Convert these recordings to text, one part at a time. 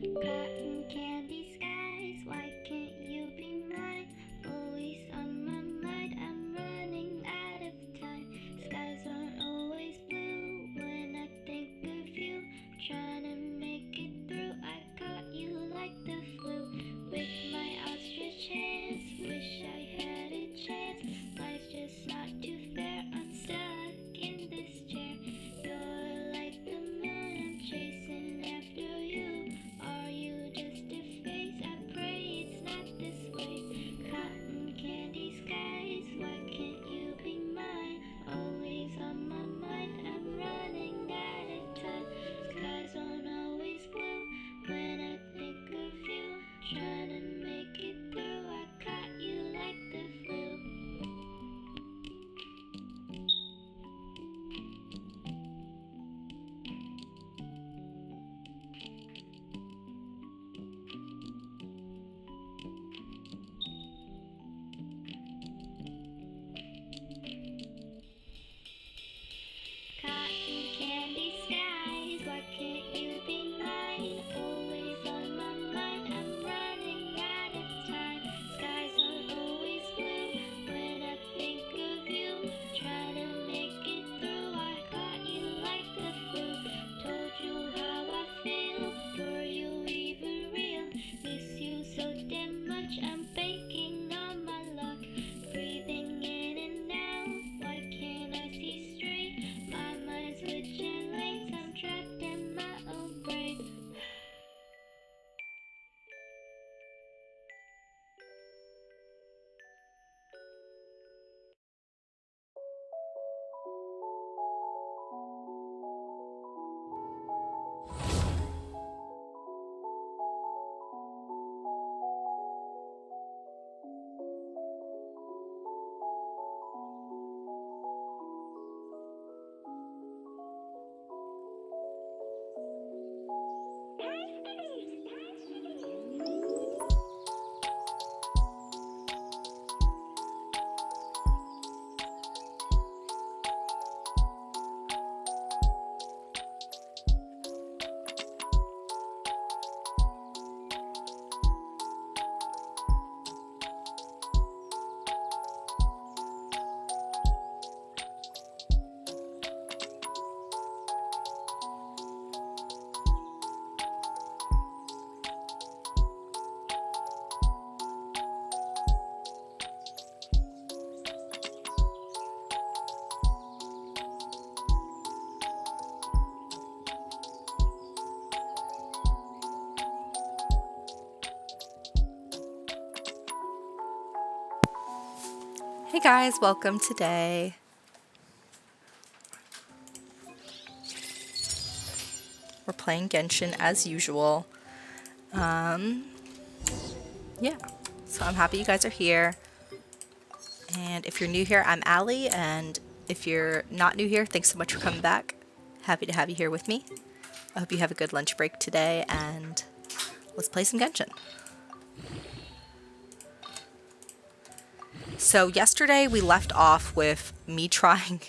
Cotton candy skies, why can't you be mine? Always on my mind, I'm running out of time. Skies aren't always blue when I think of you. Trying to make it through, I caught you like the flu. With my outstretched hands, wish I had a chance. Life's just not too fair, I'm stuck in this chair. You're like the moon, I'm chasing after you. Are you just a face? I pray it's not this way. Cotton candy skies, why can't you be mine? Always on my mind, I'm running out of time. Skies aren't always blue when I think of you. Trying to make it through, I caught you like the flu. Cotton candy skies, why can't you be mine? Always on my mind, I'm running out of time. Skies aren't always blue when I think of you. Try to make it through, I caught you like the flu. Told you how I feel, were you even real? Miss you so damn much, I'm banking on my luck. Breathing in and out, why can't I see straight? My mind's switching lanes, I'm trapped in my own brain. Hey guys, welcome today. We're playing Genshin as usual. Yeah, so I'm happy you guys are here. And if you're new here, I'm Allie, and if you're not new here, thanks so much for coming back. Happy to have you here with me. I hope you have a good lunch break today, and let's play some Genshin. So yesterday we left off with me trying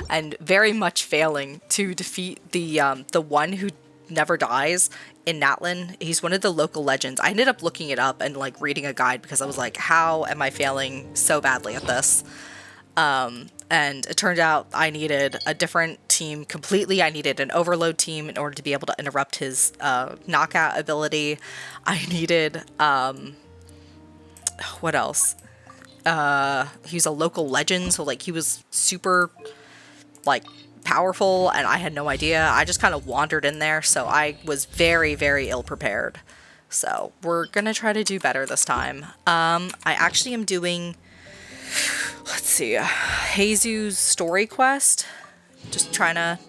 and very much failing to defeat the one who never dies in Natlin. He's one of the local legends. I ended up looking it up and like reading a guide because I was like, how am I failing so badly at this? And it turned out I needed a different team completely. I needed an overload team in order to be able to interrupt his knockout ability. I needed what else? He's a local legend, so like he was super like powerful and I had no idea. I just kind of wandered in there, so I was very, very ill prepared. So we're gonna try to do better this time. I actually am doing, let's see, Jesus' story quest. Just trying to,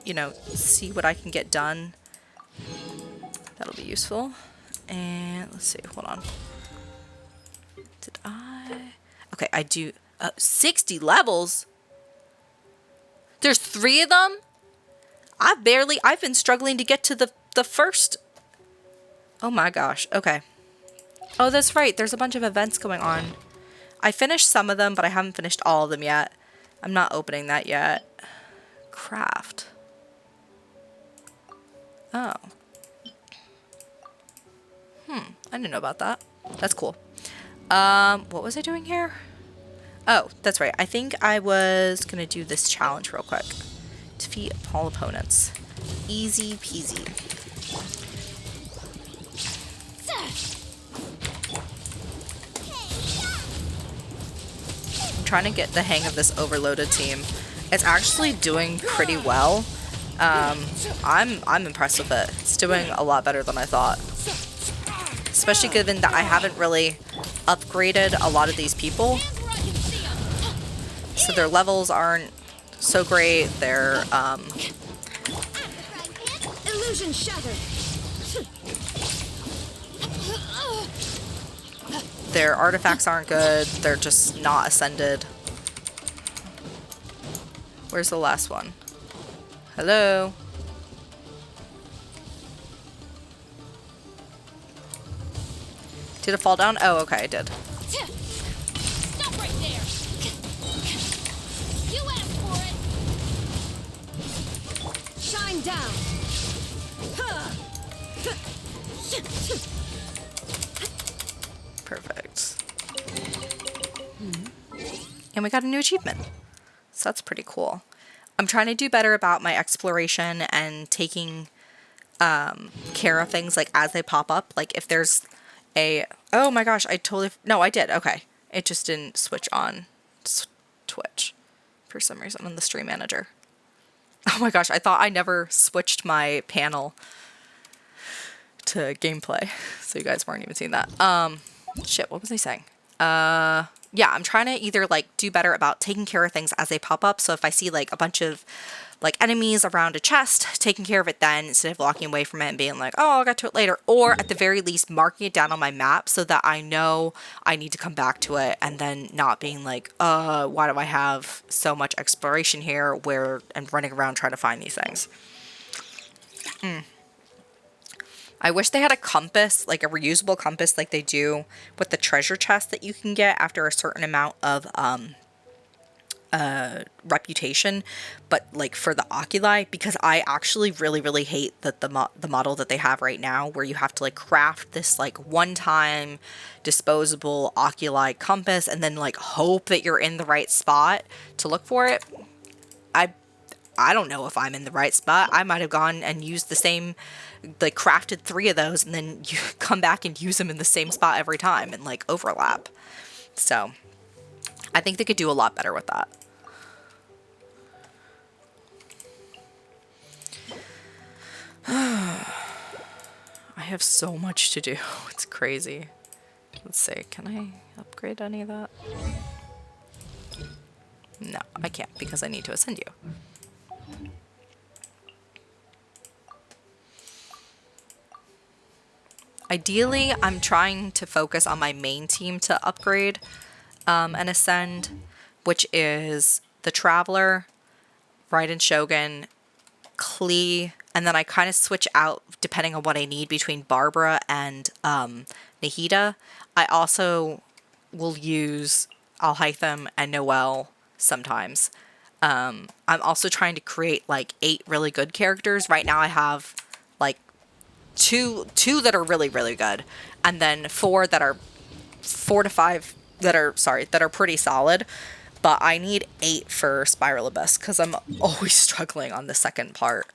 see what I can get done. That'll be useful. And let's see, hold on. Did I? Okay, I do 60 levels. There's 3 of them? I've been struggling to get to the first. Oh my gosh, okay. Oh, that's right, there's a bunch of events going on. I finished some of them, but I haven't finished all of them yet. I'm not opening that yet. Craft. Oh. I didn't know about that. That's cool. What was I doing here? Oh, that's right. I think I was gonna do this challenge real quick. Defeat all opponents. Easy peasy. I'm trying to get the hang of this overloaded team. It's actually doing pretty well. I'm impressed with it. It's doing a lot better than I thought. Especially given that I haven't really upgraded a lot of these people. So their levels aren't so great. Their illusion shattered. Their artifacts aren't good. They're just not ascended. Where's the last one? Hello? Did it fall down? Oh, okay, I did. Stop right there. You asked for it. Shine down. Perfect. And we got a new achievement. So that's pretty cool. I'm trying to do better about my exploration and taking care of things like as they pop up. Like if there's a... Oh my gosh, I totally... No, I did. Okay. It just didn't switch on Twitch for some reason on the stream manager. Oh my gosh, I thought I never switched my panel to gameplay. So you guys weren't even seeing that. Shit, what was I saying? Yeah, I'm trying to either like do better about taking care of things as they pop up. So if I see like a bunch of like enemies around a chest, taking care of it then instead of walking away from it and being like, oh, I'll get to it later. Or at the very least, marking it down on my map so that I know I need to come back to it, and then not being like, why do I have so much exploration here where I'm running around trying to find these things. I wish they had a compass, like a reusable compass like they do with the treasure chest that you can get after a certain amount of reputation, but like for the oculi, because I actually really hate that the model that they have right now where you have to like craft this like one-time disposable oculi compass and then like hope that you're in the right spot to look for it. I don't know if I'm in the right spot. I might have gone and used the same, like crafted 3 of those and then you come back and use them in the same spot every time and like overlap. So I think they could do a lot better with that. I have so much to do. It's crazy. Let's see. Can I upgrade any of that? No, I can't because I need to ascend you. Ideally, I'm trying to focus on my main team to upgrade and ascend, which is the Traveler, Raiden Shogun, Klee, and then I kind of switch out depending on what I need between Barbara and Nahida. I also will use Alhaitham and Noelle sometimes. I'm also trying to create like 8 really good characters. Right now I have like two that are really good, and then 4 to 5 that are pretty solid. But I need 8 for Spiral Abyss because I'm always struggling on the second part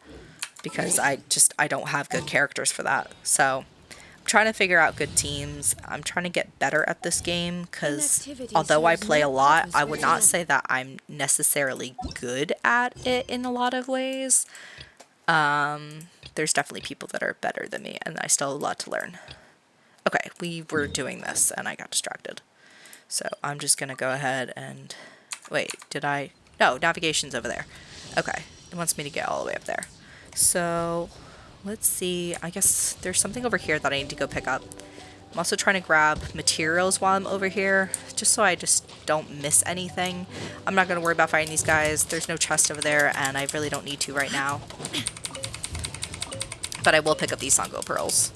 because I don't have good characters for that. So I'm trying to figure out good teams. I'm trying to get better at this game because although I play a lot, I would not say that I'm necessarily good at it in a lot of ways. There's definitely people that are better than me, and I still have a lot to learn. Okay, we were doing this, and I got distracted. So I'm just going to go ahead and... Wait, No, navigation's over there. Okay, it wants me to get all the way up there. So, let's see. I guess there's something over here that I need to go pick up. I'm also trying to grab materials while I'm over here, just so I just don't miss anything. I'm not going to worry about fighting these guys. There's no chest over there, and I really don't need to right now. But I will pick up these Sango Pearls.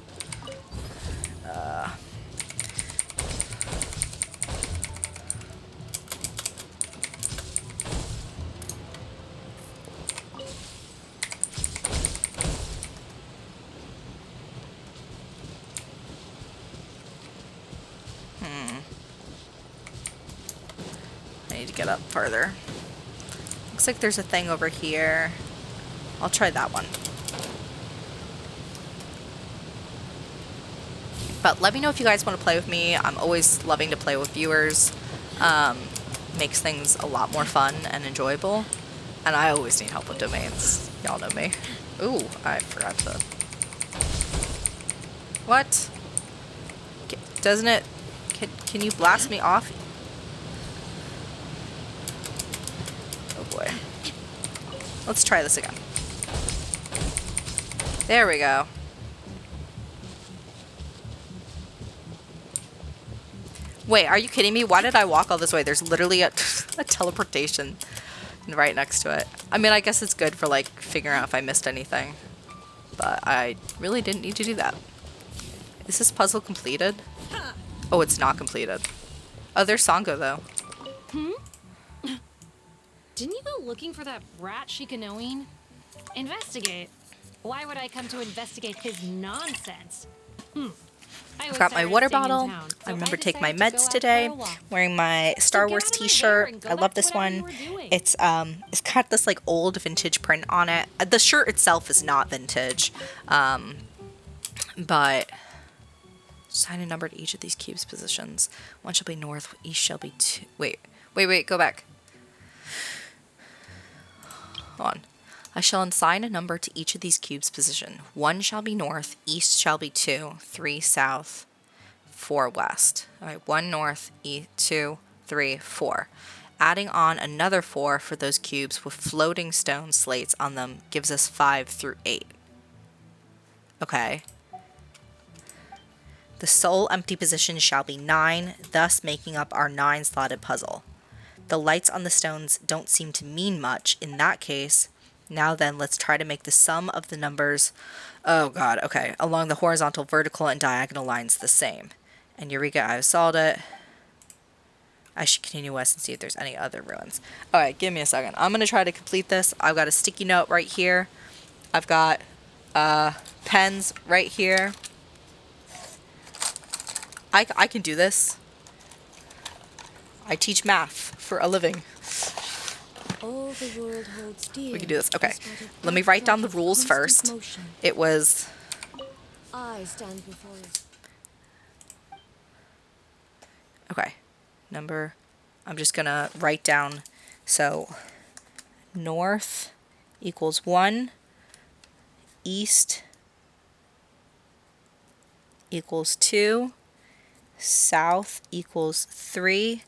get up farther. Looks like there's a thing over here. I'll try that one. But let me know if you guys want to play with me. I'm always loving to play with viewers. Makes things a lot more fun and enjoyable. And I always need help with domains. Y'all know me. Ooh, I forgot to... What? Doesn't it... Can you blast me off? Oh boy. Let's try this again. There we go. Wait, are you kidding me? Why did I walk all this way? There's literally a teleportation right next to it. I mean, I guess it's good for, like, figuring out if I missed anything. But I really didn't need to do that. Is this puzzle completed? Oh, it's not completed. Oh, there's Sango, though. Didn't you go looking for that rat Shikanoin? Investigate. Why would I come to investigate his nonsense? I got my water bottle. I remember to take my meds today. Wearing my Star Wars t-shirt. I love this one. It's got this like old vintage print on it. The shirt itself is not vintage. But assign a number to each of these cubes positions. One shall be north, east shall be two. Wait, go back. Hold on. I shall assign a number to each of these cubes' position. 1 shall be north, east shall be 2, 3 south, 4 west. Alright, 1 north, 2, 3, 4. Adding on another 4 for those cubes with floating stone slates on them gives us 5 through 8. Okay. The sole empty position shall be 9, thus making up our 9-slotted puzzle. The lights on the stones don't seem to mean much. In that case... Now then, let's try to make the sum of the numbers, oh god, okay, along the horizontal, vertical, and diagonal lines the same. And Eureka, I've solved it. I should continue west and see if there's any other ruins. Alright, give me a second. I'm going to try to complete this. I've got a sticky note right here. I've got pens right here. I can do this. I teach math for a living. All the world holds dear. We can do this. Okay. Let me write down the rules first. It was... I stand before you. Okay. Number... I'm just gonna write down... So, north equals 1. East equals 2. South equals 3.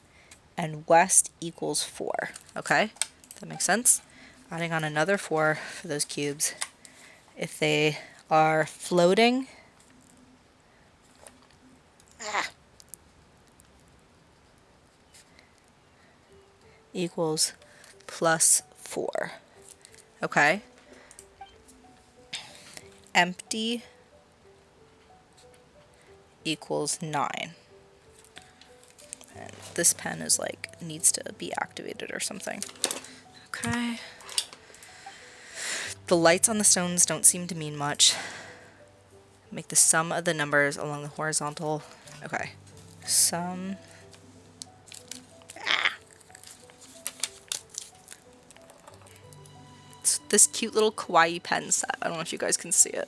And west equals 4. Okay? That makes sense. Adding on another 4 for those cubes. If they are floating, equals plus 4. Okay. Empty equals 9. And this pen is like needs to be activated or something. Okay. The lights on the stones don't seem to mean much. Make the sum of the numbers along the horizontal. Okay. Sum. It's this cute little kawaii pen set. I don't know if you guys can see it.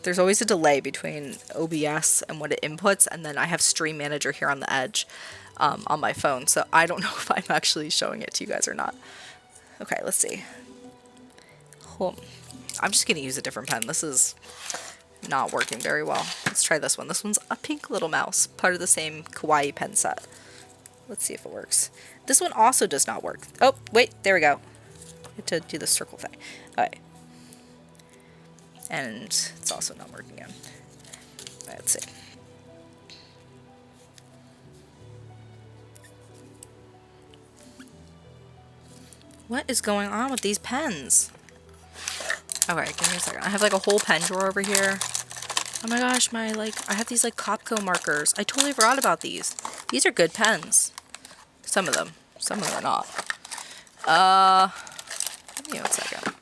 There's always a delay between OBS and what it inputs, and then I have Stream Manager here on the edge on my phone, so I don't know if I'm actually showing it to you guys or not. Okay, let's see. I'm just going to use a different pen. This is not working very well. Let's try this one. This one's a pink little mouse, part of the same kawaii pen set. Let's see if it works. This one also does not work. Oh, wait, there we go. I have to do the circle thing. Alright. And it's also not working again. Let's see. What is going on with these pens? Alright, give me a second. I have like a whole pen drawer over here. Oh my gosh, I have these like Copco markers. I totally forgot about these. These are good pens. Some of them. Some of them are not. Give me a second.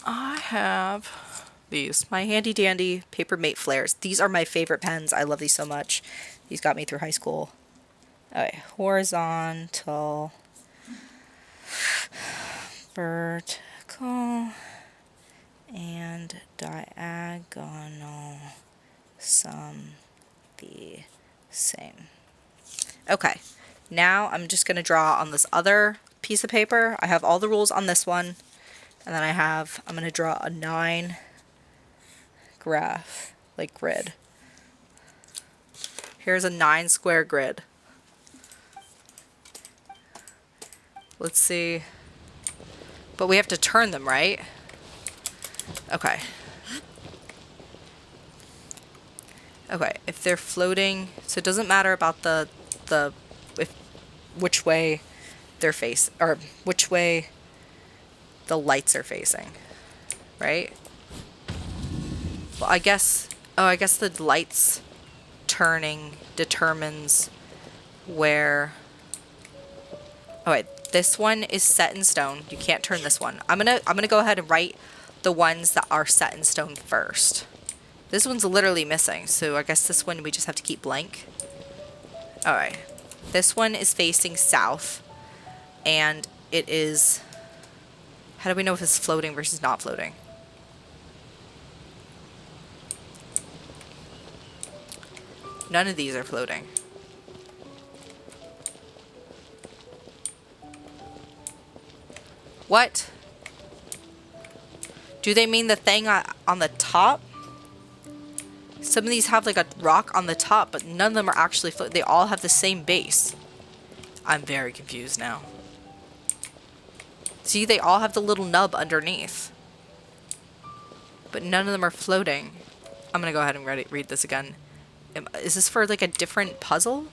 I have these. My handy dandy Paper Mate Flares. These are my favorite pens. I love these so much. These got me through high school. Okay, horizontal, vertical, and diagonal sum the same. Okay, now I'm just going to draw on this other piece of paper. I have all the rules on this one, and then I'm going to draw a 9 graph, like grid. Here's a 9 square grid. Let's see. But we have to turn them, right? Okay. Okay, if they're floating, so it doesn't matter about which way they're face, or which way the lights are facing, right? Well, I guess the lights turning determines where. Oh wait, this one is set in stone. You can't turn this one. I'm gonna go ahead and write the ones that are set in stone first. This one's literally missing, so I guess this one we just have to keep blank. Alright. This one is facing south, and it is... How do we know if it's floating versus not floating? None of these are floating. What? Do they mean the thing on the top? Some of these have like a rock on the top, but none of them are actually floating. They all have the same base. I'm very confused now. See, they all have the little nub underneath. But none of them are floating. I'm gonna go ahead and read this again. Is this for like a different puzzle?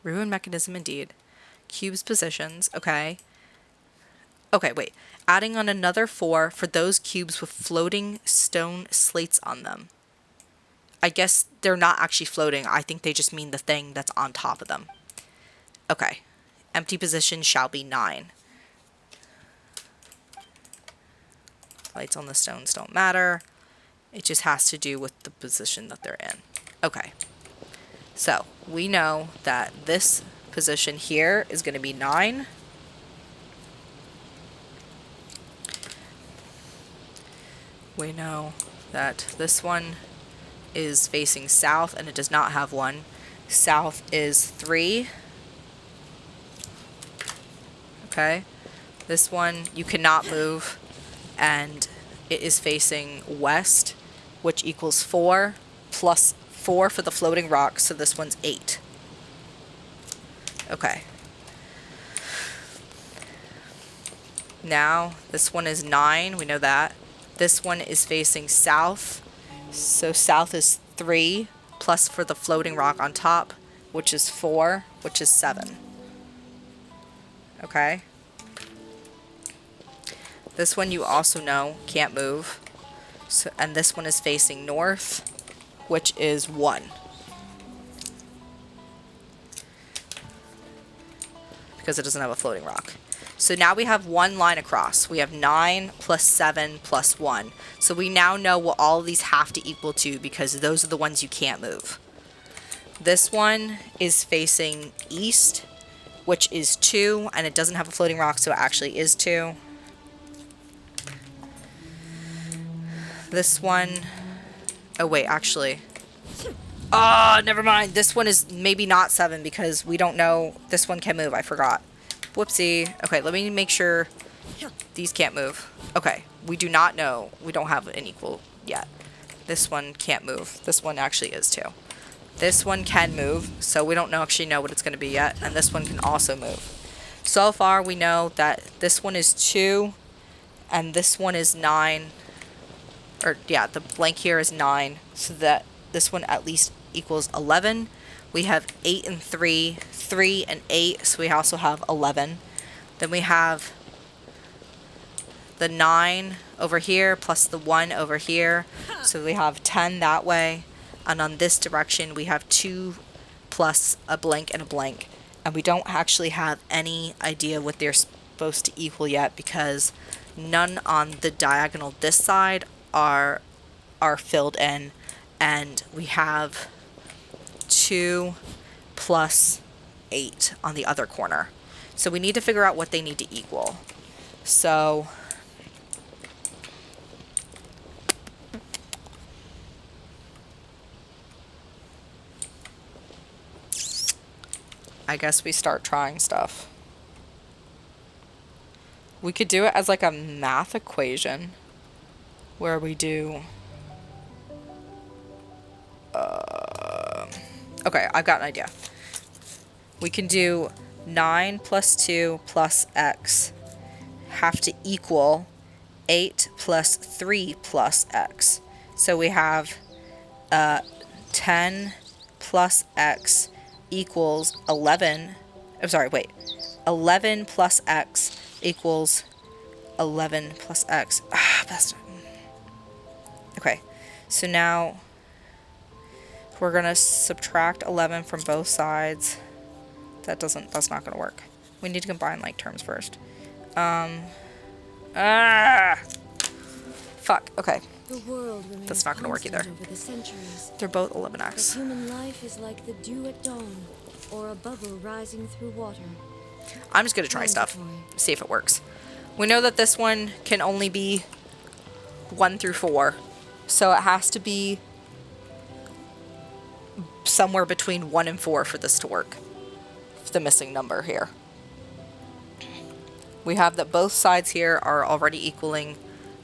Ruin mechanism indeed. Cubes positions, okay. Okay, wait. Adding on another 4 for those cubes with floating stone slates on them. I guess they're not actually floating. I think they just mean the thing that's on top of them. Okay. Empty position shall be 9. Lights on the stones don't matter. It just has to do with the position that they're in. Okay. So, we know that this position here is going to be 9. We know that this one is facing south and it does not have one. South is 3. Okay. This one you cannot move, and it is facing west, which equals 4 plus 4 for the floating rock, so this one's 8. Okay. Now, this one is 9, we know that. This one is facing south, so south is 3, plus for the floating rock on top, which is 4, which is 7. Okay? This one you also know can't move. So, and this one is facing north, which is 1. Because it doesn't have a floating rock. So now we have one line across. We have 9 plus 7 plus 1. So we now know what all of these have to equal to, because those are the ones you can't move. This one is facing east, which is 2, and it doesn't have a floating rock, so it actually is 2. This one... Oh, wait, actually... Oh, never mind. This one is maybe not 7 because we don't know. This one can move. I forgot. Whoopsie. Okay, let me make sure these can't move. Okay, we do not know. We don't have an equal yet. This one can't move. This one actually is 2. This one can move, so we don't actually know what it's going to be yet. And this one can also move. So far, we know that this one is 2, and this one is 9. Or, yeah, the blank here is 9, so that this one at least equals 11. We have 8 and 3, 3 and 8, so we also have 11. Then we have the 9 over here plus the 1 over here, so we have 10 that way. And on this direction, we have 2 plus a blank and a blank. And we don't actually have any idea what they're supposed to equal yet, because none on the diagonal this side are filled in. And we have 2 plus 8 on the other corner. So we need to figure out what they need to equal. So I guess we start trying stuff. We could do it as like a math equation where we do... okay, I've got an idea. We can do 9 plus 2 plus x have to equal 8 plus 3 plus x. So we have 10 plus x equals 11. I'm sorry, wait. 11 plus x equals 11 plus x. Okay, so now we're going to subtract 11 from both sides. That's not going to work. We need to combine like terms first. Fuck, okay. The world remains That's not gonna work either. constant over the centuries. They're both But 11x. human life is like the dew at dawn, or a bubble rising through water. I'm just gonna try stuff, see if it works. We know that this one can only be 1 through 4, so it has to be somewhere between 1 and 4 for this to work. The missing number here. We have that both sides here are already equaling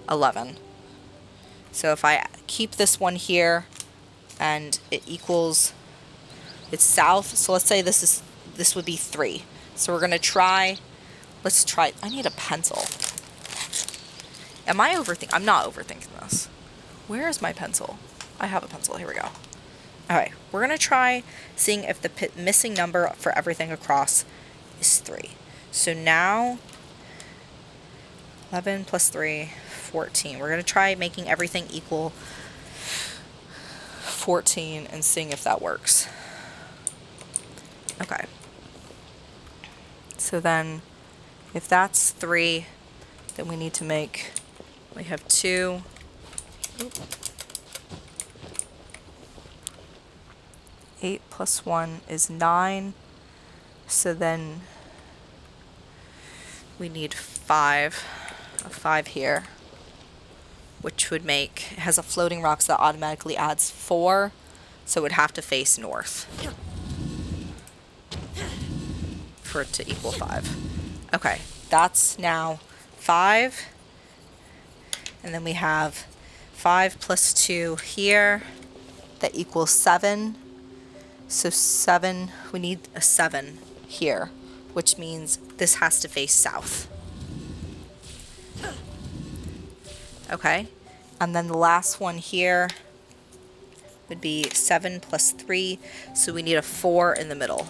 11. So if I keep this one here and it equals, it's south, so let's say this would be 3. So we're gonna try, let's try, I need a pencil. Am I overthinking? I'm not overthinking this. Where is my pencil? I have a pencil, here we go. Alright, we're gonna try seeing if the missing number for everything across is 3. So now, 11 plus 3, 14. We're gonna try making everything equal 14 and seeing if that works. Okay. So then, if that's 3, then we need to make, we have 2. Oops. 8 plus 1 is 9. So then we need 5. A 5 here. Which would make, it has a floating rock, so that automatically adds 4. So it would have to face north for it to equal 5. Okay, that's now 5. And then we have 5 plus 2 here. That equals 7. So 7, we need a 7 here, which means this has to face south. Okay, and then the last one here would be 7 plus 3, so we need a 4 in the middle,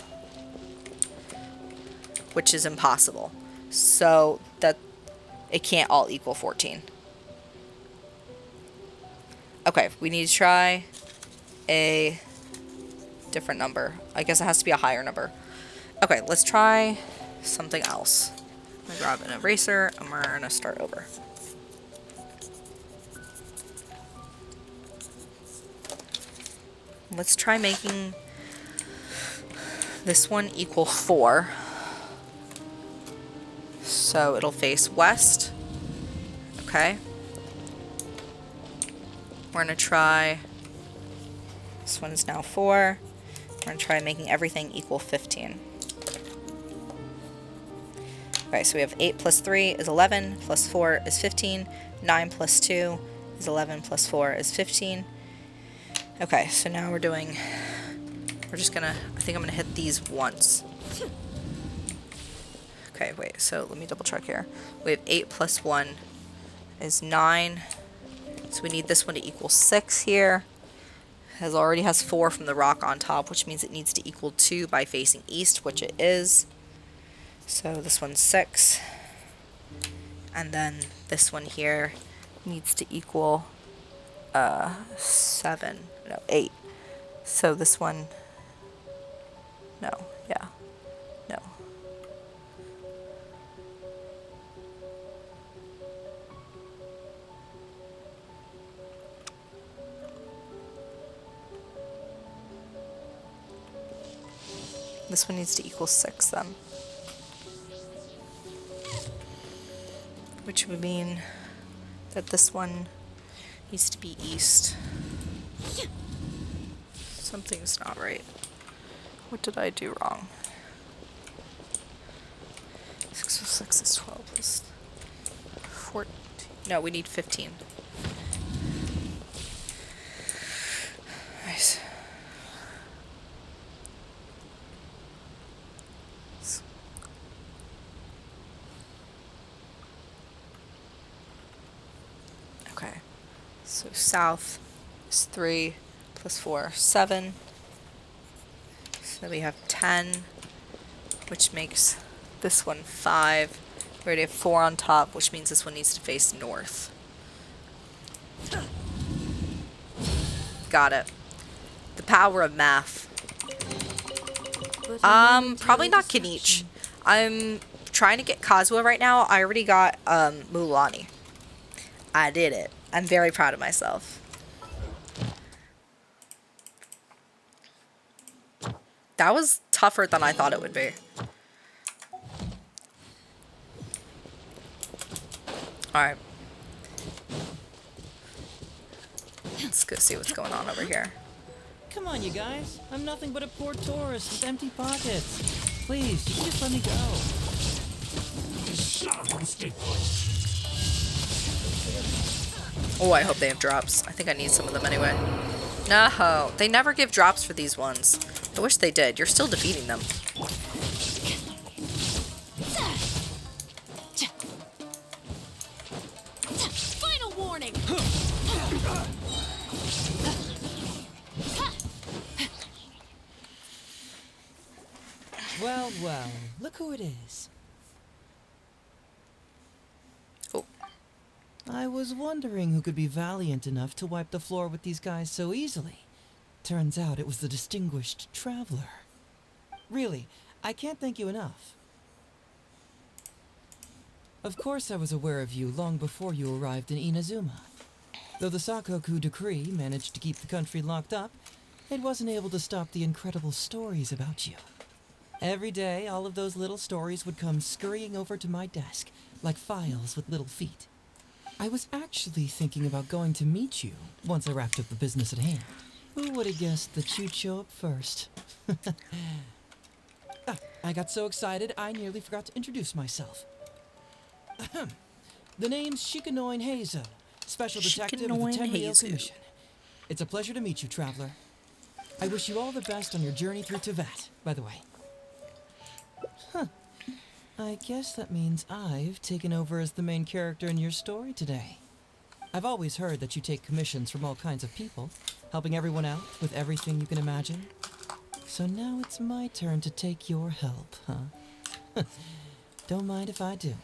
which is impossible. So that it can't all equal 14. Okay, we need to try a different number. I guess it has to be a higher number. Okay, let's try something else. I'm gonna grab an eraser and we're gonna start over. Let's try making this one equal 4. So it'll face west. Okay. We're gonna try, this one is now 4. We're going to try making everything equal 15. Okay, so we have 8 plus 3 is 11, plus 4 is 15, 9 plus 2 is 11, plus 4 is 15. Okay, so now we're just going to, I think I'm going to hit these once. Okay, wait, so let me double check here. We have 8 plus 1 is 9, so we need this one to equal 6 here. Already has 4 from the rock on top, which means it needs to equal 2 by facing east, which it is. So this one's 6. And then this one here needs to equal 7. No, 8. So this one, no, yeah, no. This one needs to equal 6 then. Which would mean that this one needs to be east. Something's not right. What did I do wrong? 6 plus 6 is 12 plus 14. No, we need 15. Nice. Okay. So south is 3 plus 4, 7. So then we have 10, which makes this one 5. We already have 4 on top, which means this one needs to face north. Got it. The power of math. But a momentary Probably not distraction. Kinich. I'm trying to get Kazuha right now. I already got Mulani. I did it. I'm very proud of myself. That was tougher than I thought it would be. Alright. Let's go see what's going on over here. Come on, you guys. I'm nothing but a poor tourist with empty pockets. Please, you can just let me go. Oh, I hope they have drops. I think I need some of them anyway. No, they never give drops for these ones. I wish they did. You're still defeating them. Final warning! Well, well, look who it is. Oh, I was wondering who could be valiant enough to wipe the floor with these guys so easily. Turns out it was the distinguished traveler. Really, I can't thank you enough. Of course I was aware of you long before you arrived in Inazuma. Though the Sakoku decree managed to keep the country locked up, it wasn't able to stop the incredible stories about you. Every day, all of those little stories would come scurrying over to my desk, like files with little feet. I was actually thinking about going to meet you once I wrapped up the business at hand. Who would have guessed that you'd show up first? I got so excited I nearly forgot to introduce myself. The name's Shikanoin Heizo, Special Detective of the Shikanoin Tenryou Heizo. Commission. It's a pleasure to meet you, traveler. I wish you all the best on your journey through Teyvat, by the way. I guess that means I've taken over as the main character in your story today. I've always heard that you take commissions from all kinds of people, helping everyone out with everything you can imagine. So now it's my turn to take your help, huh? Don't mind if I do.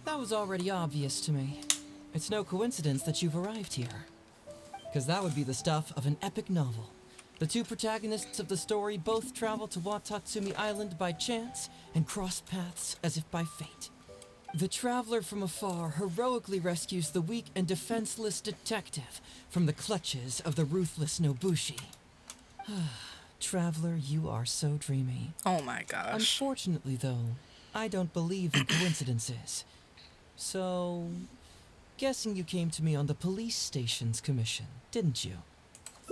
That was already obvious to me. It's no coincidence that you've arrived here. Because that would be the stuff of an epic novel. The two protagonists of the story both travel to Watatsumi Island by chance and cross paths as if by fate. The traveler from afar heroically rescues the weak and defenseless detective from the clutches of the ruthless Nobushi. Traveler, you are so dreamy. oh my gosh. Unfortunately, though, I don't believe in coincidences. So, guessing you came to me on the police station's commission, didn't you?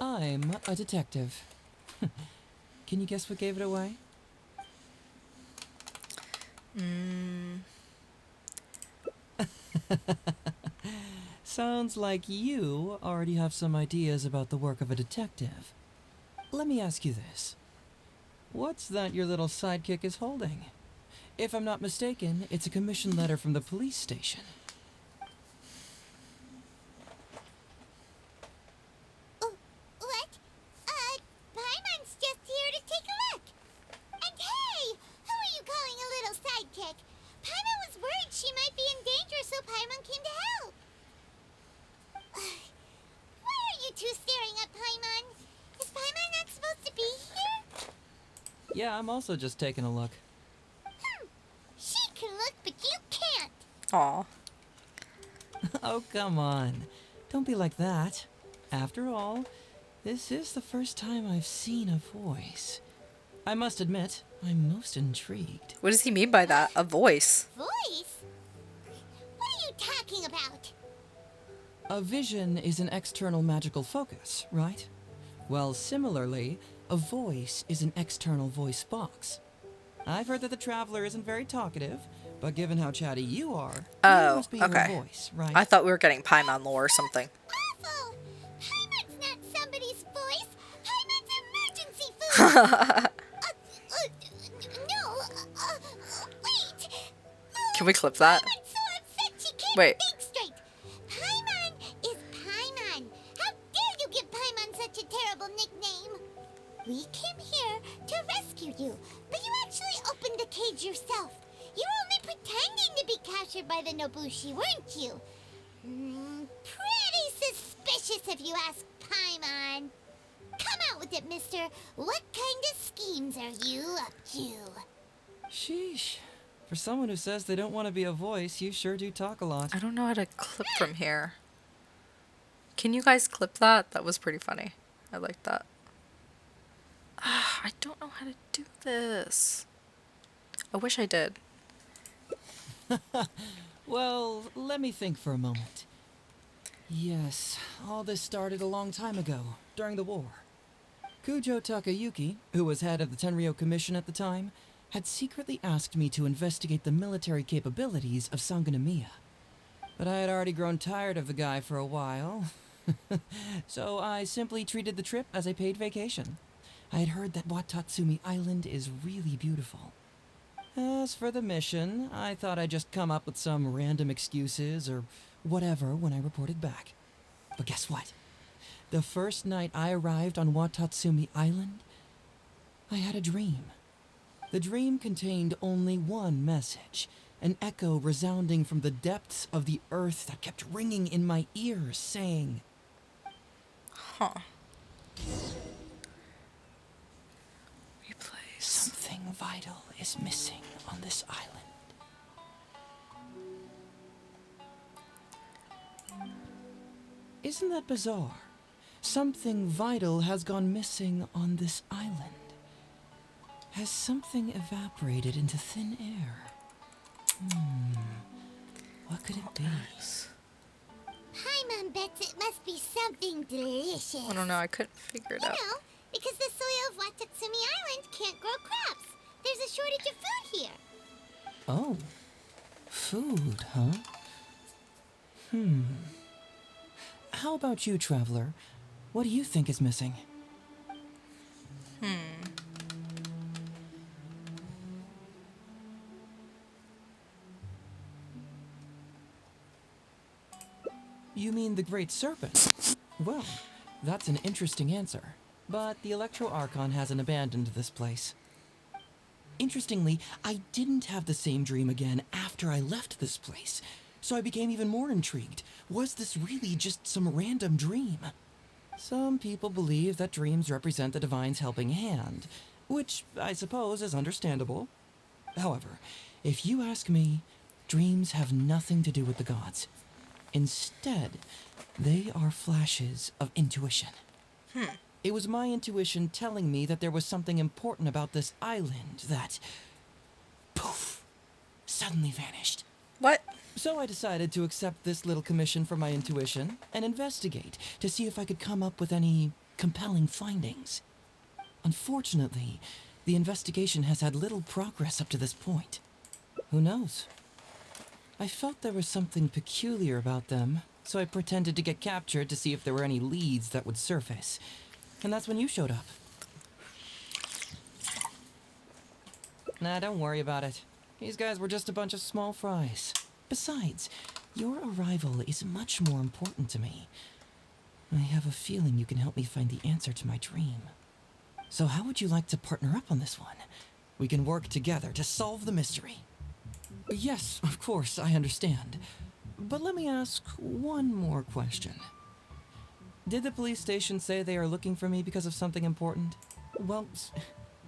I'm a detective. Can you guess what gave it away? Sounds like you already have some ideas about the work of a detective. Let me ask you this. What's that your little sidekick is holding? If I'm not mistaken, it's a commission letter from the police station. Oh, what? Paimon's just here to take a look. And hey, who are you calling a little sidekick? Paimon was worried she might be in danger, so Paimon came to help. Why are you two staring at Paimon? Is Paimon not supposed to be here? Yeah, I'm also just taking a look. She can look, but you can't. Aw. Oh, come on. Don't be like that. After all, This is the first time I've seen a voice. I must admit, I'm most intrigued. What does he mean by that? A voice? Voice? What are you talking about? A vision is an external magical focus, right? Well, similarly, a voice is an external voice box. I've heard that the Traveler isn't very talkative, but given how chatty you are, you must be okay. her voice, right? I thought we were getting Paimon lore or something. Awful! Paimon's not somebody's voice. Paimon's emergency food. No. Wait. Can we clip that? Paimon's so upset she can't Wait. think straight. Paimon is Paimon. How dare you give Paimon such a terrible nickname? We came here to rescue you, but you actually opened the cage yourself. You were only pretending to be captured by the Nobushi, weren't you? Pretty suspicious if you ask Paimon. Come out with it, mister. What kind of schemes are you up to? Sheesh. For someone who says they don't want to be a voice, you sure do talk a lot. I don't know how to clip from here. Can you guys clip that? That was pretty funny. I like that. I don't know how to do this. I wish I did. Well, let me think for a moment. Yes, all this started a long time ago, during the war. Kujo Takayuki, who was head of the Tenryo Commission at the time, had secretly asked me to investigate the military capabilities of Sangonomiya. But I had already grown tired of the guy for a while, so I simply treated the trip as a paid vacation. I had heard that Watatsumi Island is really beautiful. As for the mission, I thought I'd just come up with some random excuses or whatever when I reported back. But guess what? The first night I arrived on Watatsumi Island, I had a dream. The dream contained only one message, an echo resounding from the depths of the earth that kept ringing in my ears, saying, Huh. Replays. "Something vital is missing on this island." Isn't that bizarre? Something vital has gone missing on this island. Has something evaporated into thin air? What could it be? Paimon bets it must be something delicious. I don't know. I couldn't figure it You out. know, because the soil of Watatsumi Island can't grow crops. There's a shortage of food here. Oh, food, huh? How about you, Traveler? What do you think is missing? You mean the Great Serpent? Well, that's an interesting answer. But the Electro Archon hasn't abandoned this place. Interestingly, I didn't have the same dream again after I left this place, so I became even more intrigued. Was this really just some random dream? Some people believe that dreams represent the Divine's helping hand, which I suppose is understandable. However, if you ask me, dreams have nothing to do with the gods. Instead, they are flashes of intuition. It was my intuition telling me that there was something important about this island that, poof, suddenly vanished. What? So I decided to accept this little commission from my intuition and investigate to see if I could come up with any compelling findings. Unfortunately, the investigation has had little progress up to this point. Who knows? I felt there was something peculiar about them, so I pretended to get captured to see if there were any leads that would surface. And that's when you showed up. Nah, don't worry about it. These guys were just a bunch of small fries. Besides, your arrival is much more important to me. I have a feeling you can help me find the answer to my dream. So how would you like to partner up on this one? We can work together to solve the mystery. Yes, of course, I understand. But let me ask one more question. Did the police station say they are looking for me because of something important? Well,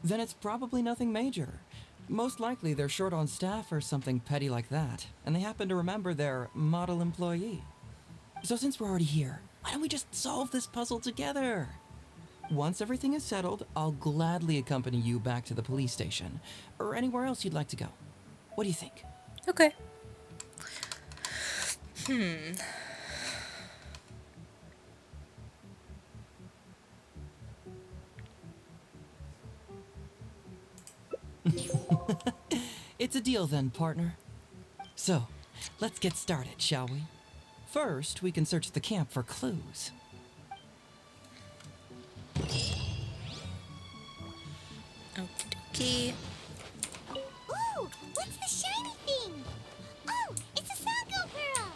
then it's probably nothing major. Most likely they're short on staff or something petty like that, and they happen to remember their model employee. So since we're already here, why don't we just solve this puzzle together? Once everything is settled, I'll gladly accompany you back to the police station, or anywhere else you'd like to go. What do you think? Okay. It's a deal then, partner. So, let's get started, shall we? First, we can search the camp for clues. Okie dokie. Ooh, what's the shiny thing? Oh, it's a Sago Pearl.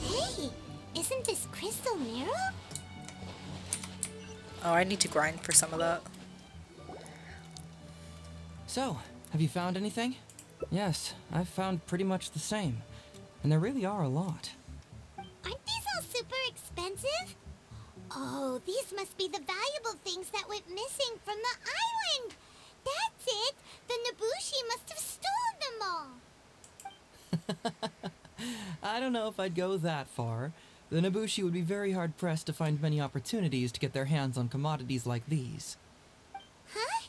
Hey, isn't this crystal mirror? Oh, I need to grind for some of that. So, have you found anything? Yes, I've found pretty much the same. And there really are a lot. Aren't these all super expensive? Oh, these must be the valuable things that went missing from the island. That's it. The Nobushi must have stolen them all. I don't know if I'd go that far. The Nobushi would be very hard pressed to find many opportunities to get their hands on commodities like these. Huh?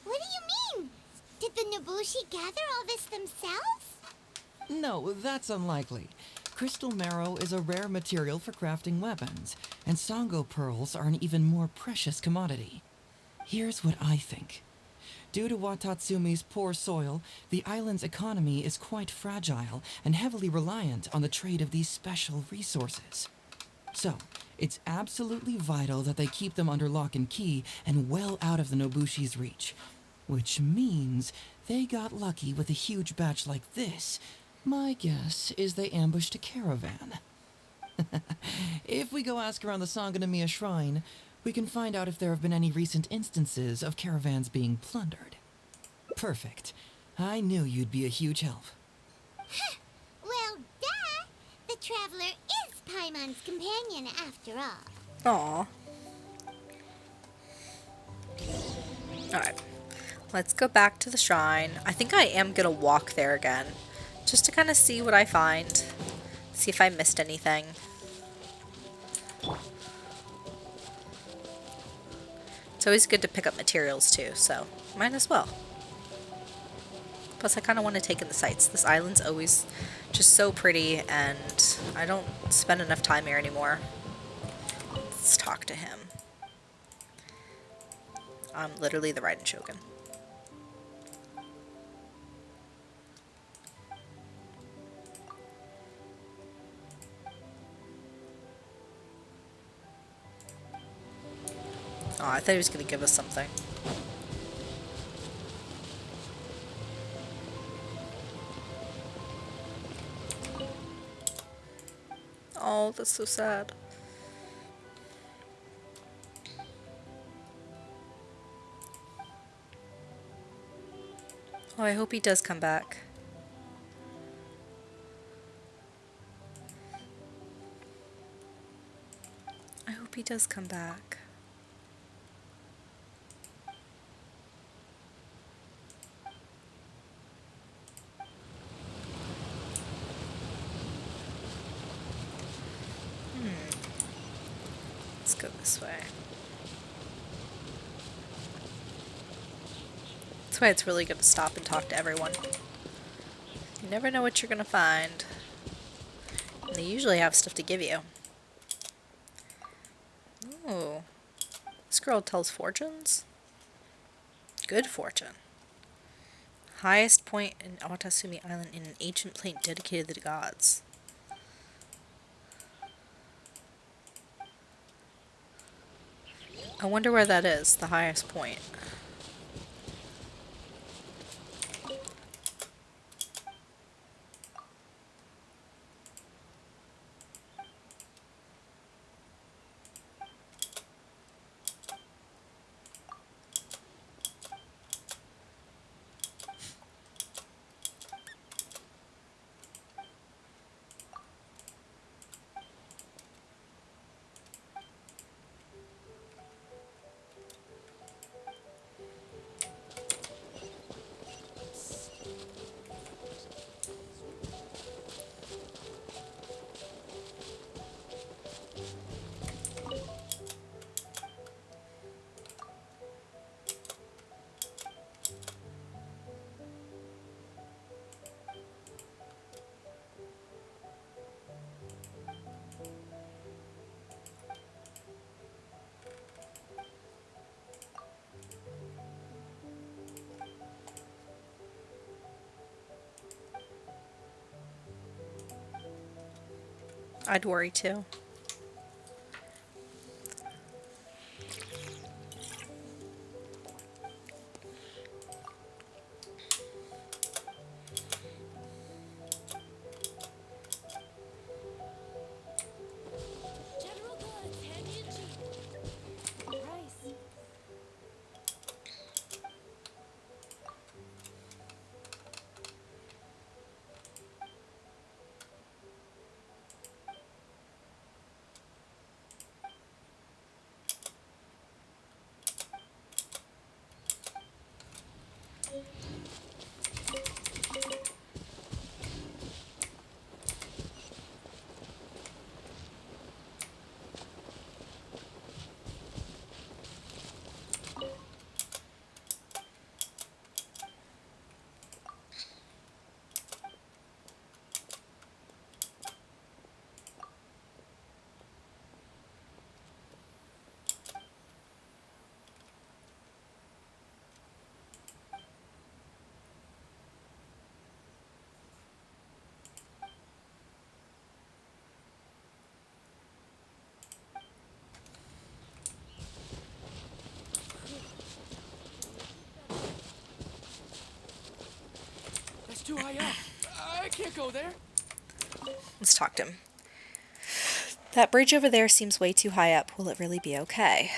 What do you mean? Did the Nobushi gather all this themselves? No, that's unlikely. Crystal marrow is a rare material for crafting weapons, and Sango pearls are an even more precious commodity. Here's what I think. Due to Watatsumi's poor soil, the island's economy is quite fragile and heavily reliant on the trade of these special resources. So, it's absolutely vital that they keep them under lock and key and well out of the Nobushi's reach. Which means they got lucky with a huge batch like this. My guess is they ambushed a caravan. If we go ask around the Sangonomiya Shrine, we can find out if there have been any recent instances of caravans being plundered. Perfect. I knew you'd be a huge help. Well, duh. The traveler is Paimon's companion after all. Aw. Alright. Let's go back to the shrine. I think I am gonna walk there again. Just to kind of see what I find. See if I missed anything. It's always good to pick up materials too, so might as well. Plus I kind of want to take in the sights. This island's always just so pretty and I don't spend enough time here anymore. Let's talk to him. I'm literally the Raiden Shogun. Oh, I thought he was going to give us something. Oh, that's so sad. Oh, I hope he does come back. I hope he does come back. Let's go this way. That's why it's really good to stop and talk to everyone. You never know what you're gonna find. And they usually have stuff to give you. Ooh. This girl tells fortunes? Good fortune. Highest point in Awatasumi Island in an ancient plain dedicated to the gods. I wonder where that is, the highest point. I'd worry too. General goods, handy and cheap. Price. That's too high up. I can't go there. Let's talk to him. That bridge over there seems way too high up. Will it really be okay?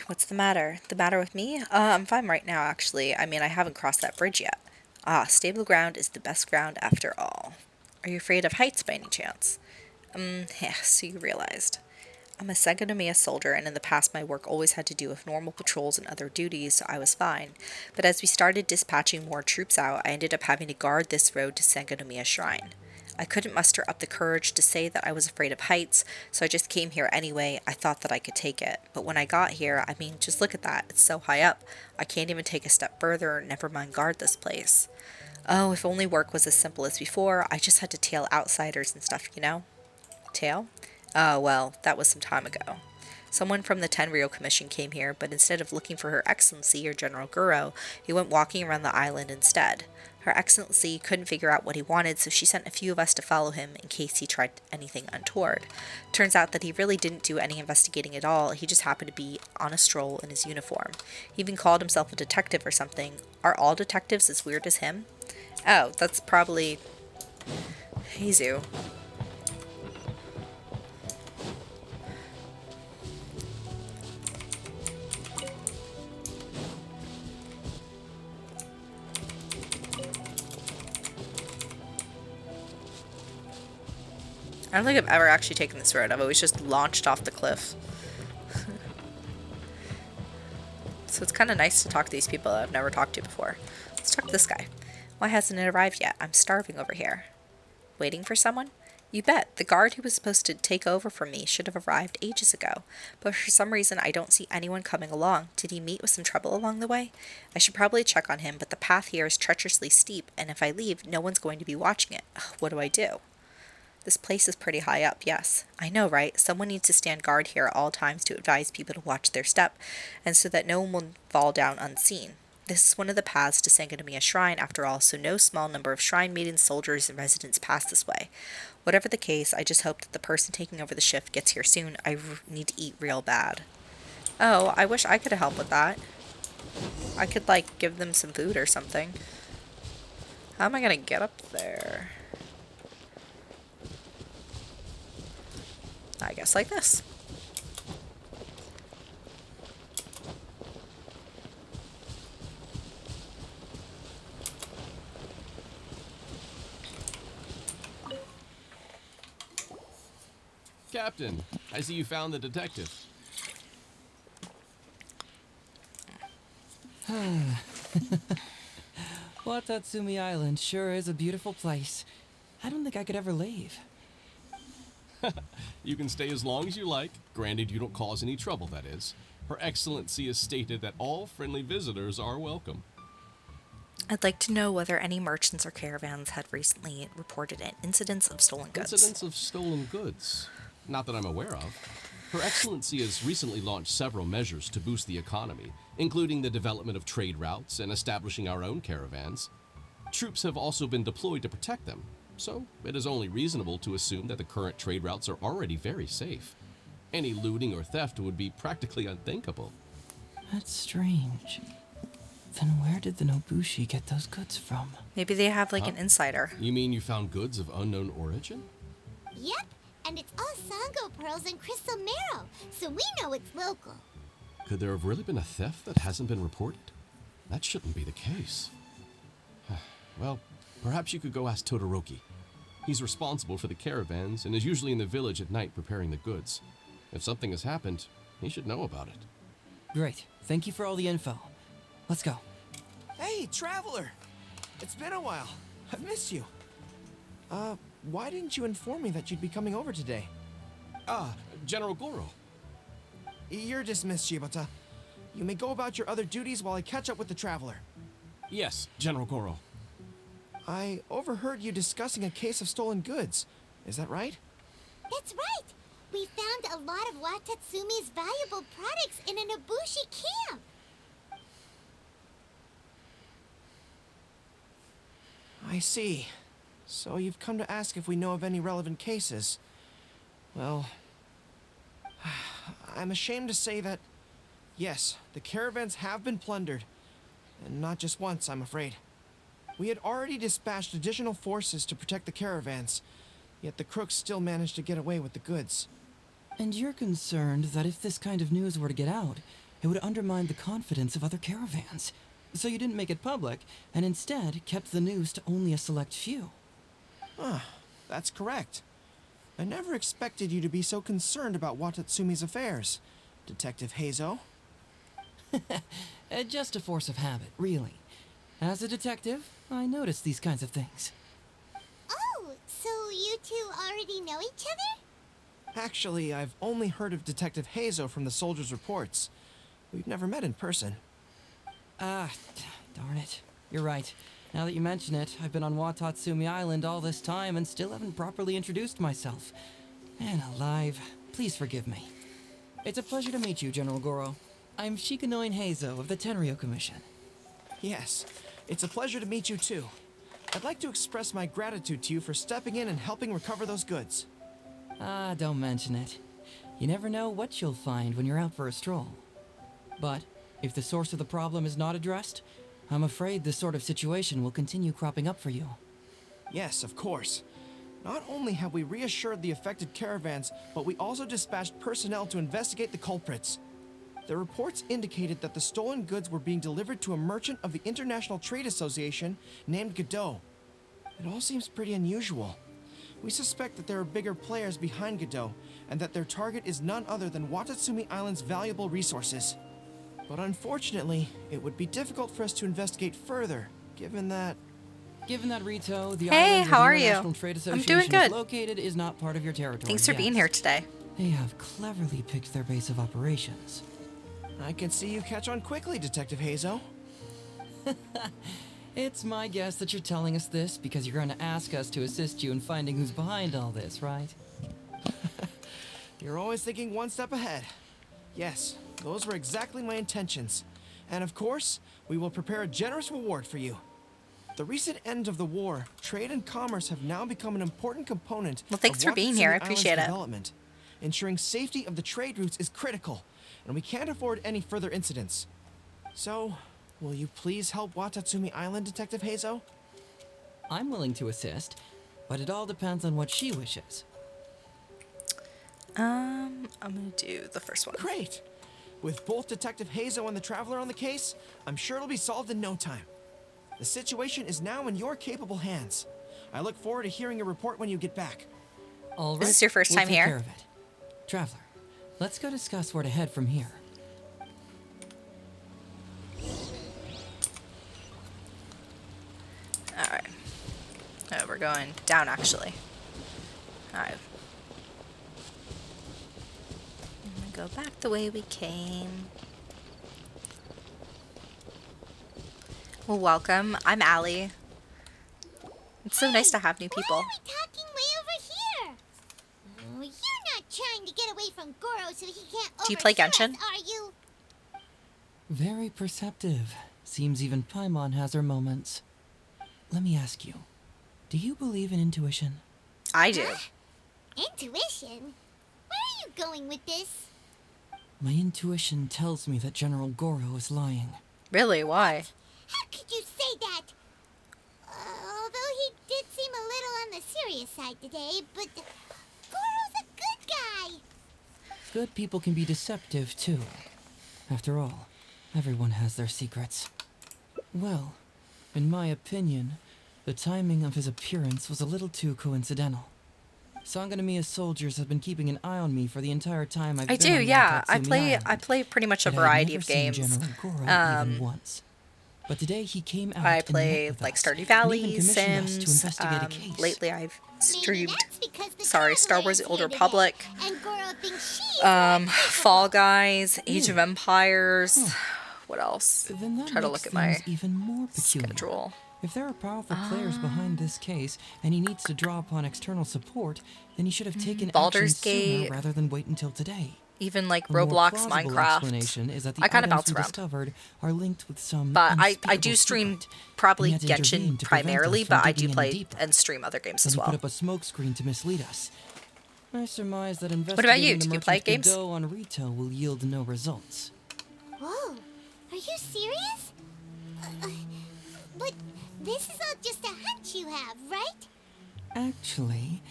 What's the matter? The matter with me? I'm fine right now, actually. I mean, I haven't crossed that bridge yet. Ah, stable ground is the best ground after all. Are you afraid of heights by any chance? Yeah, so you realized. I'm a Sangonomiya soldier, and in the past my work always had to do with normal patrols and other duties, so I was fine. But as we started dispatching more troops out, I ended up having to guard this road to Sangonomiya Shrine. I couldn't muster up the courage to say that I was afraid of heights, so I just came here anyway. I thought that I could take it. But when I got here, I mean, just look at that. It's so high up. I can't even take a step further, never mind guard this place. Oh, if only work was as simple as before. I just had to tail outsiders and stuff, you know? Tail? Oh, well, that was some time ago. Someone from the Tenryou Commission came here, but instead of looking for Her Excellency or General Guro, he went walking around the island instead. Her Excellency couldn't figure out what he wanted, so she sent a few of us to follow him in case he tried anything untoward. Turns out that he really didn't do any investigating at all. He just happened to be on a stroll in his uniform. He even called himself a detective or something. Are all detectives as weird as him? Oh, that's probably Heizu. I don't think I've ever actually taken this road. I've always just launched off the cliff. So it's kind of nice to talk to these people that I've never talked to before. Let's talk to this guy. Why hasn't it arrived yet? I'm starving over here. Waiting for someone? You bet. The guard who was supposed to take over from me should have arrived ages ago. But for some reason, I don't see anyone coming along. Did he meet with some trouble along the way? I should probably check on him, but the path here is treacherously steep, and if I leave, no one's going to be watching it. Ugh, what do I do? This place is pretty high up, yes. I know, right? Someone needs to stand guard here at all times to advise people to watch their step, and so that no one will fall down unseen. This is one of the paths to Sangonomiya Shrine, after all, so no small number of shrine maidens, soldiers, and residents pass this way. Whatever the case, I just hope that the person taking over the shift gets here soon. I need to eat real bad. Oh, I wish I could help with that. I could, like, give them some food or something. How am I gonna get up there? I guess like this. Captain, I see you found the detective. Watatsumi Island sure is a beautiful place. I don't think I could ever leave. You can stay as long as you like, granted you don't cause any trouble, that is. Her Excellency has stated that all friendly visitors are welcome. I'd like to know whether any merchants or caravans had recently reported incidents of stolen goods. Incidents of stolen goods? Not that I'm aware of. Her Excellency has recently launched several measures to boost the economy, including the development of trade routes and establishing our own caravans. Troops have also been deployed to protect them. so it is only reasonable to assume that the current trade routes are already very safe. Any looting or theft would be practically unthinkable. That's strange. Then where did the Nobushi get those goods from? Maybe they have like Huh? an insider. You mean you found goods of unknown origin? Yep, and it's all Sango pearls and crystal marrow, so we know it's local. Could there have really been a theft that hasn't been reported? That shouldn't be the case. Well, perhaps you could go ask Todoroki. He's responsible for the caravans and is usually in the village at night preparing the goods. If something has happened, he should know about it. Great. Thank you for all the info. Let's go. Hey, Traveler! It's been a while. I've missed you. Why didn't you inform me that you'd be coming over today? General Goro. You're dismissed, Shibata. You may go about your other duties while I catch up with the Traveler. Yes, General Goro. I overheard you discussing a case of stolen goods. Is that right? That's right! We found a lot of Watatsumi's valuable products in a Nobushi camp! I see. So you've come to ask if we know of any relevant cases. Well, I'm ashamed to say that, yes, the caravans have been plundered. And not just once, I'm afraid. We had already dispatched additional forces to protect the caravans, yet the crooks still managed to get away with the goods. And you're concerned that if this kind of news were to get out, it would undermine the confidence of other caravans. So you didn't make it public, and instead kept the news to only a select few. That's correct. I never expected you to be so concerned about Watatsumi's affairs, Detective Heizo. Just a force of habit, really. As a detective, I notice these kinds of things. Oh, so you two already know each other? Actually, I've only heard of Detective Heizo from the soldiers' reports. We've never met in person. Darn it. You're right. Now that you mention it, I've been on Watatsumi Island all this time and still haven't properly introduced myself. Man alive, please forgive me. It's a pleasure to meet you, General Goro. I'm Shikanoin Heizo of the Tenryo Commission. Yes, it's a pleasure to meet you too. I'd like to express my gratitude to you for stepping in and helping recover those goods. Don't mention it. You never know what you'll find when you're out for a stroll. But if the source of the problem is not addressed, I'm afraid this sort of situation will continue cropping up for you. Yes, of course. Not only have we reassured the affected caravans, but we also dispatched personnel to investigate the culprits. The reports indicated that the stolen goods were being delivered to a merchant of the International Trade Association named Godot. It all seems pretty unusual. We suspect that there are bigger players behind Godot, and that their target is none other than Watatsumi Island's valuable resources. But unfortunately, it would be difficult for us to investigate further, given that Rito, the Hey, island how where are the you? International Trade I'm Association doing good. is located is not part of your territory. Thanks for being yet. here today. They have cleverly picked their base of operations. I can see you catch on quickly, Detective Heizo. It's my guess that you're telling us this because you're going to ask us to assist you in finding who's behind all this, right? You're always thinking one step ahead. Yes, those were exactly my intentions. And of course, we will prepare a generous reward for you. The recent end of the war, trade and commerce have now become an important component Well, thanks of for being here. I Watatsumi appreciate Island's it. development. Ensuring safety of the trade routes is critical, and we can't afford any further incidents. So, will you please help Watatsumi Island, Detective Heizo? I'm willing to assist, but it all depends on what she wishes. I'm gonna do the first one. Great! With both Detective Heizo and the Traveler on the case, I'm sure it'll be solved in no time. The situation is now in your capable hands. I look forward to hearing your report when you get back. All right. Is this your first we'll time take here? Care of it. Traveler, let's go discuss where to head from here. Alright. Oh, we're going down, actually. Alright. I'm gonna go back the way we came. Well, welcome. I'm Allie. It's so nice to have new people. Why are we talking way over here? Oh, you're not trying to get away from Goro so he can't Do you play overhear Genshin? us, are you? Very perceptive. Seems even Paimon has her moments. Let me ask you, Do you believe in intuition? I do. Intuition? Where are you going with this? My intuition tells me that General Goro is lying. Really? Why? How could you say that? Although he did seem a little on the serious side today, but Goro's a good guy. Good people can be deceptive, too. After all, everyone has their secrets. Well, in my opinion, the timing of his appearance was a little too coincidental. Sangonomiya's soldiers have been keeping an eye on me for the entire time I've I been do, on yeah. I Watatsumi Island, play pretty much a but I had variety never of seen games. General Goro even once. But today he came out I and play met with like us, Stardew and Valley, even commissioned us to Sims. investigate a case. Lately, I've Maybe streamed that's because the Star Wars: The traveler Old is here Republic, today, and Goro thinks she's more Fall Guys, Age of Really? Empires. Huh. What else? Then that Try to makes look at my things even more peculiar. schedule. If there are powerful players behind this case, and he needs to draw upon external support, then he should have taken Baldur's action sooner Gate. rather than wait until today. Even like A more Roblox, plausible Minecraft. explanation is that the I kind of items bounce we around. discovered are linked with some But I unspeakable do stream secret, probably and he had to intervene Genshin to prevent primarily, us from but I do digging any play deeper. and stream other games Then as he well. put up a smokescreen to mislead us. I surmise that What about you? investigating Do the you play merchant's games? Godot on retail will yield no results. Whoa, are you serious? But this is all just a hunch you have, right? Actually,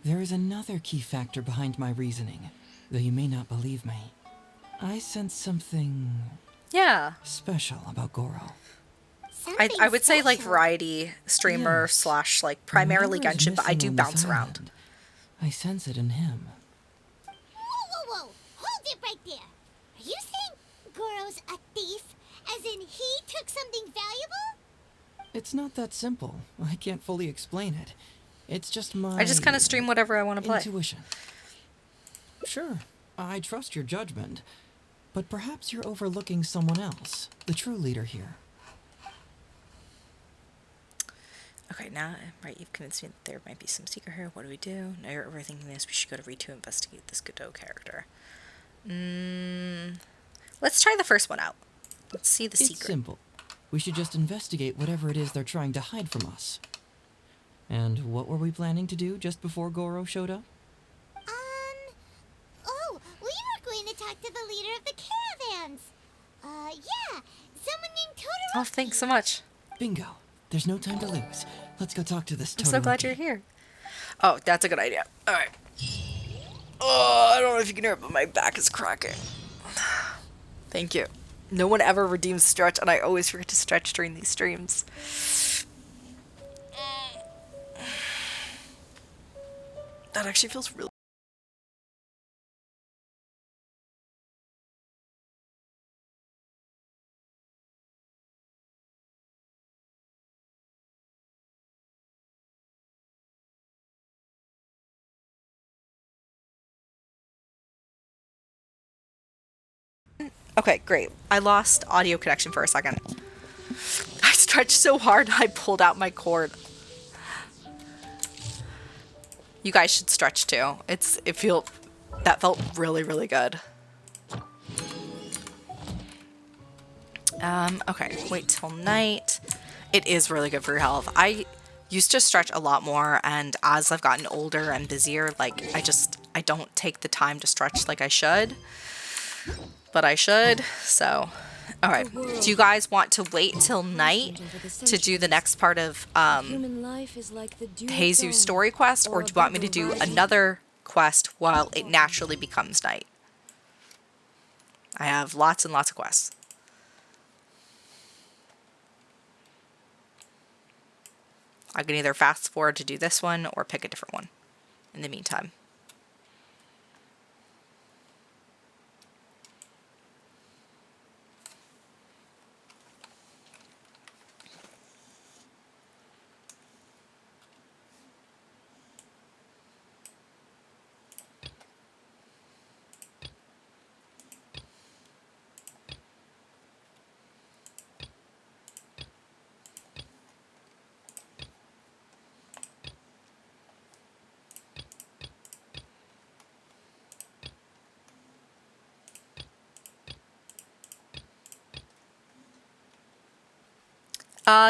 there is another key factor behind my reasoning, though you may not believe me. I sense something Yeah. special about Goro. I would say like special. variety streamer Yes. slash like primarily Whatever is Genshin, but I missing do on this bounce around. island, I sense it in him. Whoa! Hold it right there. Are you saying Goro's a thief? As in he took something valuable? It's not that simple. I can't fully explain it. It's just my I just kind of stream whatever I want to play. intuition. Sure, I trust your judgment, but perhaps you're overlooking someone else, the true leader here. Okay, now, right, you've convinced me that there might be some secret here. What do we do? Now you're overthinking this. We should go to Reed to investigate this Godot character. Let's try the first one out. Let's see the It's secret. simple. We should just investigate whatever it is they're trying to hide from us. And what were we planning to do just before Goro showed up? Oh, we were going to talk to the leader of the caravans. Yeah, someone named Totoro. Oh, thanks so much. Bingo. There's no time to lose. Let's go talk to this I'm so glad Todoroki. you're here. Oh, that's a good idea. All right. Oh, I don't know if you can hear it, but my back is cracking. Thank you. No one ever redeems stretch, and I always forget to stretch during these streams. That actually feels really... Okay, great. I lost audio connection for a second. I stretched so hard I pulled out my cord. You guys should stretch too. That felt really, really good. Okay, wait till night. It is really good for your health. I used to stretch a lot more, and as I've gotten older and busier, like I don't take the time to stretch like I should. But I should, so. Alright, do you guys want to wait till night to do the next part of Human life is like the dew of Jesus' dawn, story quest, or do you want me to do bubble rising another quest while it naturally becomes night? I have lots and lots of quests. I can either fast forward to do this one or pick a different one in the meantime.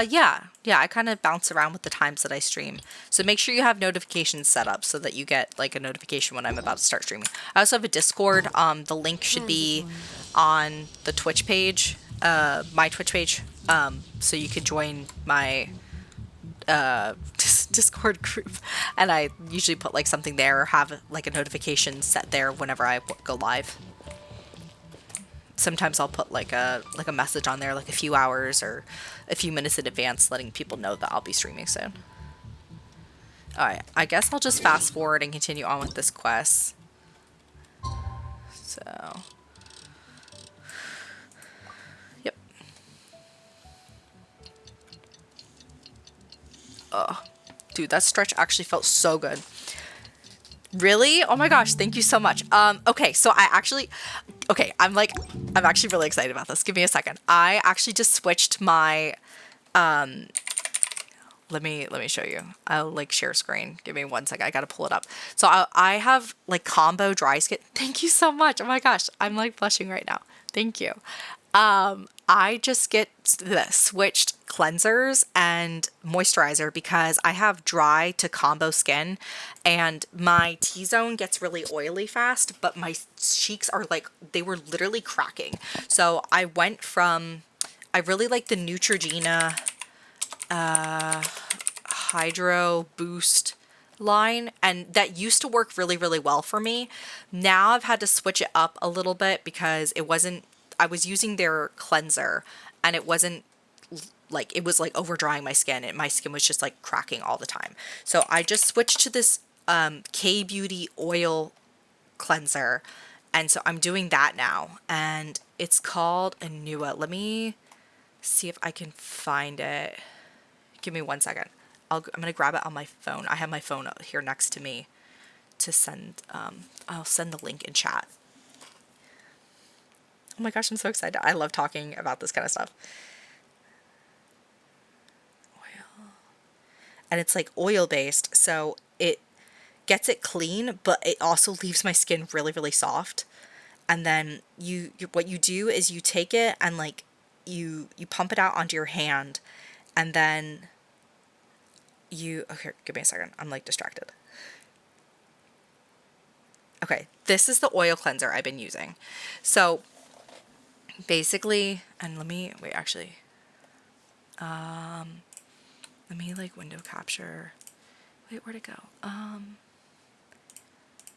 Yeah. Yeah, I kind of bounce around with the times that I stream. So make sure you have notifications set up so that you get like a notification when I'm about to start streaming. I also have a Discord. The link should be on the Twitch page, my Twitch page. So you could join my Discord group, and I usually put like something there or have like a notification set there whenever I go live. Sometimes I'll put like a message on there like a few hours or a few minutes in advance, letting people know that I'll be streaming soon. Alright, I guess I'll just fast forward and continue on with this quest. So, yep. Oh, dude, that stretch actually felt so good. Really? Oh my gosh, thank you so much. Okay, so I'm actually really excited about this. Give me a second. I actually just switched my, let me show you. I'll like share screen. Give me one second. I gotta pull it up. So I have like combo dry skin. Thank you so much. Oh my gosh, I'm like blushing right now. Thank you. I just get switched cleansers and moisturizer because I have dry to combo skin, and my T-zone gets really oily fast, but my cheeks are like, they were literally cracking. So I really like the Neutrogena Hydro Boost line, and that used to work really, really well for me. Now I've had to switch it up a little bit because I was using their cleanser and it was like over drying my skin, and my skin was just like cracking all the time. So I just switched to this K-Beauty oil cleanser, and so I'm doing that now, and it's called Anua. Let me see if I can find it. Give me 1 second. I'm gonna grab it on my phone. I have my phone here next to me to send. I'll send the link in chat. Oh my gosh, I'm so excited. I love talking about this kind of stuff. Oil. And it's like oil based, so it gets it clean, but it also leaves my skin really, really soft. And then what you do is you take it and like you pump it out onto your hand, and then okay, give me a second. I'm like distracted. Okay, this is the oil cleanser I've been using. So basically, and let me like window capture. Wait, where'd it go?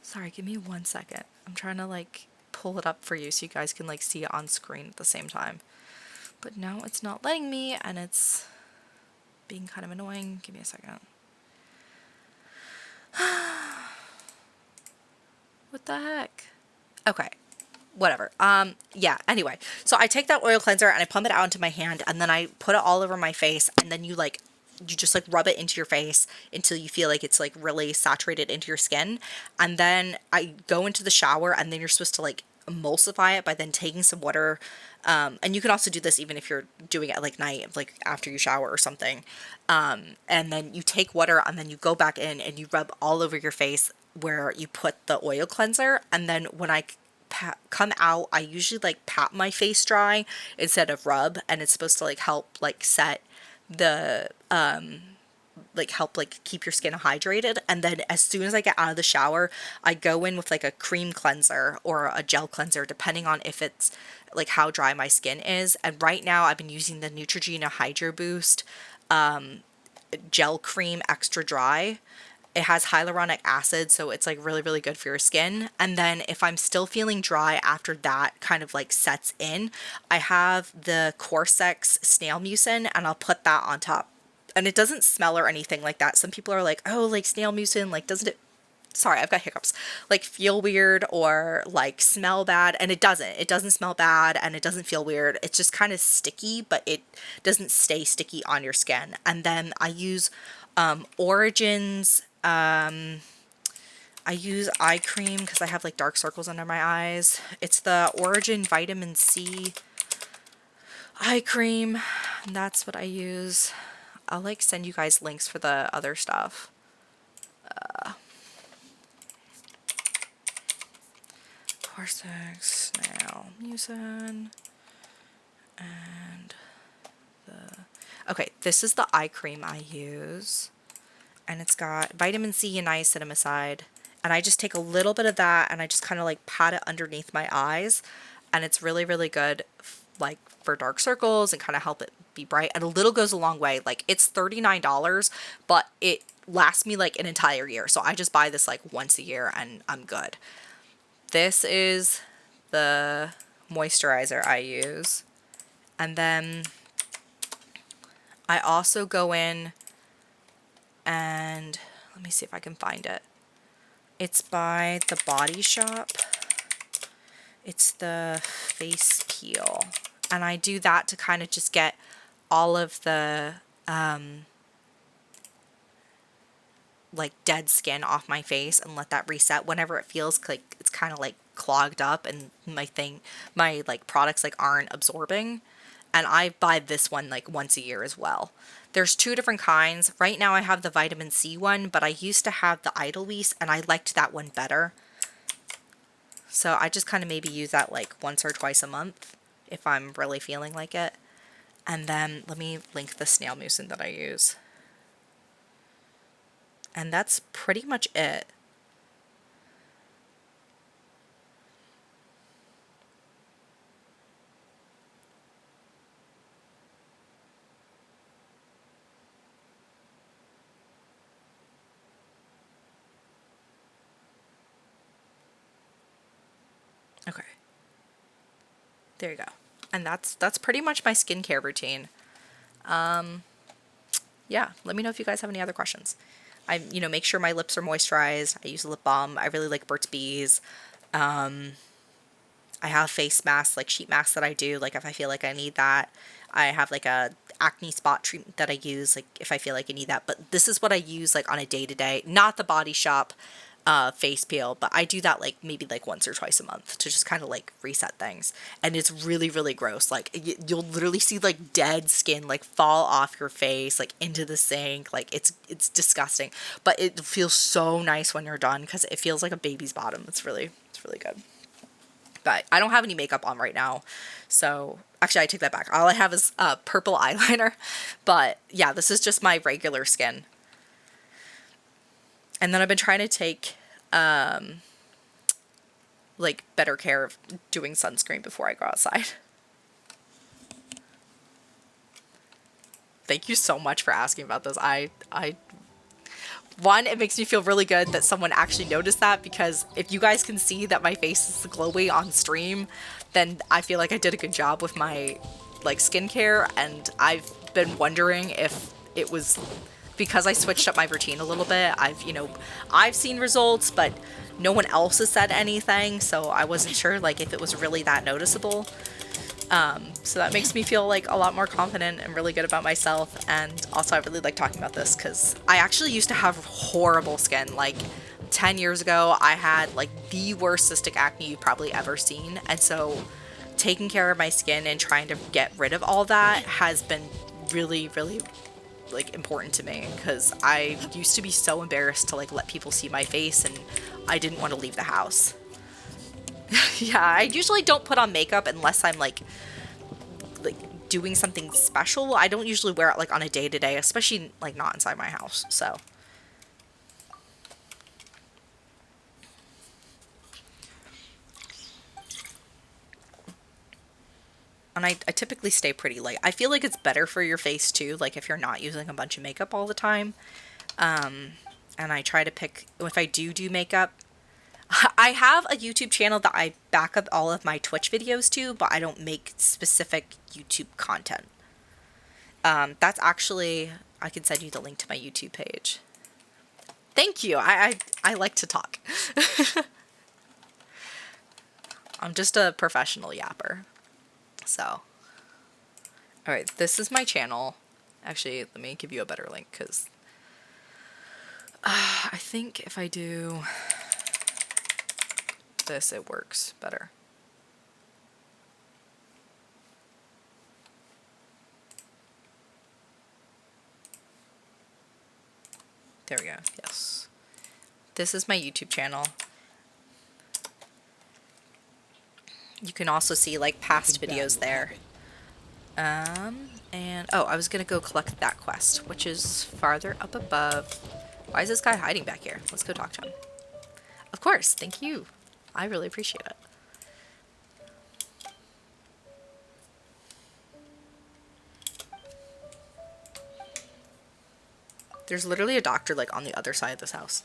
Sorry, give me 1 second. I'm trying to like pull it up for you so you guys can like see it on screen at the same time. But no, it's not letting me, and it's being kind of annoying. Give me a second. What the heck? Okay. Whatever. Yeah, anyway. So I take that oil cleanser and I pump it out into my hand, and then I put it all over my face, and then you just like rub it into your face until you feel like it's like really saturated into your skin. And then I go into the shower, and then you're supposed to like emulsify it by then taking some water. And you can also do this even if you're doing it at like night, like after you shower or something. And then you take water, and then you go back in and you rub all over your face where you put the oil cleanser. And then when I come out, I usually like pat my face dry instead of rub, and it's supposed to like help like set the help like keep your skin hydrated. And then as soon as I get out of the shower, I go in with like a cream cleanser or a gel cleanser, depending on if it's like how dry my skin is. And right now I've been using the Neutrogena Hydro Boost gel cream extra dry. It has hyaluronic acid, so it's like really, really good for your skin. And then if I'm still feeling dry after that kind of like sets in, I have the Corsex snail mucin, and I'll put that on top. And it doesn't smell or anything like that. Some people are like, oh, like snail mucin, like doesn't it, sorry, I've got hiccups, like feel weird or like smell bad? And it doesn't. It doesn't smell bad, and it doesn't feel weird. It's just kind of sticky, but it doesn't stay sticky on your skin. And then I use Origins. I use eye cream because I have like dark circles under my eyes. It's the Origin Vitamin C eye cream. And that's what I use. I'll like send you guys links for the other stuff. Corsex, Snail, Mucin, and Okay, this is the eye cream I use. And it's got vitamin C and niacinamide. And I just take a little bit of that and I just kind of like pat it underneath my eyes. And it's really, really good, like for dark circles and kind of help it be bright. And a little goes a long way. Like it's $39, but it lasts me like an entire year. So I just buy this like once a year and I'm good. This is the moisturizer I use. And then I also go in and let me see if I can find it. It's by The Body Shop. It's the face peel. And I do that to kind of just get all of the like dead skin off my face and let that reset whenever it feels like it's kind of like clogged up and my like products like aren't absorbing. And I buy this one like once a year as well. There's two different kinds. Right now I have the vitamin C one, but I used to have the Idlewies and I liked that one better. So I just kind of maybe use that like once or twice a month if I'm really feeling like it. And then let me link the snail mucin that I use. And that's pretty much it. Okay. There you go. And that's pretty much my skincare routine. Yeah, let me know if you guys have any other questions. I, make sure my lips are moisturized. I use a lip balm. I really like Burt's Bees. I have face masks, like sheet masks that I do, like if I feel like I need that. I have like a acne spot treatment that I use, like if I feel like I need that. But this is what I use like on a day-to-day, not the Body Shop face peel, but I do that like maybe like once or twice a month to just kind of like reset things. And it's really, really gross. Like you'll literally see like dead skin like fall off your face, like into the sink. Like it's disgusting, but it feels so nice when you're done because it feels like a baby's bottom. It's really good. But I don't have any makeup on right now. So actually I take that back. All I have is purple eyeliner, but yeah, this is just my regular skin. And then I've been trying to take, like, better care of doing sunscreen before I go outside. Thank you so much for asking about this. One, it makes me feel really good that someone actually noticed that, because if you guys can see that my face is glowy on stream, then I feel like I did a good job with my, like, skincare, and I've been wondering if it was because I switched up my routine a little bit. I've seen results, but no one else has said anything, so I wasn't sure like if it was really that noticeable. So that makes me feel like a lot more confident and really good about myself. And also I really like talking about this because I actually used to have horrible skin. Like 10 years ago, I had like the worst cystic acne you've probably ever seen. And so taking care of my skin and trying to get rid of all that has been really, really like important to me, because I used to be so embarrassed to like let people see my face, and I didn't want to leave the house. Yeah, I usually don't put on makeup unless I'm like doing something special. I don't usually wear it like on a day-to-day, especially like not inside my house. So and I typically stay pretty light. I feel like it's better for your face too, like if you're not using a bunch of makeup all the time. And I try to pick, if I do makeup, I have a YouTube channel that I back up all of my Twitch videos to, but I don't make specific YouTube content. That's actually, I can send you the link to my YouTube page. Thank you. I like to talk. I'm just a professional yapper. So, all right, this is my channel. Actually, let me give you a better link, because I think if I do this, it works better. There we go. Yes. This is my YouTube channel. You can also see like past videos there. And oh, I was gonna go collect that quest, which is farther up above. Why is this guy hiding back here? Let's go talk to him. Of course, thank you. I really appreciate it. There's literally a doctor like on the other side of this house.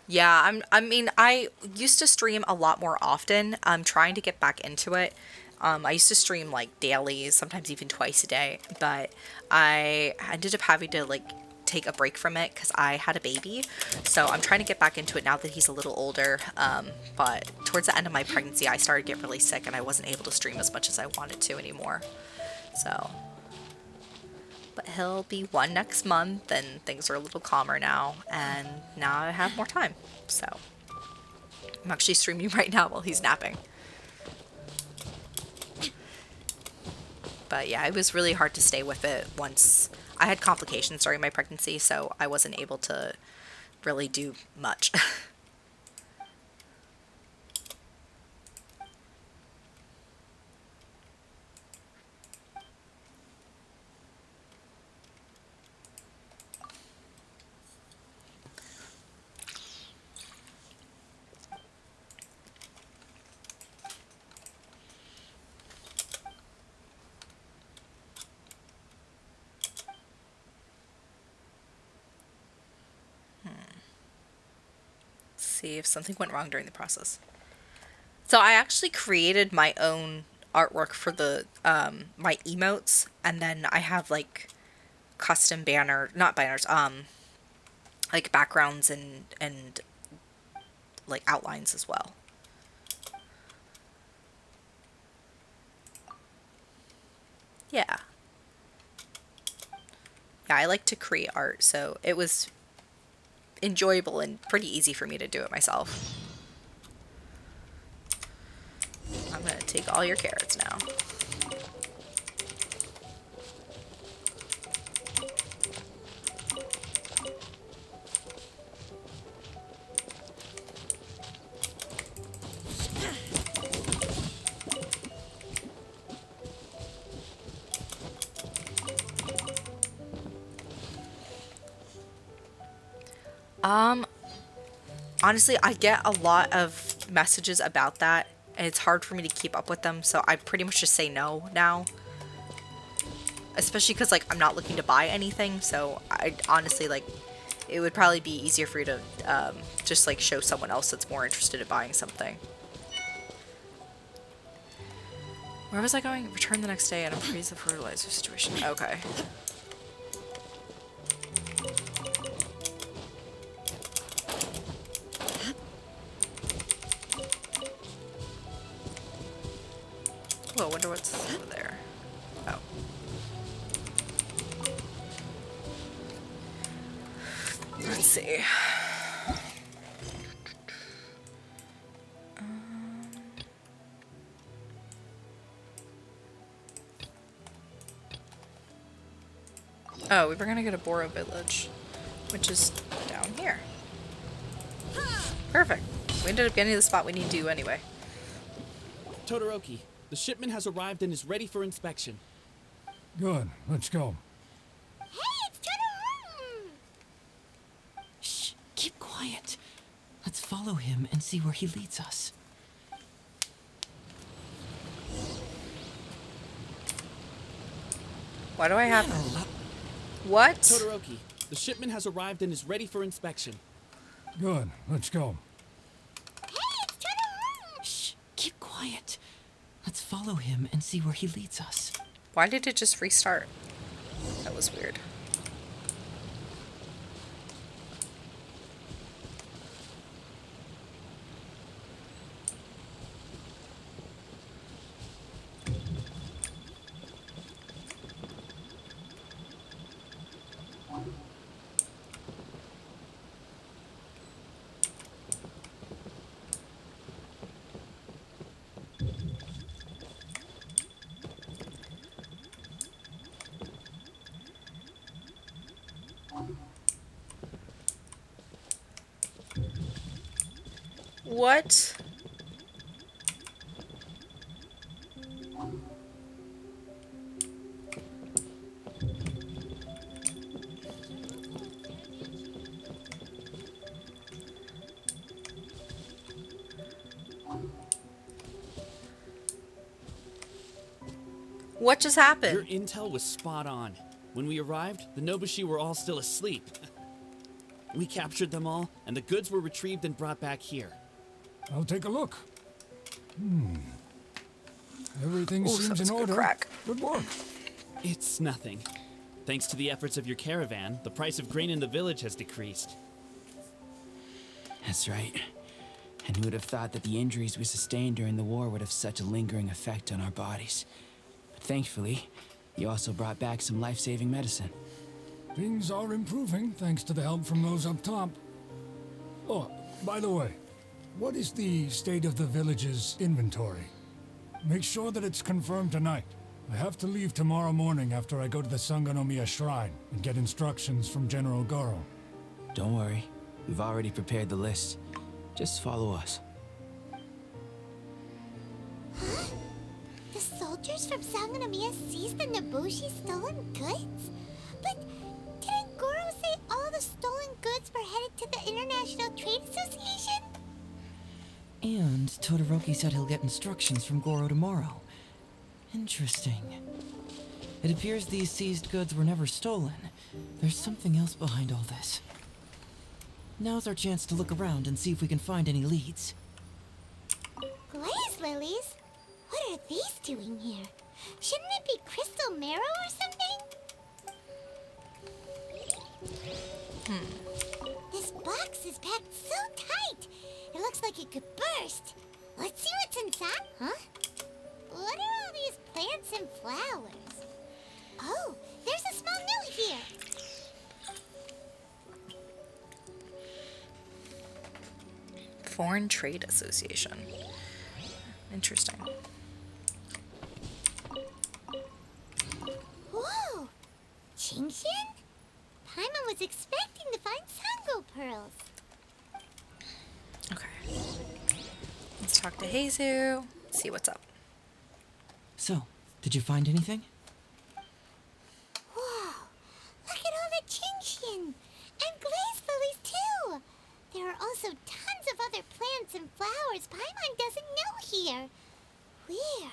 Yeah, I mean, I used to stream a lot more often. I'm trying to get back into it. I used to stream like daily, sometimes even twice a day, but I ended up having to like take a break from it because I had a baby. So I'm trying to get back into it now that he's a little older. But towards the end of my pregnancy, I started to get really sick and I wasn't able to stream as much as I wanted to anymore. So, but he'll be 1 next month and things are a little calmer now. And now I have more time. So I'm actually streaming right now while he's napping. But yeah, it was really hard to stay with it once I had complications during my pregnancy, so I wasn't able to really do much. See if something went wrong during the process. So I actually created my own artwork for the my emotes, and then I have like custom not banners, like backgrounds and like outlines as well. Yeah. Yeah, I like to create art, so it was enjoyable and pretty easy for me to do it myself. I'm gonna take all your carrots now. Honestly, I get a lot of messages about that, and it's hard for me to keep up with them, so I pretty much just say no now. Especially because, like, I'm not looking to buy anything, so I honestly, like, it would probably be easier for you to just, like, show someone else that's more interested in buying something. Where was I going? Return the next day and appraise the fertilizer situation. Okay. Well, I wonder what's over there. Oh. Let's see. Oh, we were gonna go to Boro Village, which is down here. Perfect. We ended up getting to the spot we need to anyway. Todoroki, the shipment has arrived and is ready for inspection. Good, let's go. Hey, it's Todoroki! Shh, keep quiet. Let's follow him and see where he leads us. Why do I have... What? Todoroki, the shipment has arrived and is ready for inspection. Good, let's go. Hey, it's Todoroki! Shh, keep quiet. Let's follow him and see where he leads us. Why did it just restart? That was weird. What? What just Your happened? intel was spot on. When we arrived, the Nobushi were all still asleep. We captured them all, and the goods were retrieved and brought back here. I'll take a look. Everything Ooh, seems that was in a good order. crack. Good work. It's nothing. Thanks to the efforts of your caravan, the price of grain in the village has decreased. That's right. And who would have thought that the injuries we sustained during the war would have such a lingering effect on our bodies? But thankfully, you also brought back some life-saving medicine. Things are improving thanks to the help from those up top. Oh, by the way, what is the state of the village's inventory? Make sure that it's confirmed tonight. I have to leave tomorrow morning after I go to the Sangonomiya Shrine and get instructions from General Goro. Don't worry, we've already prepared the list. Just follow us. Huh? The soldiers from Sangonomiya seized the Nobushi stolen goods? But didn't Goro say all the stolen goods were headed to the International Trade Association? And Todoroki said he'll get instructions from Goro tomorrow. Interesting. It appears these seized goods were never stolen. There's something else behind all this. Now's our chance to look around and see if we can find any leads. Glaze lilies? What are these doing here? Shouldn't it be crystal marrow or something? This box is packed so tight. It looks like it could burst. Let's see what's inside, huh? What are all these plants and flowers? Oh, there's a small note here. Foreign Trade Association. Interesting. Whoa! Qingxian? Paimon was expecting to find Sango pearls. Okay. Let's talk to Heizu. See what's up. So, did you find anything? Whoa! Look at all the Qingxian! And glaze lilies, too! There are also tons of other plants and flowers Paimon doesn't know here. Weird.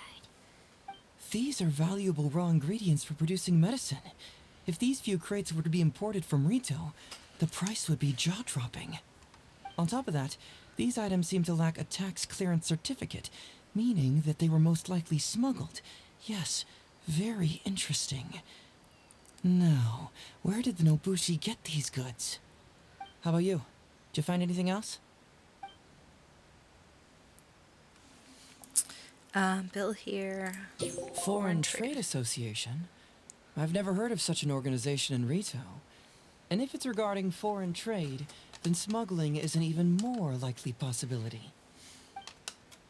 These are valuable raw ingredients for producing medicine. If these few crates were to be imported from Rito, the price would be jaw-dropping. On top of that, these items seem to lack a tax clearance certificate, meaning that they were most likely smuggled. Yes, very interesting. Now, where did the Nobushi get these goods? How about you? Did you find anything else? Bill here. Foreign Trade Association? I've never heard of such an organization in Rito. And if it's regarding foreign trade, then smuggling is an even more likely possibility.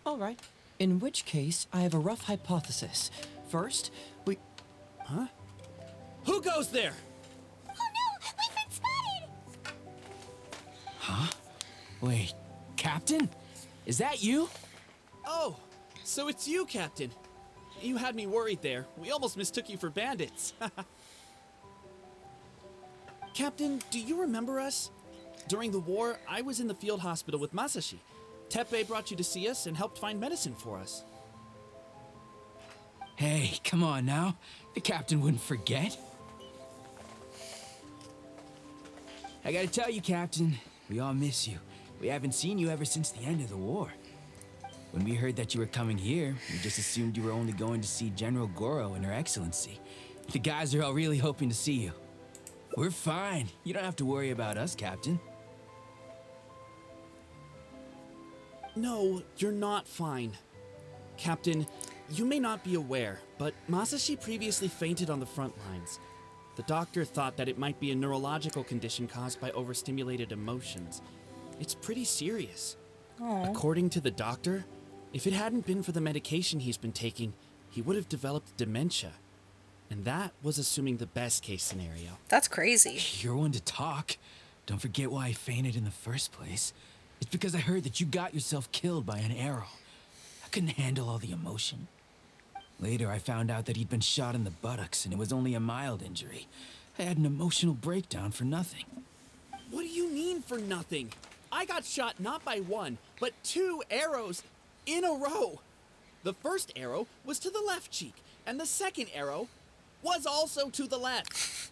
All right. In which case, I have a rough hypothesis. First, we... Huh? Who goes there? Oh no! We've been spotted! Huh? Wait, Captain? Is that you? Oh, so it's you, Captain. You had me worried there. We almost mistook you for bandits. Captain, do you remember us? During the war, I was in the field hospital with Masashi. Teppei brought you to see us and helped find medicine for us. Hey, come on now. The captain wouldn't forget. I gotta tell you, Captain, we all miss you. We haven't seen you ever since the end of the war. When we heard that you were coming here, we just assumed you were only going to see General Goro and Her Excellency. The guys are all really hoping to see you. We're fine. You don't have to worry about us, Captain. No, you're not fine. Captain, you may not be aware, but Masashi previously fainted on the front lines. The doctor thought that it might be a neurological condition caused by overstimulated emotions. It's pretty serious. Aww. According to the doctor, if it hadn't been for the medication he's been taking, he would have developed dementia. And that was assuming the best case scenario. That's crazy. You're one to talk. Don't forget why I fainted in the first place. It's because I heard that you got yourself killed by an arrow. I couldn't handle all the emotion. Later, I found out that he'd been shot in the buttocks and it was only a mild injury. I had an emotional breakdown for nothing. What do you mean for nothing? I got shot not by one, but 2 arrows in a row. The first arrow was to the left cheek, and the second arrow was also to the left.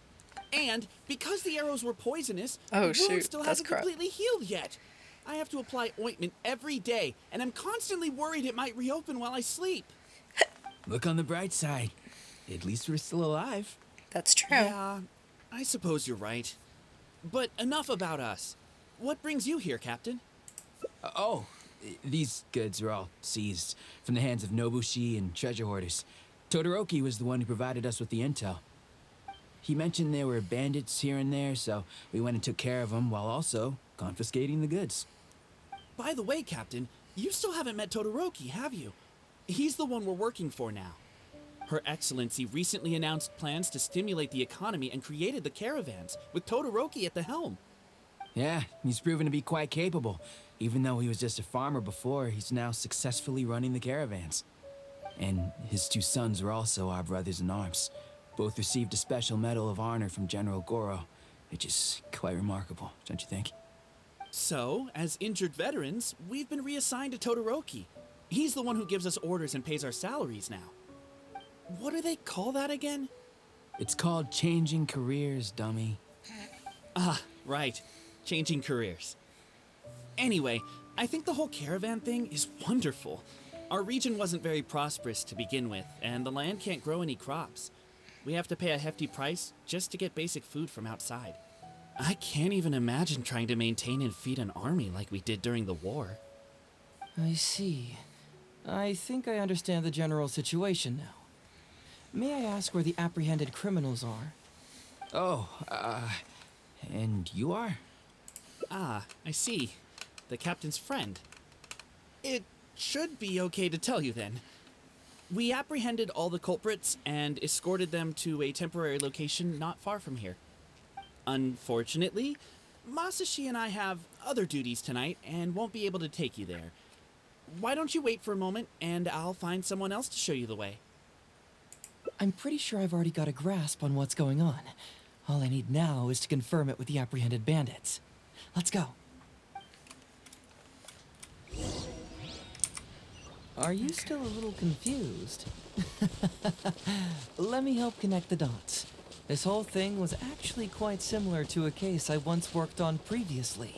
And because the arrows were poisonous, Oh, the wound shoot, still that's hasn't crap. completely healed yet. I have to apply ointment every day, and I'm constantly worried it might reopen while I sleep. Look on the bright side. At least we're still alive. That's true. Yeah, I suppose you're right. But enough about us. What brings you here, Captain? These goods are all seized from the hands of Nobushi and treasure hoarders. Todoroki was the one who provided us with the intel. He mentioned there were bandits here and there, so we went and took care of them while also confiscating the goods. By the way, Captain, you still haven't met Todoroki, have you? He's the one we're working for now. Her Excellency recently announced plans to stimulate the economy and created the caravans, with Todoroki at the helm. Yeah, he's proven to be quite capable. Even though he was just a farmer before, he's now successfully running the caravans. And his two sons are also our brothers in arms. Both received a special medal of honor from General Goro, which is quite remarkable, don't you think? So, as injured veterans, we've been reassigned to Todoroki. He's the one who gives us orders and pays our salaries now. What do they call that again? It's called changing careers, dummy. Ah, right. Changing careers. Anyway, I think the whole caravan thing is wonderful. Our region wasn't very prosperous to begin with, and the land can't grow any crops. We have to pay a hefty price just to get basic food from outside. I can't even imagine trying to maintain and feed an army like we did during the war. I see. I think I understand the general situation now. May I ask where the apprehended criminals are? And you are? Ah, I see. The captain's friend. It should be okay to tell you then. We apprehended all the culprits and escorted them to a temporary location not far from here. Unfortunately, Masashi and I have other duties tonight and won't be able to take you there. Why don't you wait for a moment and I'll find someone else to show you the way. I'm pretty sure I've already got a grasp on what's going on. All I need now is to confirm it with the apprehended bandits. Let's go. Are you still a little confused? Let me help connect the dots. This whole thing was actually quite similar to a case I once worked on previously.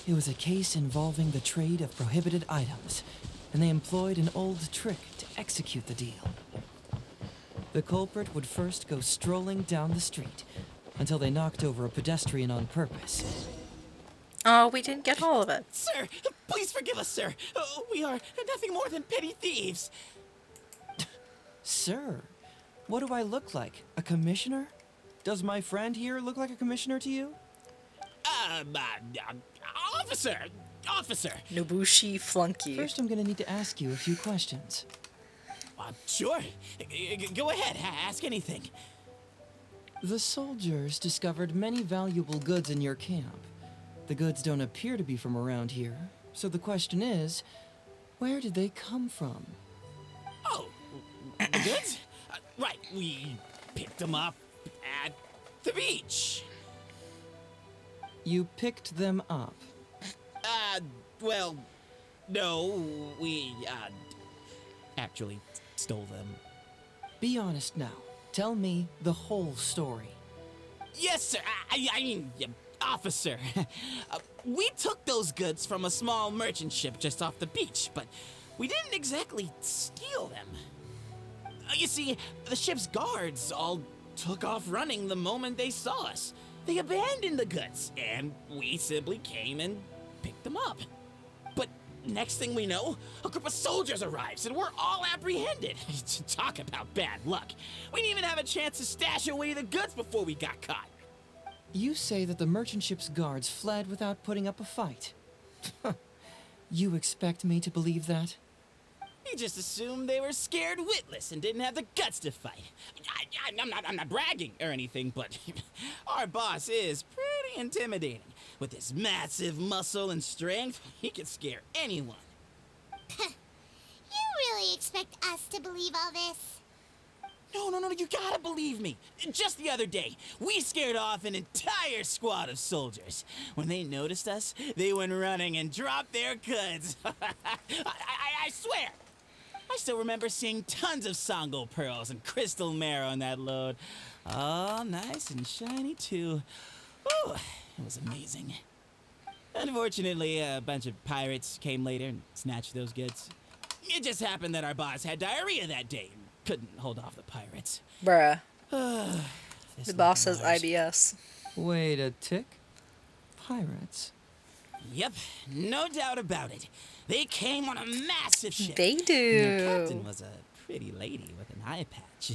It was a case involving the trade of prohibited items, and they employed an old trick to execute the deal. The culprit would first go strolling down the street until they knocked over a pedestrian on purpose. Oh, we didn't get all of it. Sir, please forgive us, sir. We are nothing more than petty thieves. Sir, what do I look like? A commissioner? Does my friend here look like a commissioner to you? Officer. Nobushi flunky. First, I'm gonna need to ask you a few questions. Sure. Go ahead, ask anything. The soldiers discovered many valuable goods in your camp. The goods don't appear to be from around here, so the question is, where did they come from? Oh, the goods? Right, we picked them up at the beach. You picked them up? Well, no, we, actually stole them. Be honest now. Tell me the whole story. Yes, sir. I mean, officer. We took those goods from a small merchant ship just off the beach, but we didn't exactly steal them. You see, the ship's guards all took off running the moment they saw us. They abandoned the goods, and we simply came and picked them up. But next thing we know, a group of soldiers arrives, and we're all apprehended. Talk about bad luck. We didn't even have a chance to stash away the goods before we got caught. You say that the merchant ship's guards fled without putting up a fight. You expect me to believe that? He just assumed they were scared witless and didn't have the guts to fight. I'm not bragging or anything, but our boss is pretty intimidating. With his massive muscle and strength, he can scare anyone. You really expect us to believe all this? No, you gotta believe me. Just the other day, we scared off an entire squad of soldiers. When they noticed us, they went running and dropped their goods. I swear. I still remember seeing tons of Songo pearls and crystal marrow on that load. All nice and shiny, too. Ooh, it was amazing. Unfortunately, a bunch of pirates came later and snatched those goods. It just happened that our boss had diarrhea that day and couldn't hold off the pirates. Bruh. This The boss luck says of ours. IBS. Wait a tick. Pirates? Yep, no doubt about it. They came on a massive ship. They And do. their captain was a pretty lady with an eye patch.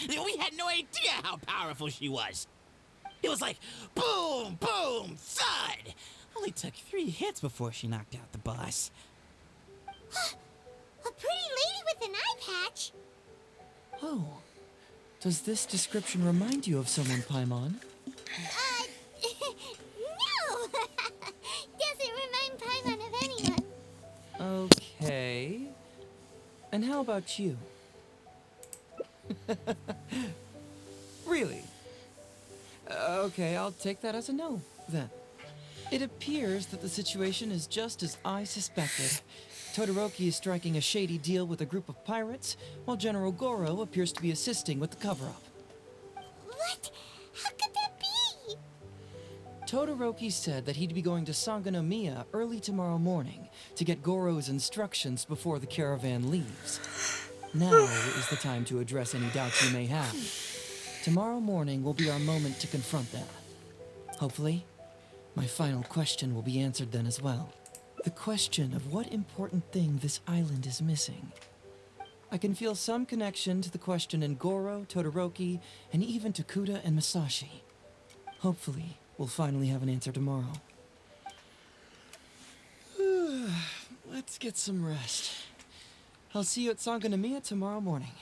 We had no idea how powerful she was. It was like boom, boom, thud. Only took 3 hits before she knocked out the boss. A pretty lady with an eye patch? Oh. Does this description remind you of someone, Paimon? No! Doesn't remind Paimon of anyone. Okay. And how about you? Really? Okay, I'll take that as a no, then. It appears that the situation is just as I suspected. Todoroki is striking a shady deal with a group of pirates, while General Goro appears to be assisting with the cover-up. What? How could that be? Todoroki said that he'd be going to Sangonomiya early tomorrow morning to get Goro's instructions before the caravan leaves. Now is the time to address any doubts you may have. Tomorrow morning will be our moment to confront them. Hopefully, my final question will be answered then as well. The question of what important thing this island is missing. I can feel some connection to the question in Goro, Todoroki, and even to Kuda and Masashi. Hopefully, we'll finally have an answer tomorrow. Let's get some rest. I'll see you at Sangonomiya tomorrow morning.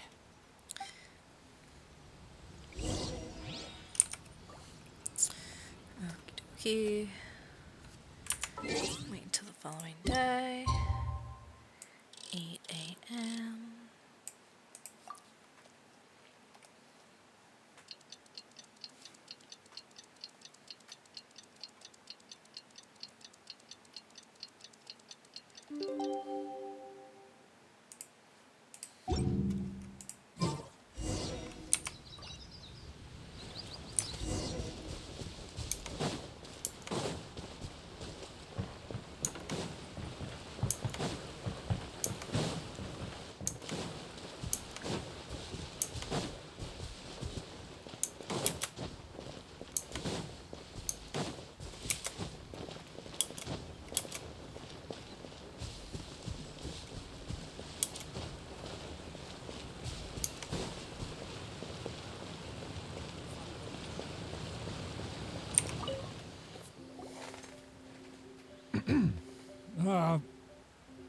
Okie dokie. Wait until the following day. 8 a.m.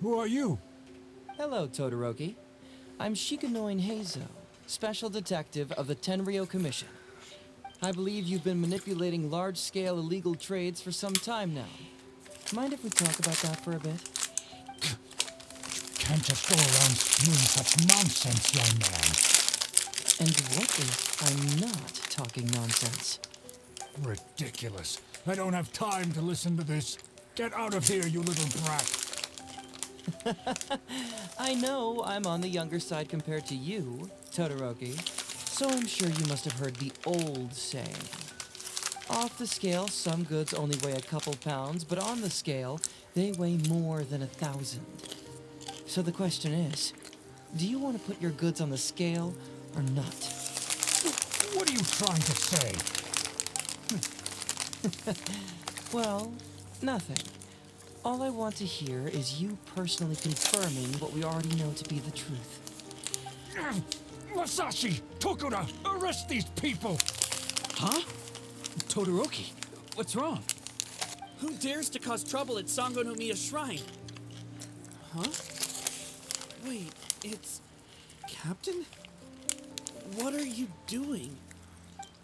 Who are you? Hello, Todoroki. I'm Shikanoin Heizo, Special Detective of the Tenryo Commission. I believe you've been manipulating large-scale illegal trades for some time now. Mind if we talk about that for a bit? Can't just go around spewing such nonsense, young man. And what if I'm not talking nonsense? Ridiculous. I don't have time to listen to this. Get out of here, you little brat. I know I'm on the younger side compared to you, Todoroki, so I'm sure you must have heard the old saying. Off the scale, some goods only weigh a couple pounds, but on the scale, they weigh more than 1,000. So the question is, do you want to put your goods on the scale or not? What are you trying to say? Well, nothing. All I want to hear is you personally confirming what we already know to be the truth. Masashi! Tokuda! Arrest these people! Huh? Todoroki, what's wrong? Who dares to cause trouble at Sangonomiya Shrine? Huh? Wait, it's... Captain? What are you doing?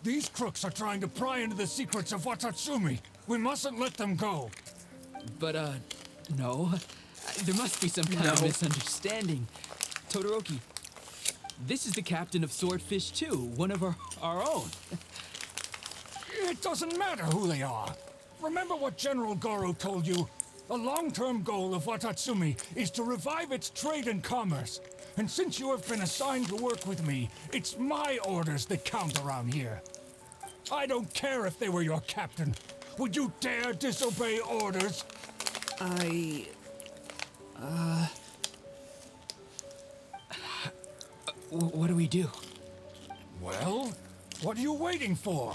These crooks are trying to pry into the secrets of Watatsumi. We mustn't let them go. But, no. There must be some kind of misunderstanding. Todoroki, this is the captain of Swordfish 2, one of our own. It doesn't matter who they are. Remember what General Goro told you? A long-term goal of Watatsumi is to revive its trade and commerce. And since you have been assigned to work with me, it's my orders that count around here. I don't care if they were your captain. Would you dare disobey orders? What do we do? Well, what are you waiting for?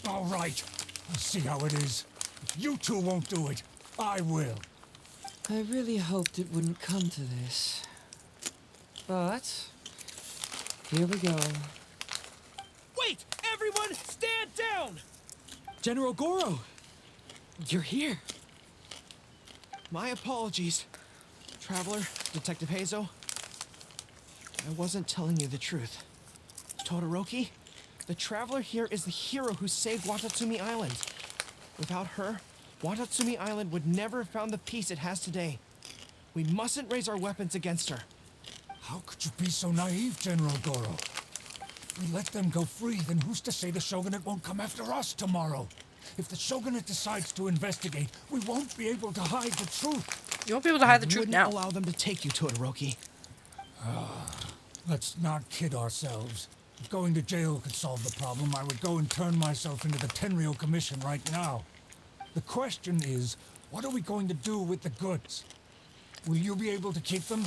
All right, I'll see how it is. If you two won't do it, I will. I really hoped it wouldn't come to this. But here we go. Wait! Everyone, stand down! General Goro! You're here. My apologies, Traveler, Detective Hazo. I wasn't telling you the truth. Todoroki, the Traveler here is the hero who saved Watatsumi Island. Without her, Watatsumi Island would never have found the peace it has today. We mustn't raise our weapons against her. How could you be so naive, General Goro? If we let them go free, then who's to say the Shogunate won't come after us tomorrow? If the Shogunate decides to investigate, we won't be able to hide the truth. You won't be able to hide the truth Wouldn't now. allow them to take you, Todoroki. Let's not kid ourselves. If going to jail could solve the problem, I would go and turn myself into the Tenryou Commission right now. The question is, what are we going to do with the goods? Will you be able to keep them?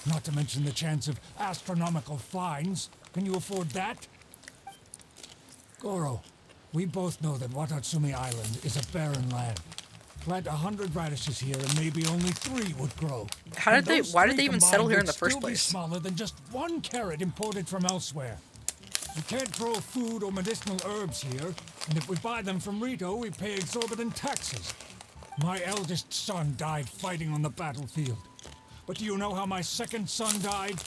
Not to mention the chance of astronomical fines. Can you afford that? Goro, we both know that Watatsumi Island is a barren land. Plant 100 radishes here and maybe only 3 would grow. Why did they even settle here in the first Still be place? smaller than just 1 carrot imported from elsewhere. We can't grow food or medicinal herbs here, and if we buy them from Rito, we pay exorbitant taxes. My eldest son died fighting on the battlefield. But do you know how my second son died?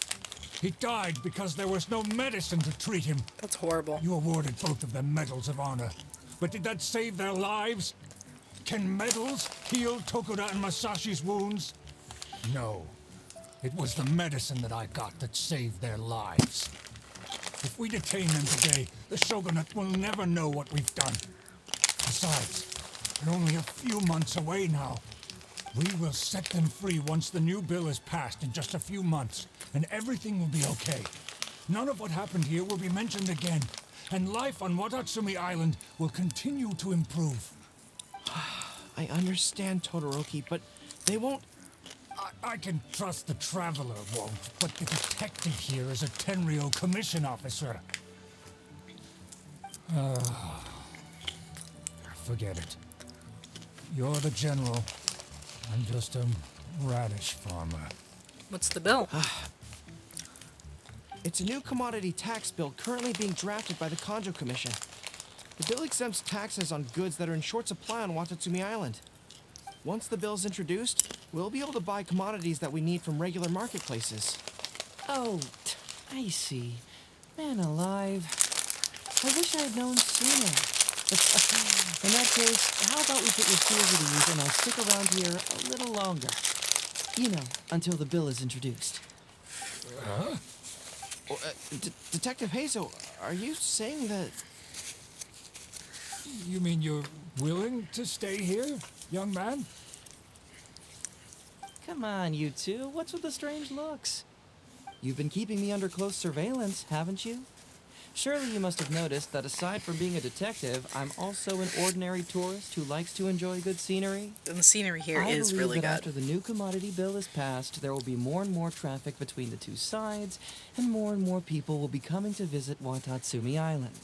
He died because there was no medicine to treat him. That's horrible. You awarded both of them medals of honor. But did that save their lives? Can medals heal Tokuda and Masashi's wounds? No. It was the medicine that I got that saved their lives. If we detain them today, the Shogunate will never know what we've done. Besides, they're only a few months away now. We will set them free once the new bill is passed in just a few months, and everything will be okay. None of what happened here will be mentioned again, and life on Watatsumi Island will continue to improve. I understand, Todoroki, but they won't... I can trust the Traveler won't, but the detective here is a Tenryou Commission officer. Forget it. You're the general. I'm just a radish farmer. What's the bill? It's a new commodity tax bill currently being drafted by the Kanjo Commission. The bill exempts taxes on goods that are in short supply on Watatsumi Island. Once the bill's introduced, we'll be able to buy commodities that we need from regular marketplaces. Oh, I see. Man alive. I wish I had known sooner. In that case, how about we put your fears at ease and I'll stick around here a little longer. You know, until the bill is introduced. Detective Hazo, are you saying that... You mean you're willing to stay here, young man? Come on, you two. What's with the strange looks? You've been keeping me under close surveillance, haven't you? Surely you must have noticed that aside from being a detective, I'm also an ordinary tourist who likes to enjoy good scenery. And the scenery here is really I believe that good. after the new commodity bill is passed, there will be more and more traffic between the two sides, and more people will be coming to visit Watatsumi Island.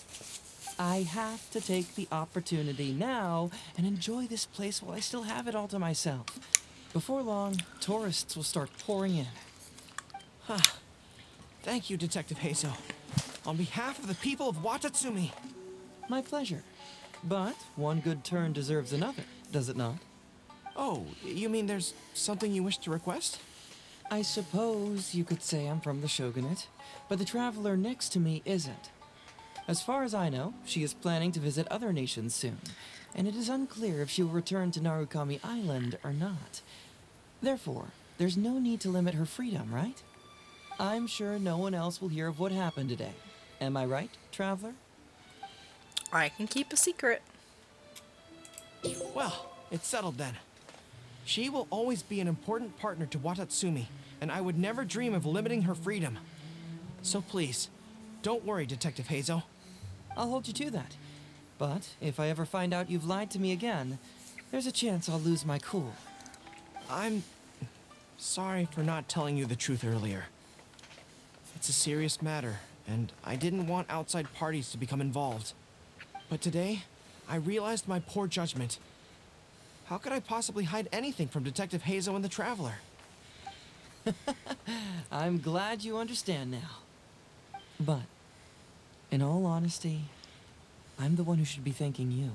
I have to take the opportunity now and enjoy this place while I still have it all to myself. Before long, tourists will start pouring in. Thank you, Detective Hazo. On behalf of the people of Watatsumi. My pleasure. But one good turn deserves another, does it not? Oh, you mean there's something you wish to request? I suppose you could say I'm from the Shogunate, but the traveler next to me isn't. As far as I know, she is planning to visit other nations soon, and it is unclear if she will return to Narukami Island or not. Therefore, there's no need to limit her freedom, right? I'm sure no one else will hear of what happened today. Am I right, traveler? I can keep a secret. Well, it's settled then. She will always be an important partner to Watatsumi, and I would never dream of limiting her freedom. So please, don't worry, Detective Hazel. I'll hold you to that. But if I ever find out you've lied to me again, there's a chance I'll lose my cool. I'm sorry for not telling you the truth earlier. It's a serious matter, and I didn't want outside parties to become involved. But today, I realized my poor judgment. How could I possibly hide anything from Detective Hazel and the Traveler? I'm glad you understand now. But, in all honesty, I'm the one who should be thanking you.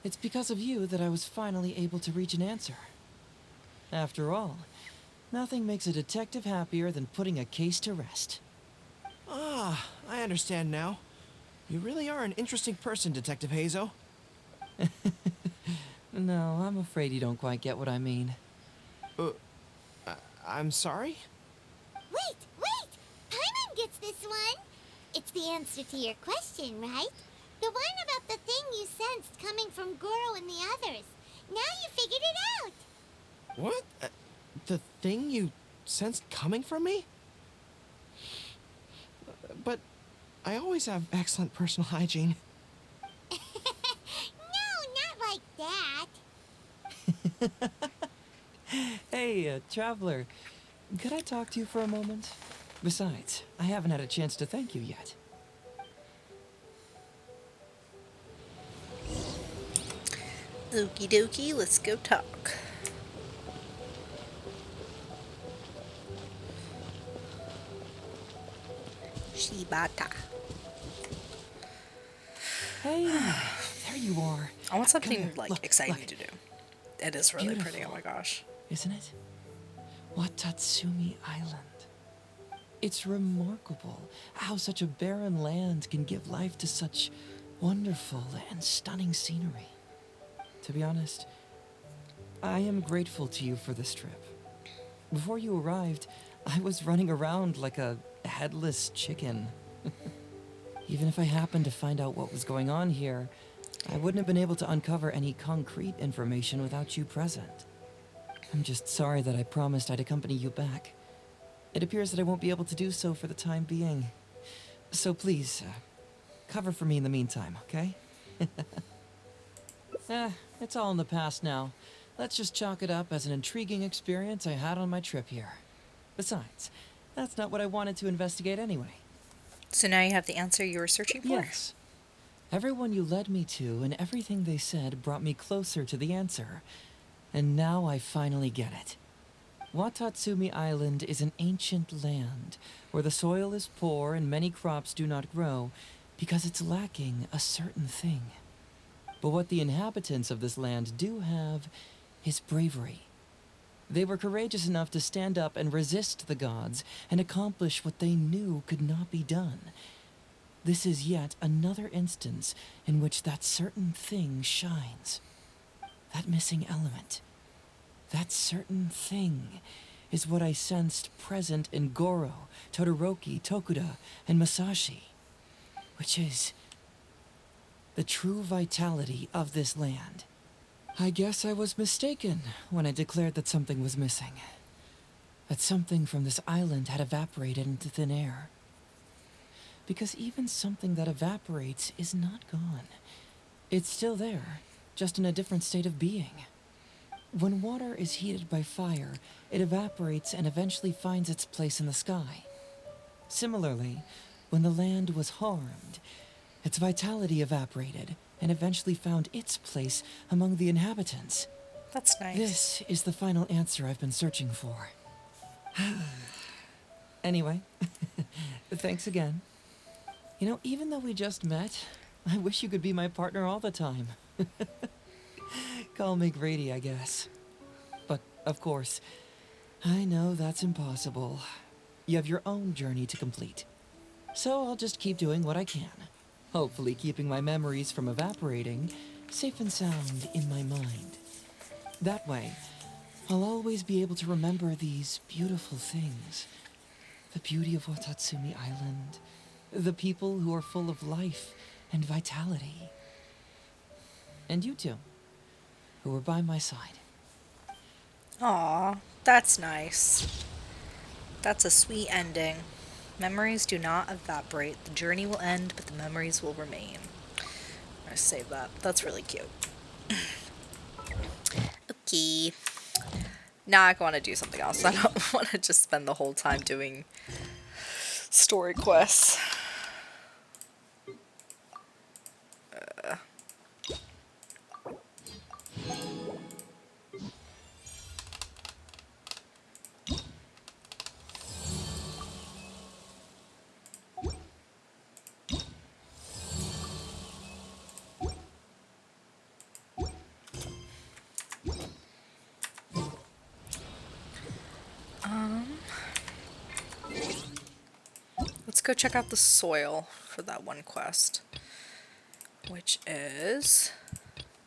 It's because of you that I was finally able to reach an answer. After all, nothing makes a detective happier than putting a case to rest. Ah, I understand now. You really are an interesting person, Detective Hazel. No, I'm afraid you don't quite get what I mean. I'm sorry? Wait! Paimon gets this one! It's the answer to your question, right? The one about the thing you sensed coming from Goro and the others. Now you figured it out! What? The thing you sensed coming from me? But I always have excellent personal hygiene. No, not like that. Hey, Traveler, could I talk to you for a moment? Besides, I haven't had a chance to thank you yet. Okie dokie, let's go talk. Shibata. Hey, there you are. I want something Come here. like Look, exciting look. to do. It is really pretty, oh Beautiful. my gosh. Isn't it? Watatsumi Island. It's remarkable how such a barren land can give life to such wonderful and stunning scenery. To be honest, I am grateful to you for this trip. Before you arrived, I was running around like a headless chicken. Even if I happened to find out what was going on here, I wouldn't have been able to uncover any concrete information without you present. I'm just sorry that I promised I'd accompany you back. It appears that I won't be able to do so for the time being. So please, cover for me in the meantime, okay? It's all in the past now. Let's just chalk it up as an intriguing experience I had on my trip here. Besides, that's not what I wanted to investigate anyway. So now you have the answer you were searching for? Yes. Everyone you led me to and everything they said brought me closer to the answer. And now I finally get it. Watatsumi Island is an ancient land where the soil is poor and many crops do not grow because it's lacking a certain thing. But what the inhabitants of this land do have is bravery. They were courageous enough to stand up and resist the gods and accomplish what they knew could not be done. This is yet another instance in which that certain thing shines. That missing element. That certain thing is what I sensed present in Goro, Todoroki, Tokuda, and Masashi, which is the true vitality of this land. I guess I was mistaken when I declared that something was missing. That something from this island had evaporated into thin air. Because even something that evaporates is not gone. It's still there, just in a different state of being. When water is heated by fire, it evaporates and eventually finds its place in the sky. Similarly, when the land was harmed, its vitality evaporated and eventually found its place among the inhabitants. That's nice. This is the final answer I've been searching for. Anyway, thanks again. You know, even though we just met, I wish you could be my partner all the time. Call me Grady, I guess. But, of course, I know that's impossible. You have your own journey to complete. So I'll just keep doing what I can. Hopefully keeping my memories from evaporating safe and sound in my mind. That way, I'll always be able to remember these beautiful things. The beauty of Watatsumi Island. The people who are full of life and vitality. And you two, who are by my side. Aw, that's nice. That's a sweet ending. Memories do not evaporate. The journey will end, but the memories will remain. I'm gonna save that. That's really cute. Okay. Now I want to do something else. I don't want to just spend the whole time doing story quests. Let's go check out the soil for that one quest, which is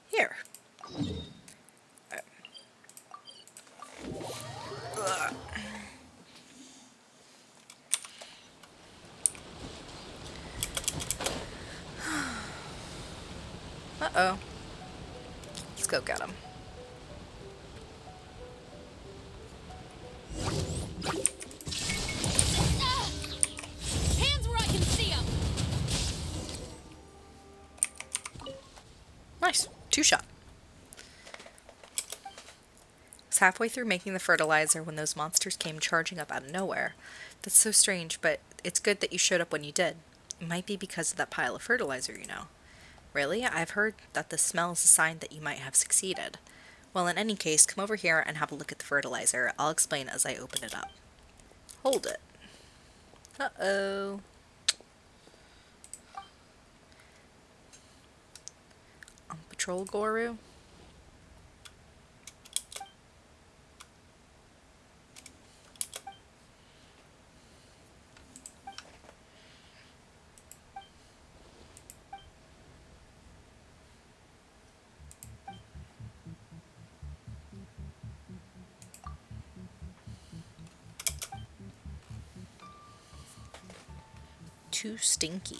here. Alright. Ugh. Uh-oh. Let's go get him. Hands where I can see them. Nice. 2-shot. I was halfway through making the fertilizer when those monsters came charging up out of nowhere. That's so strange, but it's good that you showed up when you did. It might be because of that pile of fertilizer, you know. Really? I've heard that the smell is a sign that you might have succeeded. Well, in any case, come over here and have a look at the fertilizer. I'll explain as I open it up. Hold it. Uh-oh. On patrol, Goru? Too stinky.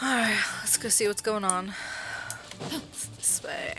Alright, let's go see what's going on. It's this way.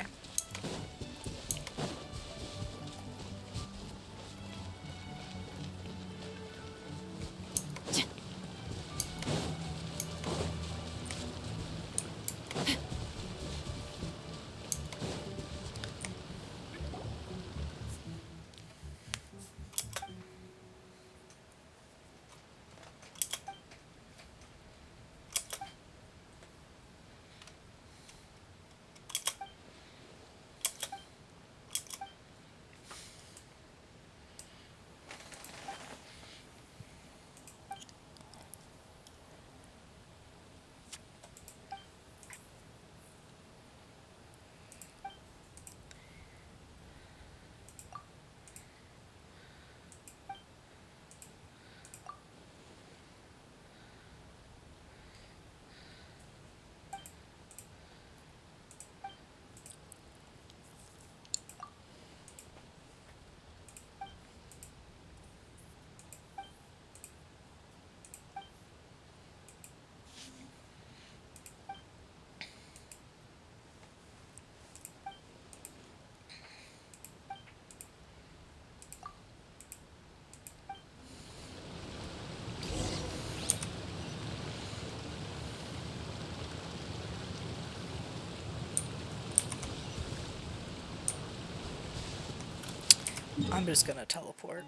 I'm just gonna teleport.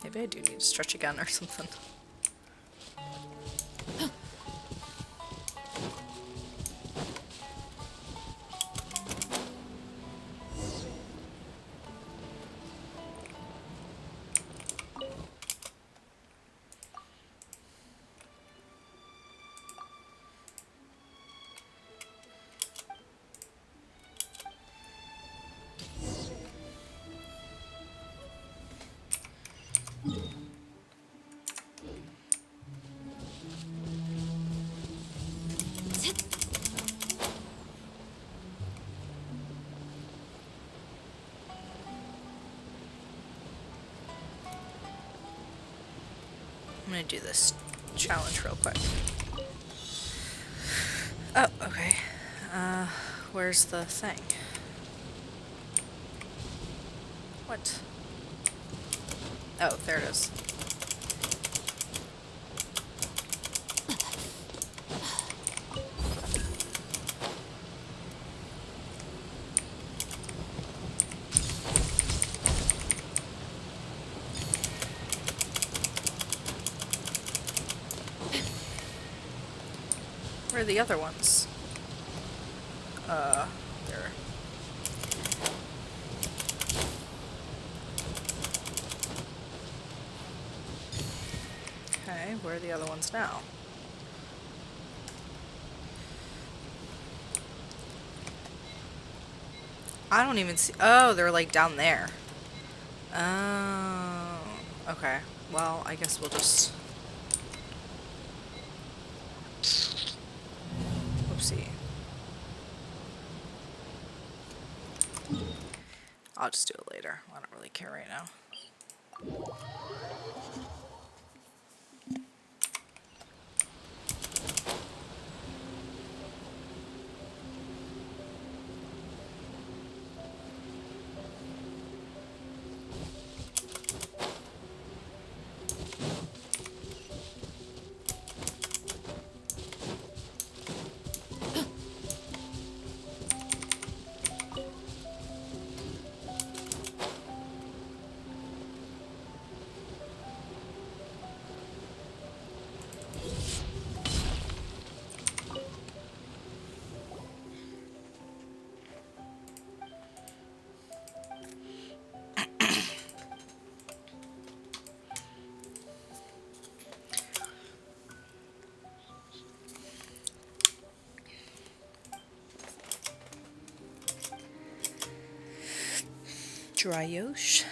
Maybe I do need to stretch again or something. I'm gonna do this challenge real quick. Oh, okay. Where's the thing? What? Oh, there it is. Where are the other ones? There. Okay, where are the other ones now? I don't even see. Oh, they're like down there. Oh, okay. Well, I guess we'll just. Whoopsie. I'll just do it later. I don't really care right now. Dryosh.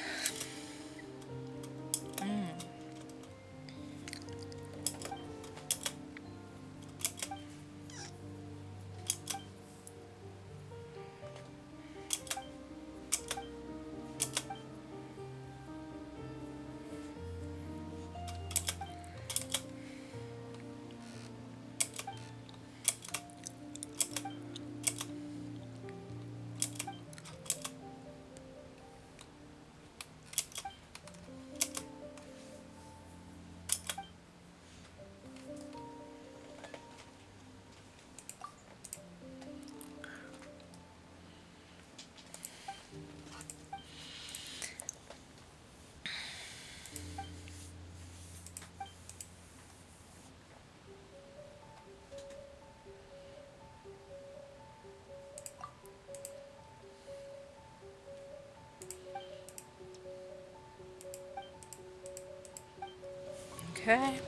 Okay.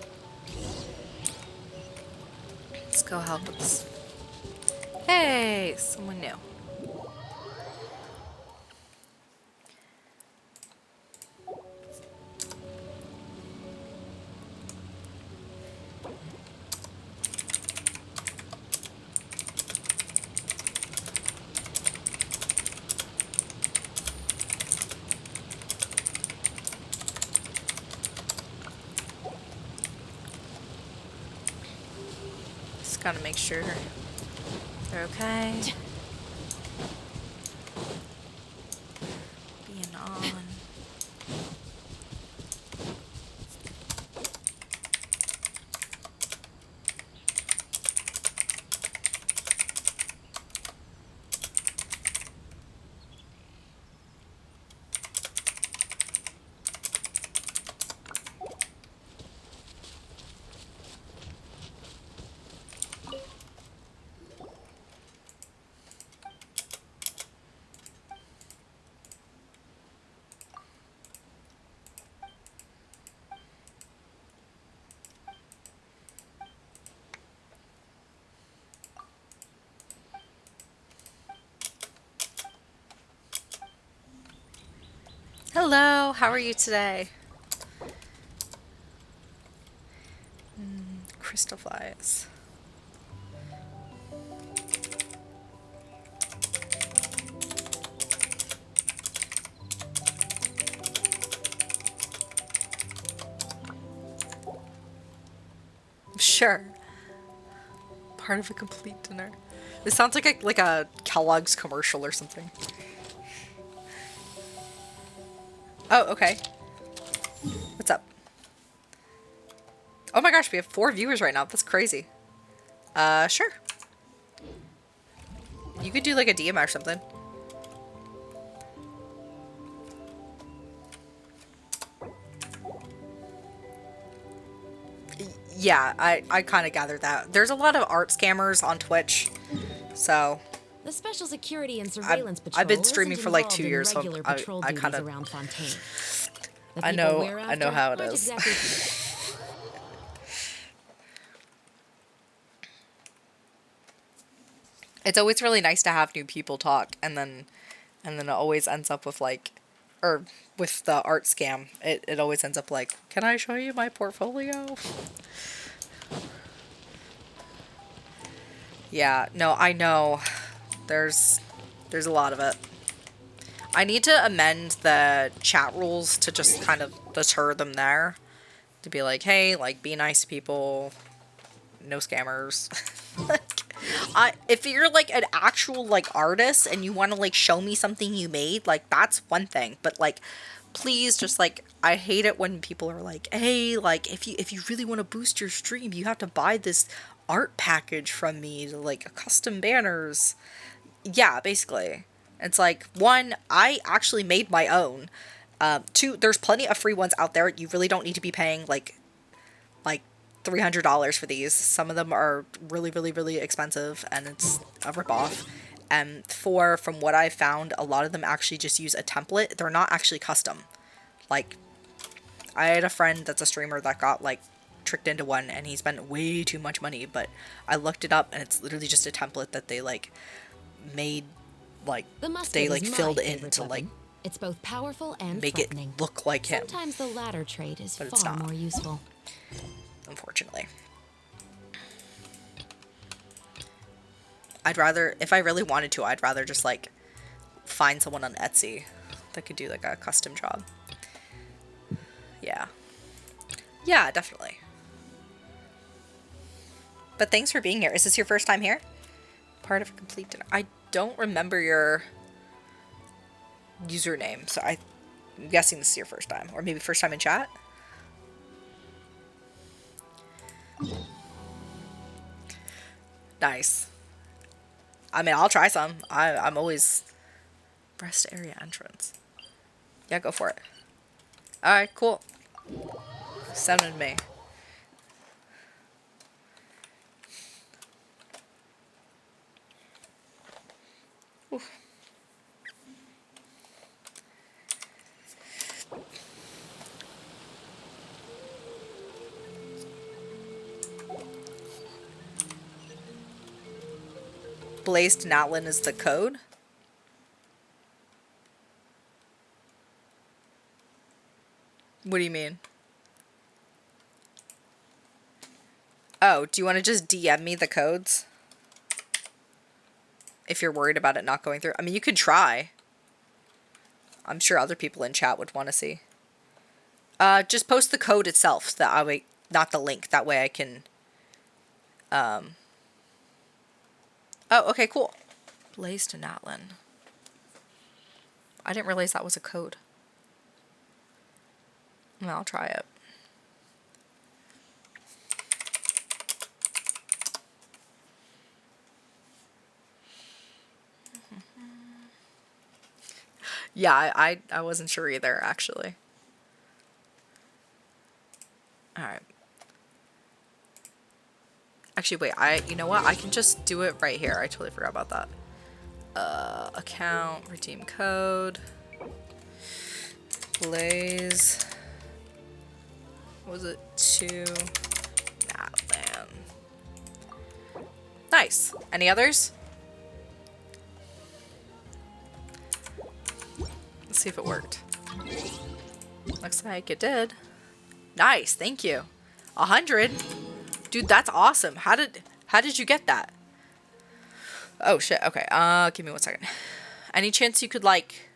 Let's go help us. Hey, someone new. Just gotta make sure they're okay. Being on. Hello, how are you today? Crystal flies. Sure. Part of a complete dinner. This sounds like a Kellogg's commercial or something. Oh, okay. What's up? Oh my gosh, we have 4 viewers right now. That's crazy. Sure. You could do like a DM or something. Yeah, I kind of gathered that. There's a lot of art scammers on Twitch, so... The Special Security and Surveillance Patrol I've been streaming isn't for like involved 2 in years, so regular I patrol kind duties of... around Fontaine. The I people know we're after how it aren't is. exactly It's always really nice to have new people talk, and then it always ends up with like, or with the art scam, it always ends up like, can I show you my portfolio? Yeah, no, I know. There's a lot of it. I need to amend the chat rules to just kind of deter them there. To be like, hey, like, be nice to people. No scammers. If you're like an actual like artist and you want to like show me something you made, like that's one thing. But like, please just like, I hate it when people are like, hey, like if you really want to boost your stream, you have to buy this art package from me to like custom banners. Yeah, basically. It's like, 1, I actually made my own. 2, there's plenty of free ones out there. You really don't need to be paying like $300 for these. Some of them are really, really, really expensive, and it's a ripoff. And 4, from what I found, a lot of them actually just use a template. They're not actually custom. Like, I had a friend that's a streamer that got like tricked into one, and he spent way too much money, but I looked it up, and it's literally just a template that they like made, like they like filled in to like it's both powerful and make threatening. it look like him. Sometimes the latter trait is But it's far not. more useful. Unfortunately. I'd rather, if I really wanted to, I'd rather just like find someone on Etsy that could do like a custom job. Yeah. Yeah, definitely. But thanks for being here. Is this your first time here? Part of a complete dinner. I don't remember your username, so I'm guessing this is your first time. Or maybe first time in chat? Nice. I mean, I'll try some. I'm always... Breast area entrance. Yeah, go for it. Alright, cool. Send it to me. Oof. Blazed Natlin is the code. What do you mean? Oh, do you want to just DM me the codes? If you're worried about it not going through. I mean, you could try. I'm sure other people in chat would want to see. Just post the code itself. That way, not the link. That way I can... Oh, okay, cool. Blaze to Natlin. I didn't realize that was a code. No, I'll try it. Yeah, I wasn't sure either, actually. Alright. Actually, wait, you know what? I can just do it right here. I totally forgot about that. Account, redeem code. Blaze. What was it? To Natlan. Nice. Any others? Let's see if it worked. Looks like it did. Nice, thank you. 100? Dude, that's awesome. How did you get that? Oh shit, okay. Give me 1 second. Any chance you could like...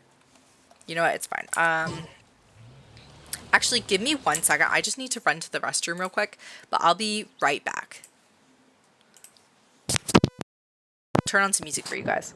You know what, it's fine. Actually, give me 1 second. I just need to run to the restroom real quick, but I'll be right back. Turn on some music for you guys.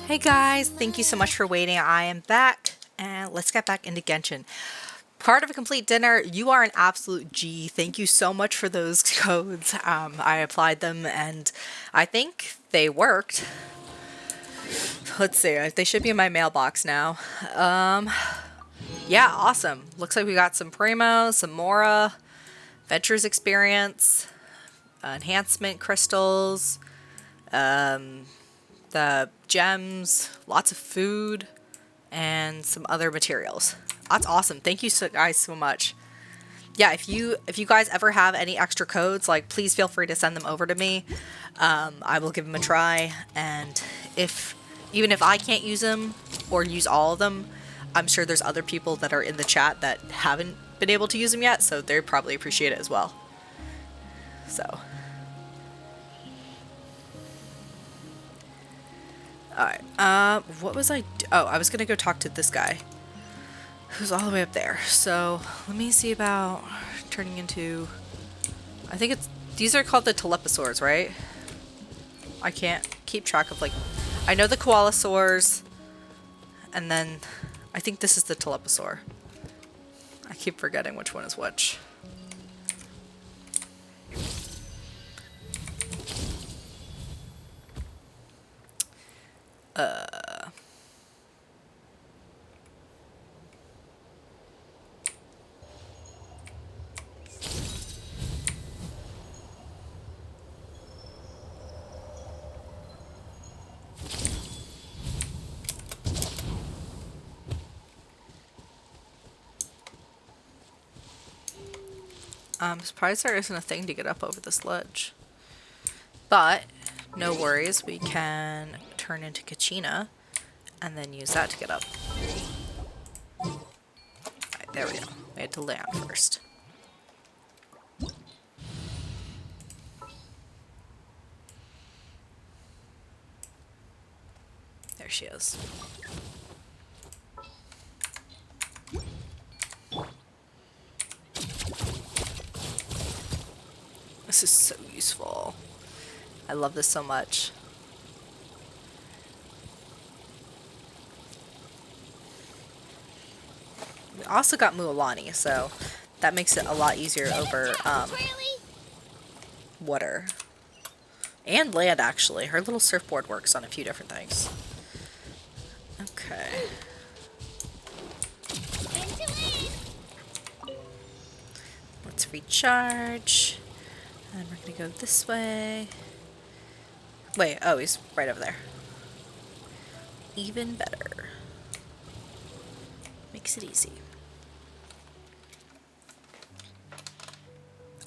Hey guys, thank you so much for waiting. I am back, and let's get back into Genshin. Part of a complete dinner, you are an absolute G. Thank you so much for those codes. I applied them, and I think they worked. Let's see, they should be in my mailbox now. Yeah, awesome. Looks like we got some Primo, some Mora, Ventures experience, enhancement crystals, the gems, lots of food, and some other materials. That's awesome. Thank you guys so much. Yeah, if you guys ever have any extra codes, like, please feel free to send them over to me. I will give them a try, and even if I can't use them or use all of them, I'm sure there's other people that are in the chat that haven't been able to use them yet, so they probably appreciate it as well. So, alright, what was I I was gonna go talk to this guy who's all the way up there. So let me see about turning into, I think these are called the teleposaurs, right? I can't keep track of, like, I know the koalasaurs, and then I think this is the teleposaur. I keep forgetting which one is which. I'm surprised there isn't a thing to get up over this ledge. But, no worries, we can turn into Kachina and then use that to get up. Alright, there we go. We had to land first. There she is. This is so useful. I love this so much. We also got Mualani, so that makes it a lot easier over water. And land, actually. Her little surfboard works on a few different things. Okay. Let's recharge. And we're gonna go this way. Wait, oh, he's right over there. Even better. Makes it easy.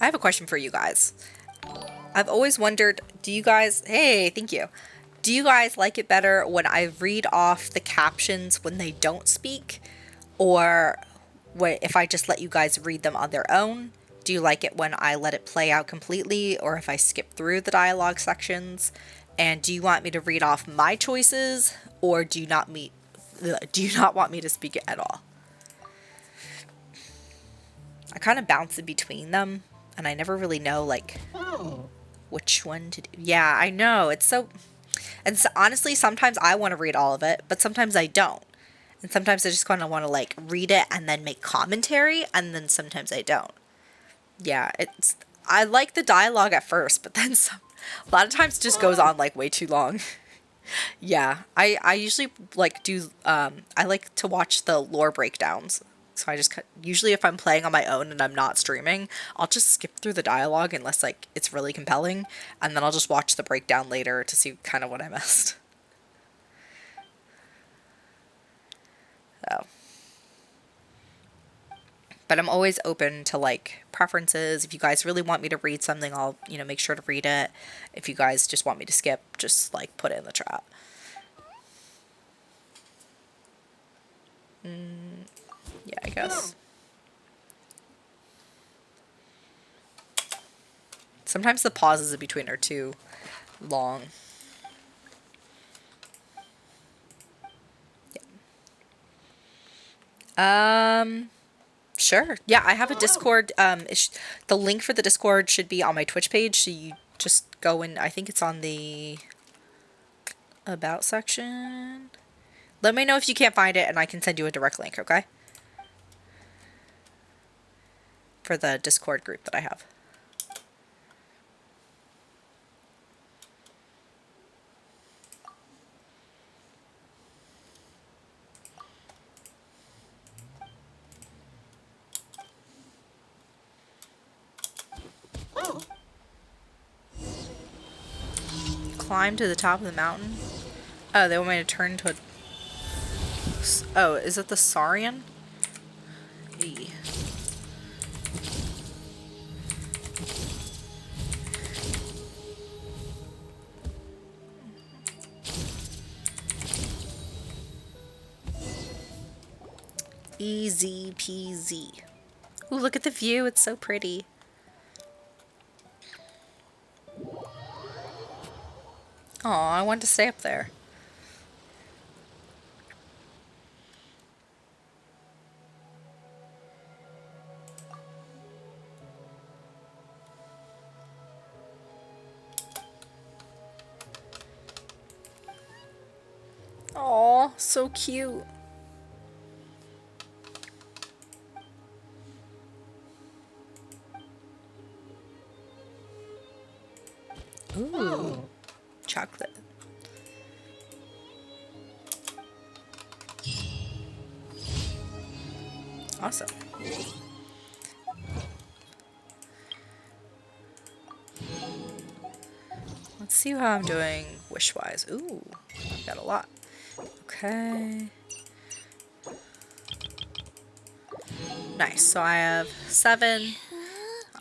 I have a question for you guys. I've always wondered, do you guys, hey, thank you. Do you guys like it better when I read off the captions when they don't speak? Or if I just let you guys read them on their own? Do you like it when I let it play out completely, or if I skip through the dialogue sections? And do you want me to read off my choices, or do you not want me to speak it at all? I kind of bounce in between them, and I never really know, like, which one to do. Yeah, I know, it's so... And so, honestly, sometimes I want to read all of it, but sometimes I don't. And sometimes I just kind of want to, like, read it and then make commentary, and then sometimes I don't. Yeah, I like the dialogue at first, but then a lot of times it just goes on, like, way too long. Yeah, I usually, like, I like to watch the lore breakdowns. So I just, usually if I'm playing on my own and I'm not streaming, I'll just skip through the dialogue unless, like, it's really compelling, and then I'll just watch the breakdown later to see kind of what I missed. So. But I'm always open to, like, preferences. If you guys really want me to read something, I'll, make sure to read it. If you guys just want me to skip, just, like, put it in the chat. Yeah, I guess. Sometimes the pauses in between are too long. Yeah. Sure. Yeah, I have a Discord. The link for the Discord should be on my Twitch page, so you just go in. I think it's on the About section. Let me know if you can't find it and I can send you a direct link, okay? For the Discord group that I have. Climb to the top of the mountain. Oh, they want me to turn into a... Oh, is it the Saurian? E. Easy peasy. Ooh, look at the view. It's so pretty. Aw, I want to stay up there. Aw, so cute. Ooh, chocolate. Awesome. Let's see how I'm doing wish-wise. Ooh, got a lot. Okay. Nice. So I have 7.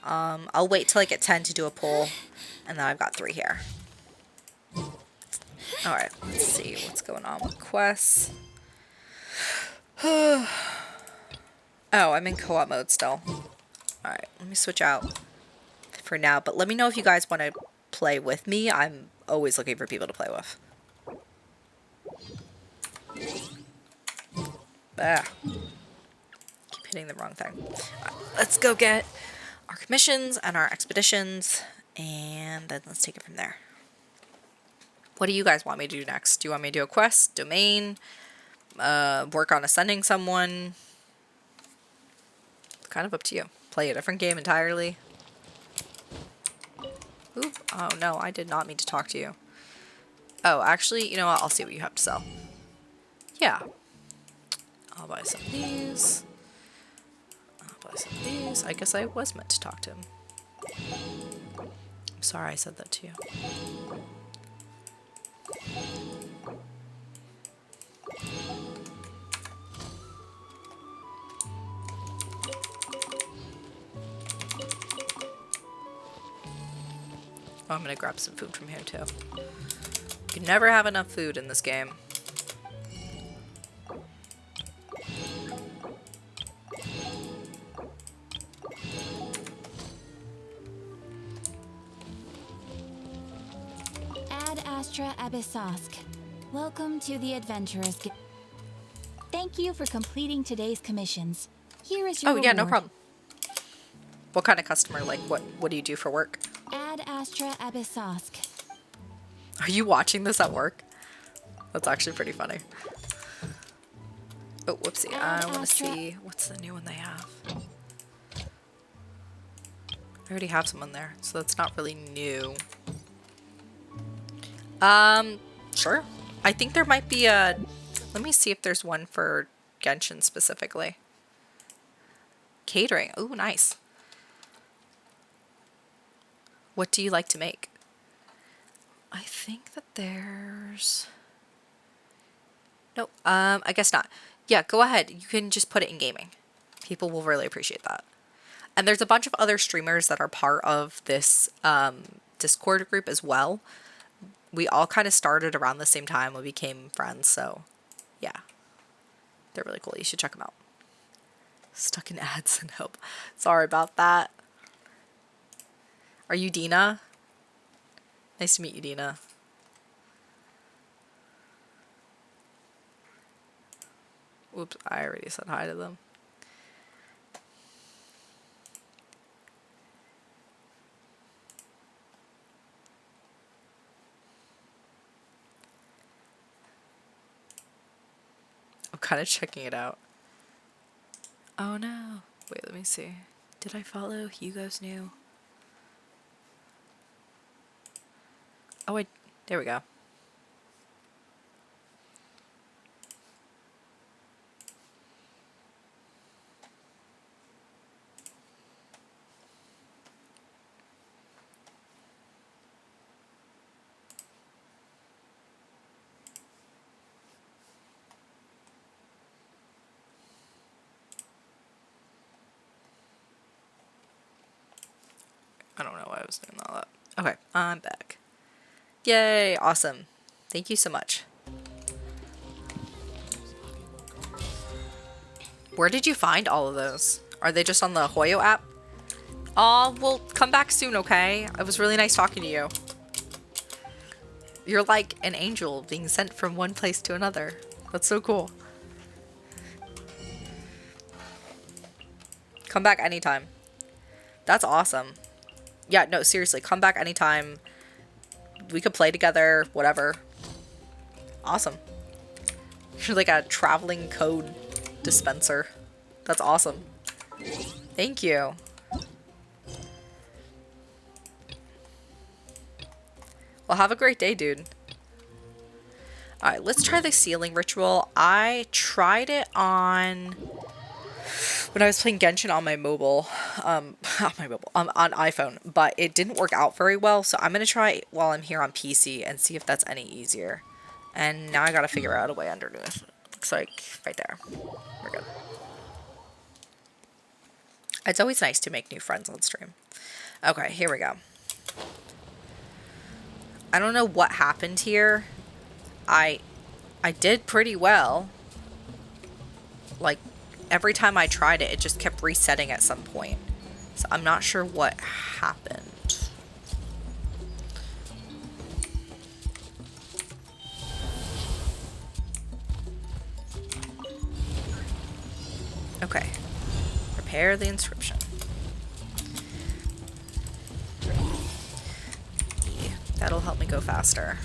I'll wait till I get 10 to do a pull, and then I've got 3 here. Alright, let's see what's going on with quests. Oh, I'm in co-op mode still. Alright, let me switch out for now, but let me know if you guys want to play with me. I'm always looking for people to play with. Ah. Keep hitting the wrong thing. Right, let's go get our commissions and our expeditions, and then let's take it from there. What do you guys want me to do next? Do you want me to do a quest, domain, work on ascending someone? It's kind of up to you. Play a different game entirely. Ooh, oh no, I did not mean to talk to you. Oh, actually, you know what? I'll see what you have to sell. Yeah. I'll buy some of these. I'll buy some of these. I guess I was meant to talk to him. I'm sorry I said that to you. Oh, I'm gonna grab some food from here too. You can never have enough food in this game. Ad Astra Abyssosk. Welcome to the Adventurers Guild. Thank you for completing today's commissions. Here is your Oh yeah, no reward. problem. What kind of customer? Like, what do you do for work? Ad Astra Abyssosk. Are you watching this at work? That's actually pretty funny. Oh, whoopsie. I want to see what's the new one they have. I already have someone there, so that's not really new. Sure. I think there might be a... Let me see if there's one for Genshin specifically. Catering. Ooh, nice. What do you like to make? I think that there's... No, I guess not. Yeah, go ahead. You can just put it in gaming. People will really appreciate that. And there's a bunch of other streamers that are part of this Discord group as well. We all kind of started around the same time. We became friends, so yeah. They're really cool. You should check them out. Stuck in ads and hope. Sorry about that. Are you Dina? Nice to meet you, Dina. Whoops, I already said hi to them. kind of checking it out. Oh no. Wait, let me see. Did I follow Hugo's new? Oh wait, there we go. I don't know why I was doing all that. Okay, I'm back. Yay, awesome. Thank you so much. Where did you find all of those? Are they just on the Hoyo app? Aw, well, come back soon, okay? It was really nice talking to you. You're like an angel being sent from one place to another. That's so cool. Come back anytime. That's awesome. Yeah, no, seriously, come back anytime. We could play together, whatever. Awesome. You're like a traveling code dispenser. That's awesome. Thank you. Well, have a great day, dude. Alright, let's try the sealing ritual. I tried it on... when I was playing Genshin on my mobile, on iPhone, but it didn't work out very well, so I'm going to try it while I'm here on PC and see if that's any easier. And now I got to figure out a way underneath. Looks like right there. We're good. It's always nice to make new friends on stream. Okay, here we go. I don't know what happened here. I did pretty well. Like, every time I tried it, it just kept resetting at some point. So I'm not sure what happened. Okay. Prepare the inscription. Yeah, that'll help me go faster.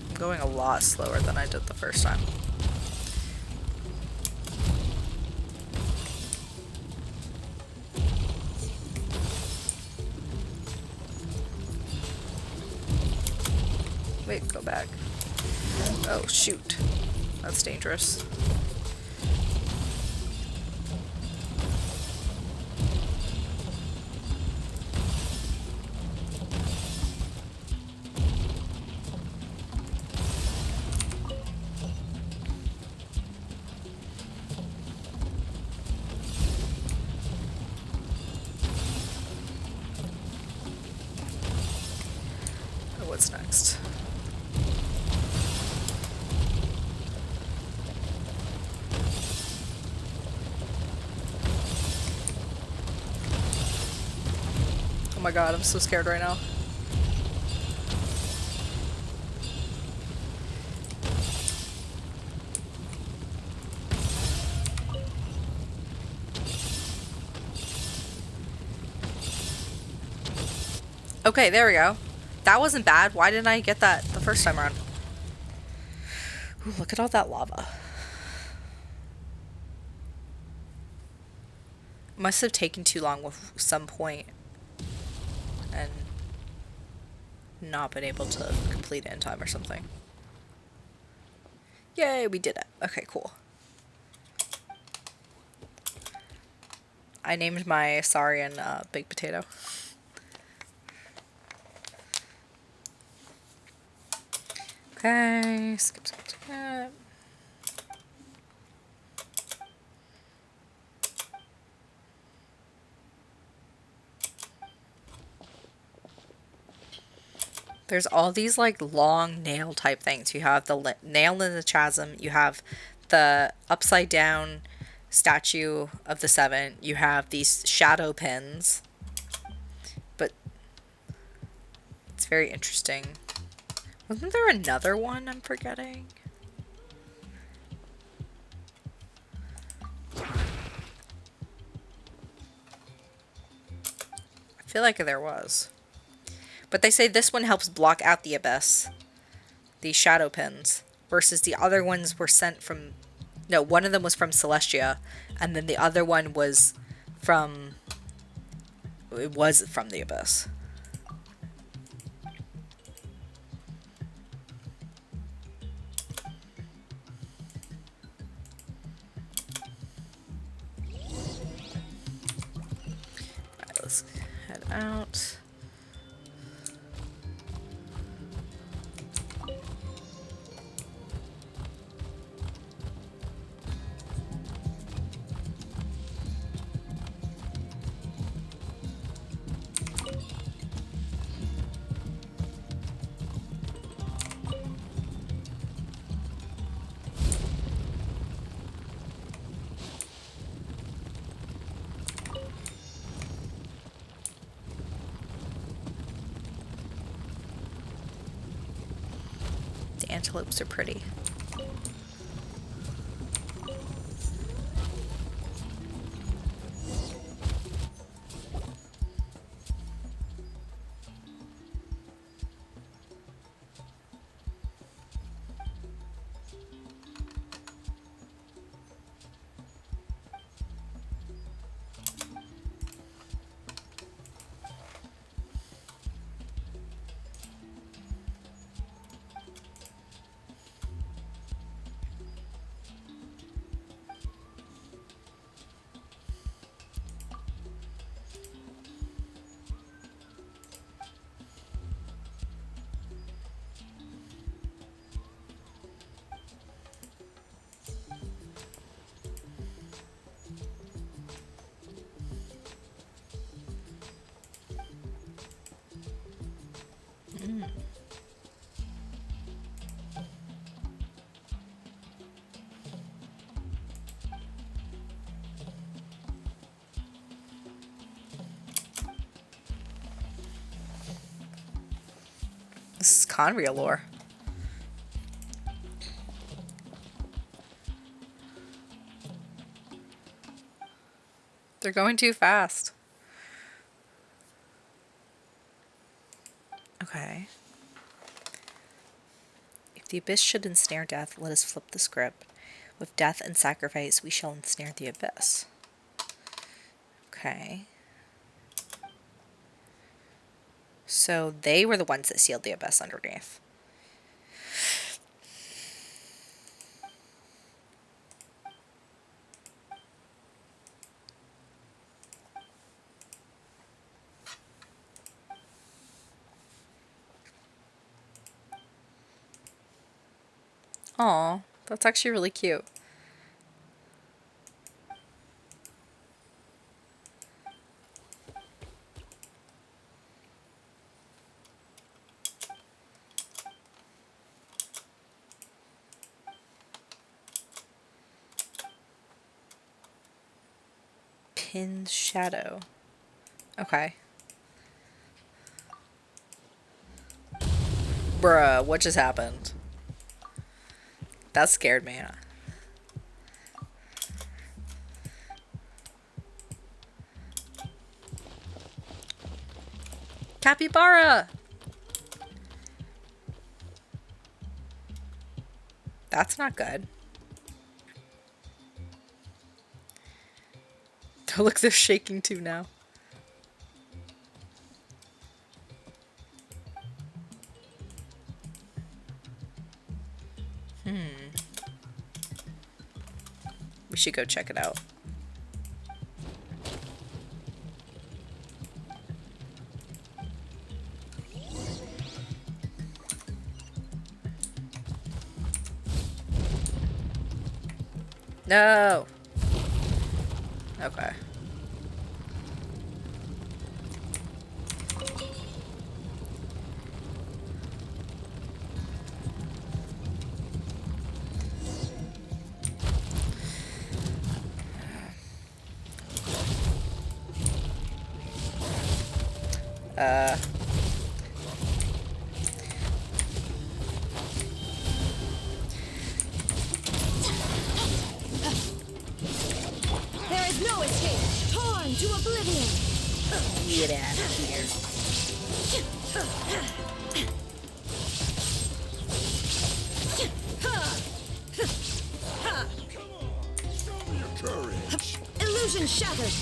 I'm going a lot slower than I did the first time. Wait, go back. Oh, shoot. That's dangerous. Oh, what's next? Oh my god, I'm so scared right now. Okay, there we go. That wasn't bad. Why didn't I get that the first time around? Ooh, look at all that lava. Must have taken too long at some point and not been able to complete it in time or something. Yay, we did it. Okay, cool. I named my Saurian Big Potato. Okay, skip, skip, skip. There's all these like long nail type things. You have the nail in the chasm. You have the upside down statue of the seven. You have these shadow pins. But it's very interesting. Wasn't there another one I'm forgetting? feel like there was. But they say this one helps block out the abyss. These shadow pins. Versus the other ones were sent from... No, one of them was from Celestia. And then the other one was from... It was from the abyss. Alright, let's head out. Antelopes are pretty. This is Conria lore. They're going too fast. Okay. If the abyss should ensnare death, let us flip the script. With death and sacrifice, we shall ensnare the abyss. Okay. So they were the ones that sealed the abyss underneath. Aw, that's actually really cute. Pin's shadow. Okay. Bruh, what just happened? That scared me. Capybara! That's not good. Look, they're shaking too now. We should go check it out. No! Okay. There is no escape. Torn to oblivion. Get out of here. Illusion shattered.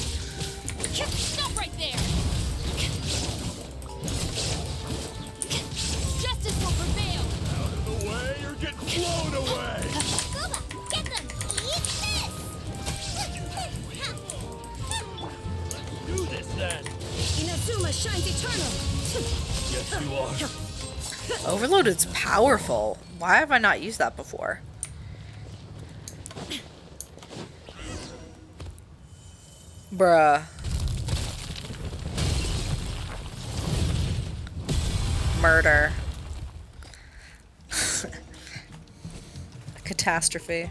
Stop right there! Justice will prevail! Out of the way or get blown away! Scuba, get them! Eat this! Do this then! Inazuma shines eternal. Yes, you are. Overload is powerful. Why have I not used that before? Bruh. Murder. Catastrophe.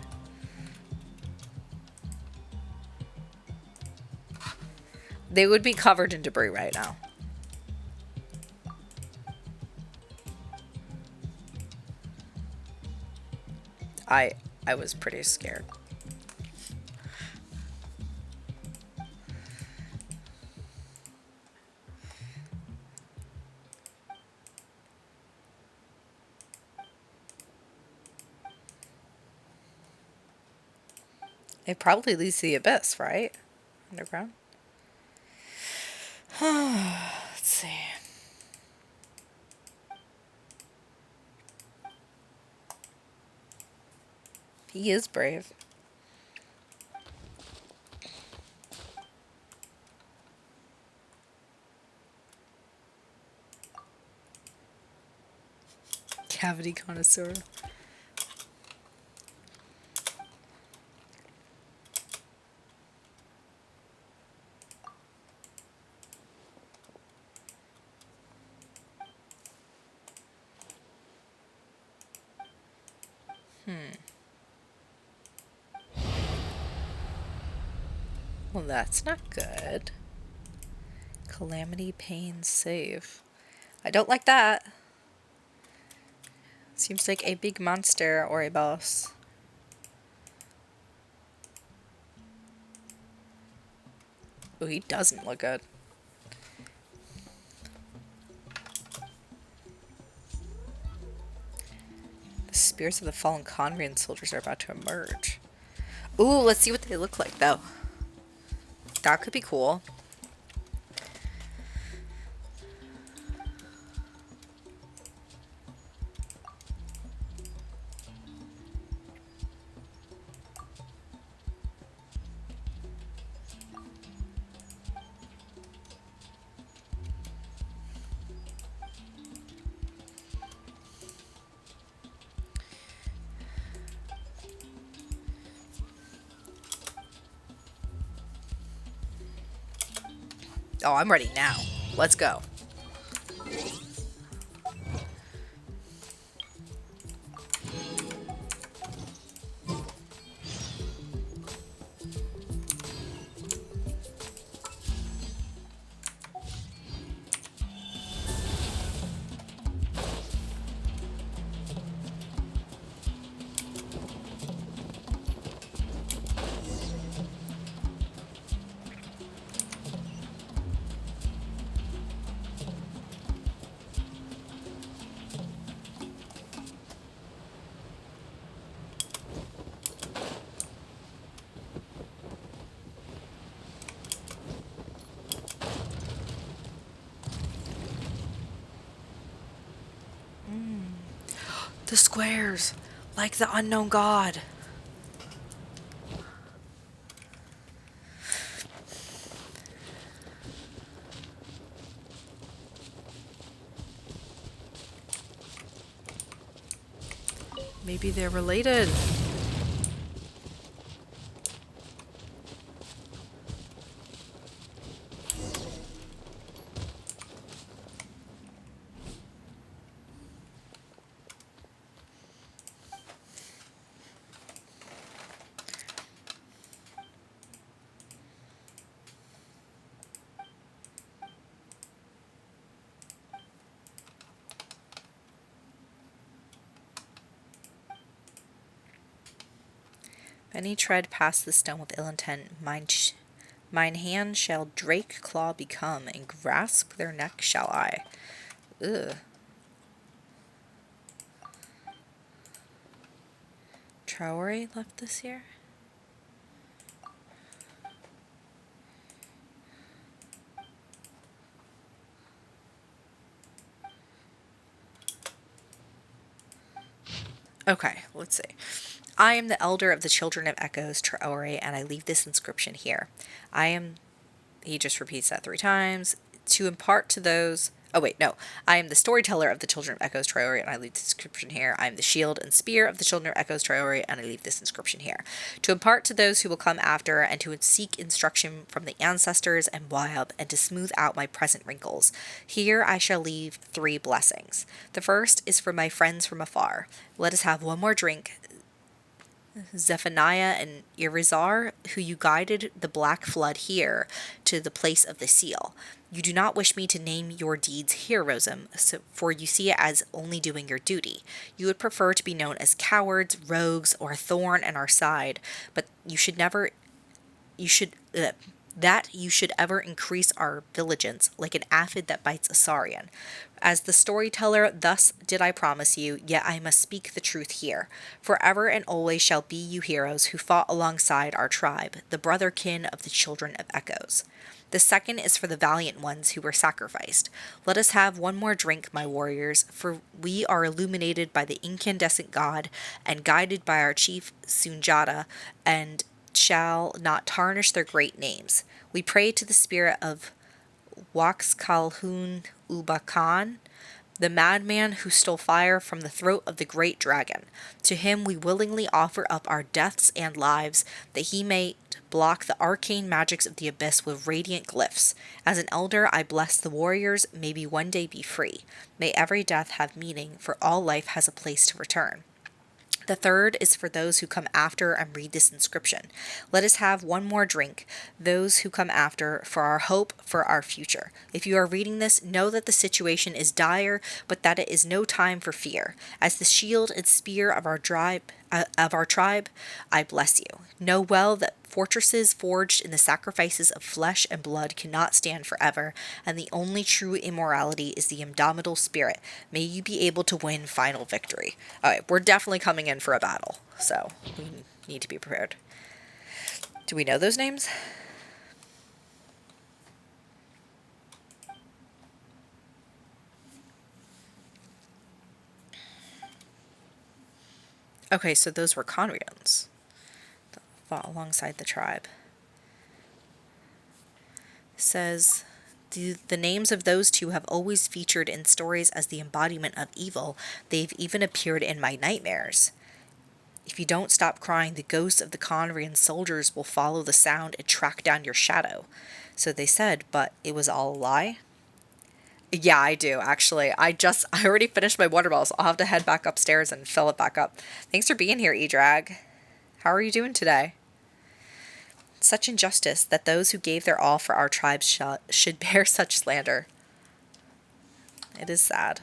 They would be covered in debris right now. I was pretty scared. It probably leads to the abyss, right? Underground. Let's see. He is brave. Cavity connoisseur. Well, that's not good. Calamity, pain, save. I don't like that. Seems like a big monster or a boss. Oh, he doesn't look good. The spirits of the fallen Conrian soldiers are about to emerge. Ooh, let's see what they look like, though. That could be cool. Oh, I'm ready now. Let's go. The squares, like the unknown god. Maybe they're related. Any tread past the stone with ill intent, Mine hand shall drake claw become, and grasp their neck shall I. Ugh. Traore left this here? Okay, let's see. I am the elder of the children of Echoes, Traore, and I leave this inscription here. I am, he just repeats that 3 times, to impart to those, oh wait, no. I am the storyteller of the children of Echoes, Traore, and I leave this inscription here. I am the shield and spear of the children of Echoes, Traore, and I leave this inscription here. To impart to those who will come after, and to seek instruction from the ancestors and wild, and to smooth out my present wrinkles. Here I shall leave 3 blessings. The first is for my friends from afar. Let us have one more drink. Zephaniah and Irizar, who you guided the black flood here to the place of the seal. You do not wish me to name your deeds heroism, for you see it as only doing your duty. You would prefer to be known as cowards, rogues, or a thorn in our side, but you should ever increase our vigilance, like an aphid that bites a saurian. As the storyteller, thus did I promise you, yet I must speak the truth here. Forever and always shall be you heroes who fought alongside our tribe, the brother kin of the children of Echoes. The second is for the valiant ones who were sacrificed. Let us have one more drink, my warriors, for we are illuminated by the incandescent god and guided by our chief Sunjata, and shall not tarnish their great names. We pray to the spirit of Waxkalhun Ubakan, the madman who stole fire from the throat of the great dragon. To him we willingly offer up our deaths and lives, that he may block the arcane magics of the abyss with radiant glyphs. As an elder, I bless the warriors, maybe one day be free. May every death have meaning, for all life has a place to return. The third is for those who come after and read this inscription. Let us have one more drink, those who come after, for our hope, for our future. If you are reading this, know that the situation is dire, but that it is no time for fear. As the shield and spear of our tribe, I bless you. Know well that fortresses forged in the sacrifices of flesh and blood cannot stand forever, and the only true immorality is the indomitable spirit. May you be able to win final victory. Alright, we're definitely coming in for a battle, so we need to be prepared. Do we know those names? Okay, so those were Conrians that fought alongside the tribe. It says, the names of those 2 have always featured in stories as the embodiment of evil. They've even appeared in my nightmares. If you don't stop crying, the ghosts of the Conrian soldiers will follow the sound and track down your shadow. So they said, but it was all a lie? Yeah, I do, actually. I already finished my water bottle, so I'll have to head back upstairs and fill it back up. Thanks for being here, E-Drag. How are you doing today? Such injustice that those who gave their all for our tribes should bear such slander. It is sad.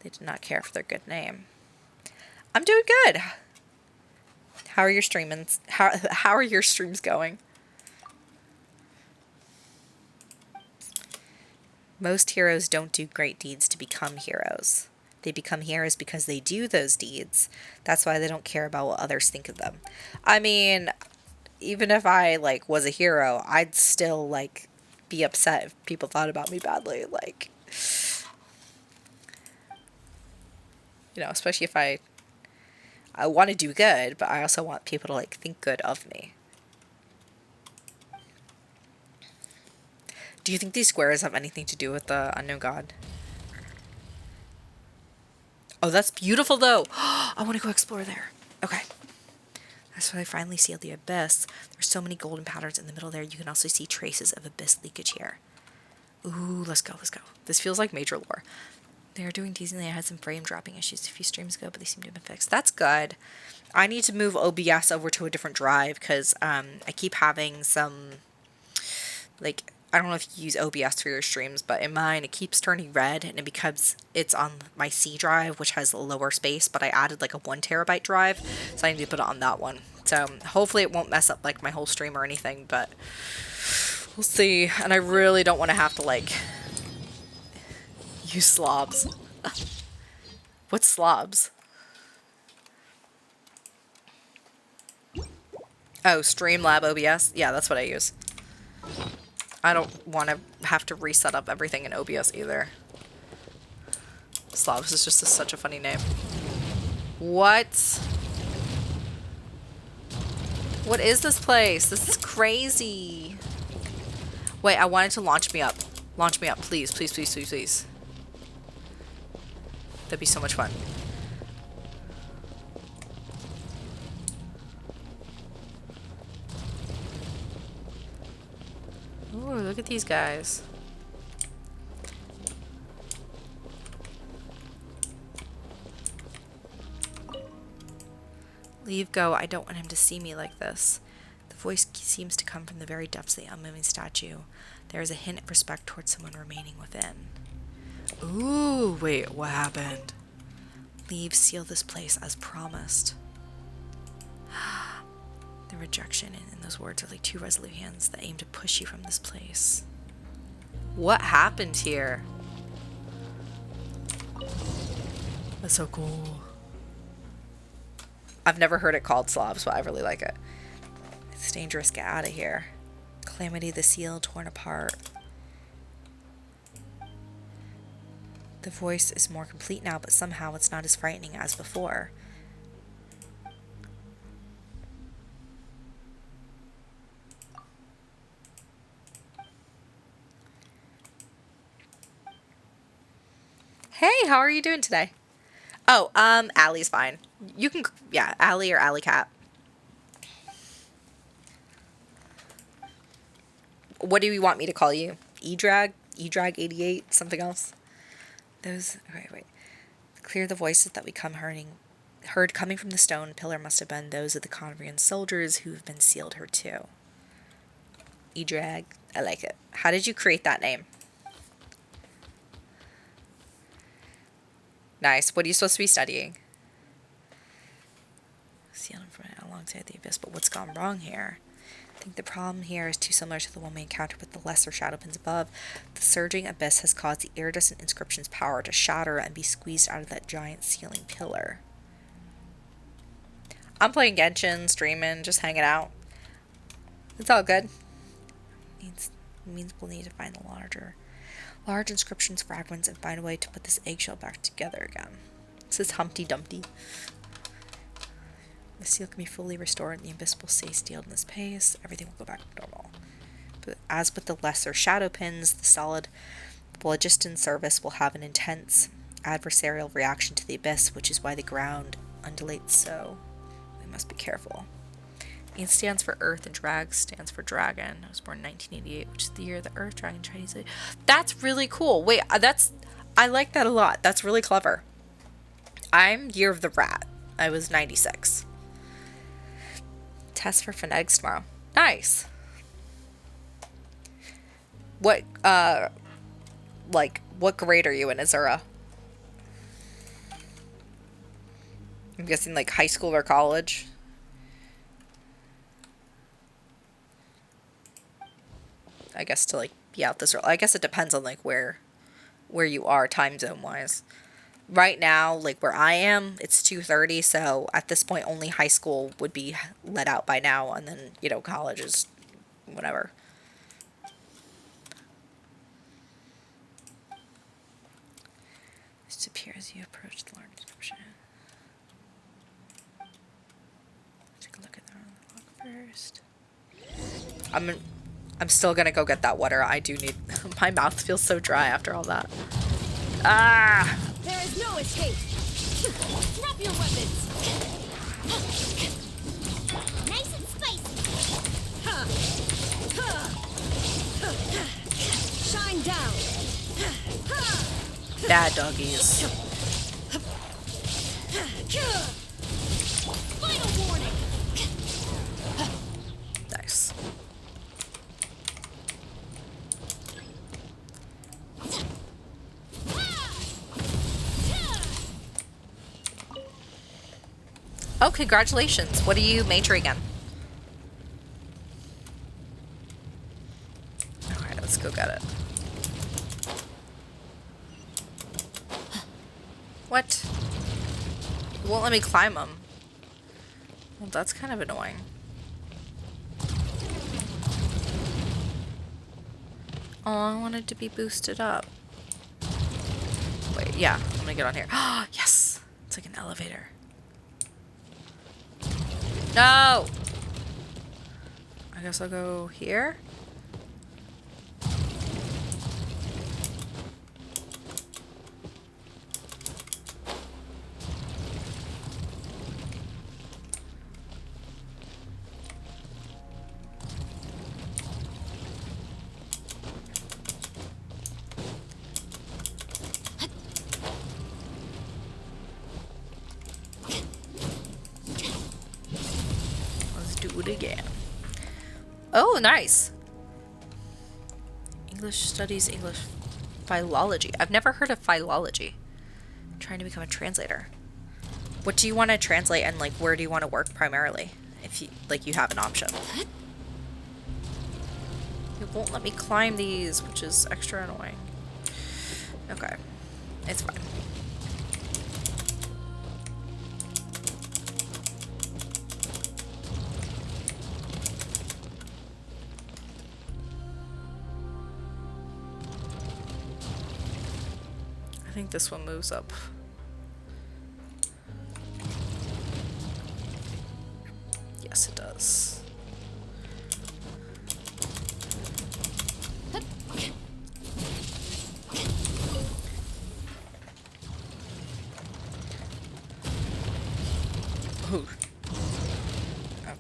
They did not care for their good name. I'm doing good. How are your streamings? How are your streams going? Most heroes don't do great deeds to become heroes. They become heroes because they do those deeds. That's why they don't care about what others think of them. I mean, even if I, was a hero, I'd still, be upset if people thought about me badly. Especially if I want to do good, but I also want people to, think good of me. Do you think these squares have anything to do with the unknown god? Oh, that's beautiful, though. I want to go explore there. Okay. That's when I finally sealed the abyss. There's so many golden patterns in the middle there. You can also see traces of abyss leakage here. Ooh, let's go. This feels like major lore. They are doing decently. I had some frame dropping issues a few streams ago, but they seem to have been fixed. That's good. I need to move OBS over to a different drive because I keep having some, I don't know if you use OBS for your streams, but in mine, it keeps turning red, and it's on my C drive, which has a lower space, but I added a 1 terabyte drive, so I need to put it on that one. So So hopefully it won't mess up like my whole stream or anything, but we'll see. And I really don't want to have to like use slobs. What's slobs? Oh, Streamlab OBS? Yeah, that's what I use. I don't want to have to reset up everything in OBS either. Slobs is just such a funny name. What? What is this place? This is crazy. Wait, I wanted to launch me up. Launch me up, please, please, please, please, please. That'd be so much fun. Ooh, look at these guys. Leave go. I don't want him to see me like this. The voice seems to come from the very depths of the unmoving statue. There is a hint of respect towards someone remaining within. Ooh, wait, what happened? Leave, seal this place as promised. The rejection in those words are like two resolute hands that aim to push you from this place. What happened here? That's so cool. I've never heard it called slobs, but I really like it. It's dangerous. Get out of here. Calamity, the seal torn apart. The voice is more complete now, but somehow it's not as frightening as before. Hey, how are you doing today? Oh, Allie's fine. You can, yeah, Allie or Alley Cat. What do you want me to call you? E-Drag? E-Drag 88? Something else? Those, wait. Clear the voices that we heard coming from the stone pillar must have been those of the Convrian soldiers who have been sealed here too. E-Drag. I like it. How did you create that name? Nice. What are you supposed to be studying? Sealed in front alongside the abyss, but what's gone wrong here? I think the problem here is too similar to the one we encountered with the lesser shadowpins above. The surging abyss has caused the iridescent inscription's power to shatter and be squeezed out of that giant sealing pillar. I'm playing Genshin, streaming, just hanging out. It's all good. Means we'll need to find the large inscriptions fragments and find a way to put this eggshell back together again. This is Humpty Dumpty. The seal can be fully restored and the abyss will stay sealed in this pace. Everything will go back to normal. But as with the lesser shadow pins, the solid phlogiston service will have an intense adversarial reaction to the abyss, which is why the ground undulates so. We must be careful. E stands for Earth and Drag stands for Dragon. I was born in 1988, which is the year of the Earth Dragon Chinese. That's really cool. Wait, I like that a lot. That's really clever. I'm Year of the Rat. I was 96. Test for phonetics tomorrow. Nice. What grade are you in, Azura? I'm guessing like high school or college. I guess to like be out this early. I guess it depends on like where you are time zone wise. Right now, like where I am, it's 2:30, so at this point only high school would be let out by now, and then, you know, college is whatever. Disappear as you approach the large description. Take a look at the log first. I'm still gonna go get that water. I do need... My mouth feels so dry after all that. Ah! There is no escape. Drop your weapons. Nice and spicy. Shine down. Bad doggies. Final warning. Nice. Oh, congratulations. What are you majoring in? Let's go get it. What? It won't let me climb them. Well, that's kind of annoying. Oh, I wanted to be boosted up. Wait, yeah, I'm gonna get on here. Oh, yes! It's like an elevator. No! I guess I'll go here. Let's do it again. Oh, nice. English studies, English philology. I've never heard of philology. I'm trying to become a translator. What do you want to translate, and like where do you want to work primarily? If you like, you have an option. It won't let me climb these, which is extra annoying. Okay, it's fine. I think this one moves up. Yes, it does. Ooh.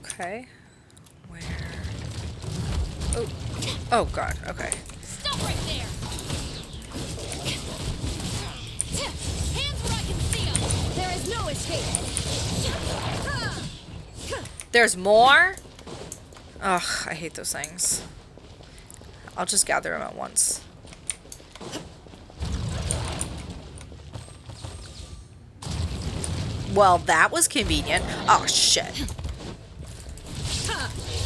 Okay. Where? Oh. Oh god, okay. Stop right there! Hands where I can see them! There is no escape! There's more? Ugh, I hate those things. I'll just gather them at once. Well, that was convenient. Oh, shit.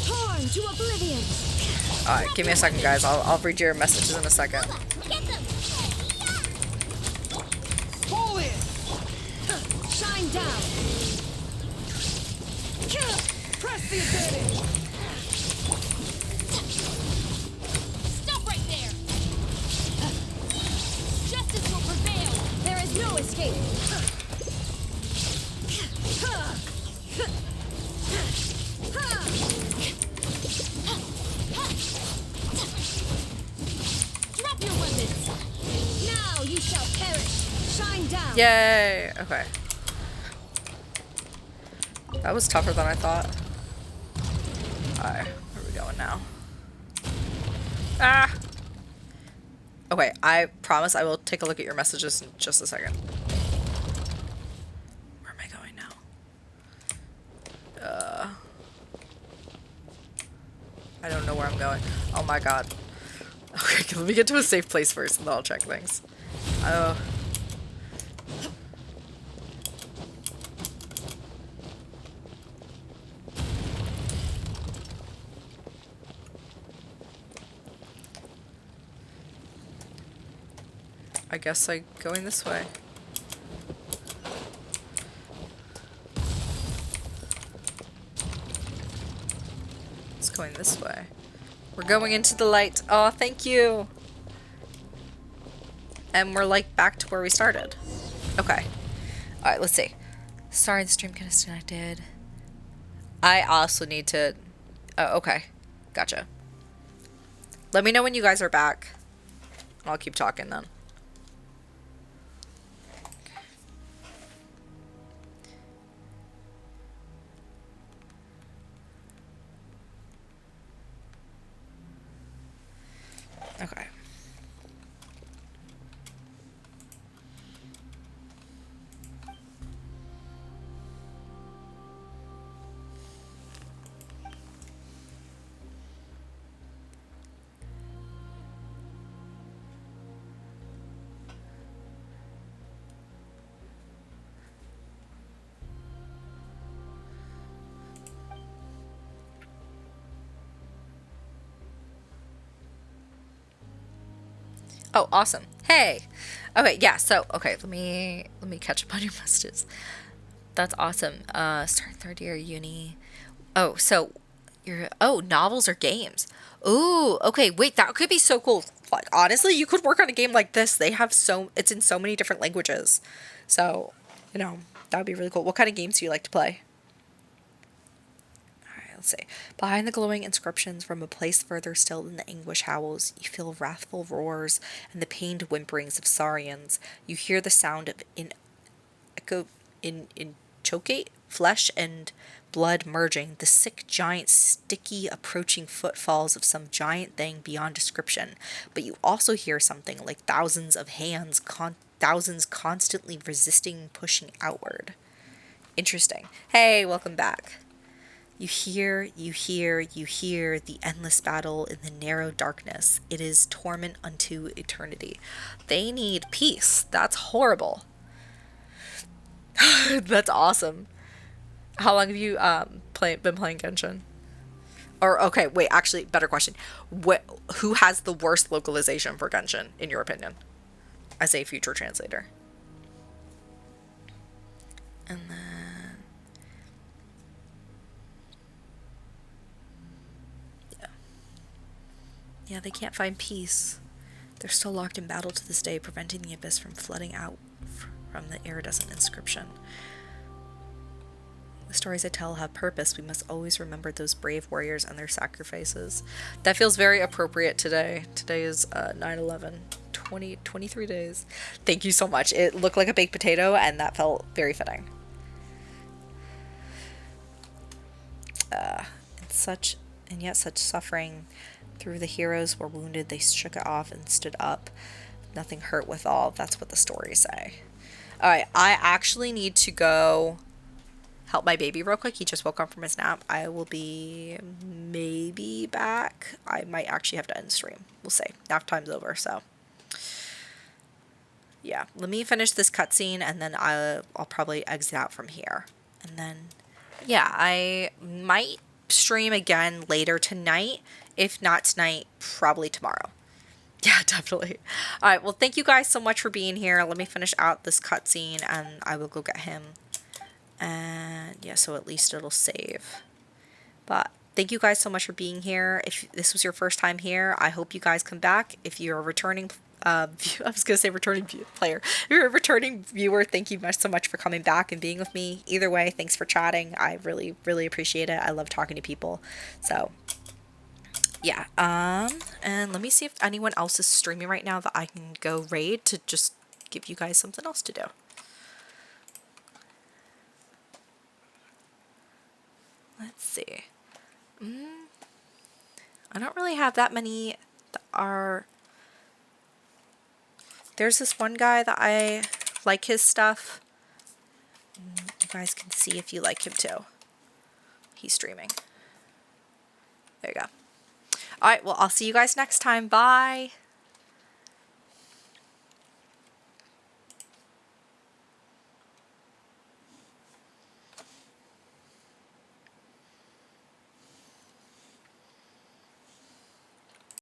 Torn to oblivion. Alright, give me a second, guys. I'll read your messages in a second. Pull it! Shine down. Press the advantage! Stop right there! Justice will prevail! There is no escape. Drop your weapons! Now you shall perish. Shine down. Yay! Okay. That was tougher than I thought. Alright, where are we going now? Ah! Okay, I promise I will take a look at your messages in just a second. Where am I going now? I don't know where I'm going. Oh my god. Okay, let me get to a safe place first and then I'll check things. Oh. I guess I'm going this way. It's going this way. We're going into the light. Oh, thank you. And we're like back to where we started. Okay. Alright, let's see. Sorry, the stream got disconnected. I also need to... Oh, okay. Gotcha. Let me know when you guys are back. I'll keep talking then. Okay. Oh, awesome. Hey. Okay, yeah, so okay, let me catch up on your messages. That's awesome. Start third year uni. Oh, so you're novels or games. Ooh, okay, wait, that could be so cool. Like honestly, you could work on a game like this. They have it's in so many different languages. So, that would be really cool. What kind of games do you like to play? Let's see. Behind the glowing inscriptions from a place further still than the anguish howls, you feel wrathful roars and the pained whimperings of saurians. You hear the sound of in chocate, flesh and blood merging, the sick giant sticky approaching footfalls of some giant thing beyond description. But you also hear something like thousands of hands, thousands constantly resisting, pushing outward. Interesting. Hey, welcome back. You hear the endless battle in the narrow darkness. It is torment unto eternity. They need peace. That's horrible. That's awesome. How long have you been playing Genshin? Or okay, wait, actually, better question. Who has the worst localization for Genshin, in your opinion, as a future translator? And then yeah, they can't find peace. They're still locked in battle to this day, preventing the abyss from flooding out from the iridescent inscription. The stories I tell have purpose. We must always remember those brave warriors and their sacrifices. That feels very appropriate today. Today is 9/11. 23 days. Thank you so much. It looked like a baked potato, and that felt very fitting. And yet such suffering. Through the heroes were wounded, they shook it off and stood up. Nothing hurt withal. That's what the stories say. Alright, I actually need to go help my baby real quick. He just woke up from his nap. I will be maybe back. I might actually have to end stream. We'll see. Nap time's over, so. Yeah, let me finish this cutscene and then I'll probably exit out from here. And then, yeah, I might stream again later tonight. If not tonight, probably tomorrow. Yeah, definitely. All right, well, thank you guys so much for being here. Let me finish out this cutscene and I will go get him. And yeah, so at least it'll save. But thank you guys so much for being here. If this was your first time here, I hope you guys come back. If you're a returning I was gonna say returning player. If you're a returning viewer, thank you so much for coming back and being with me. Either way, thanks for chatting. I really, really appreciate it. I love talking to people. So yeah, and let me see if anyone else is streaming right now that I can go raid to just give you guys something else to do. Let's see. I don't really have that many that are... There's this one guy that I like his stuff. You guys can see if you like him too. He's streaming. There you go. Alright, well, I'll see you guys next time. Bye!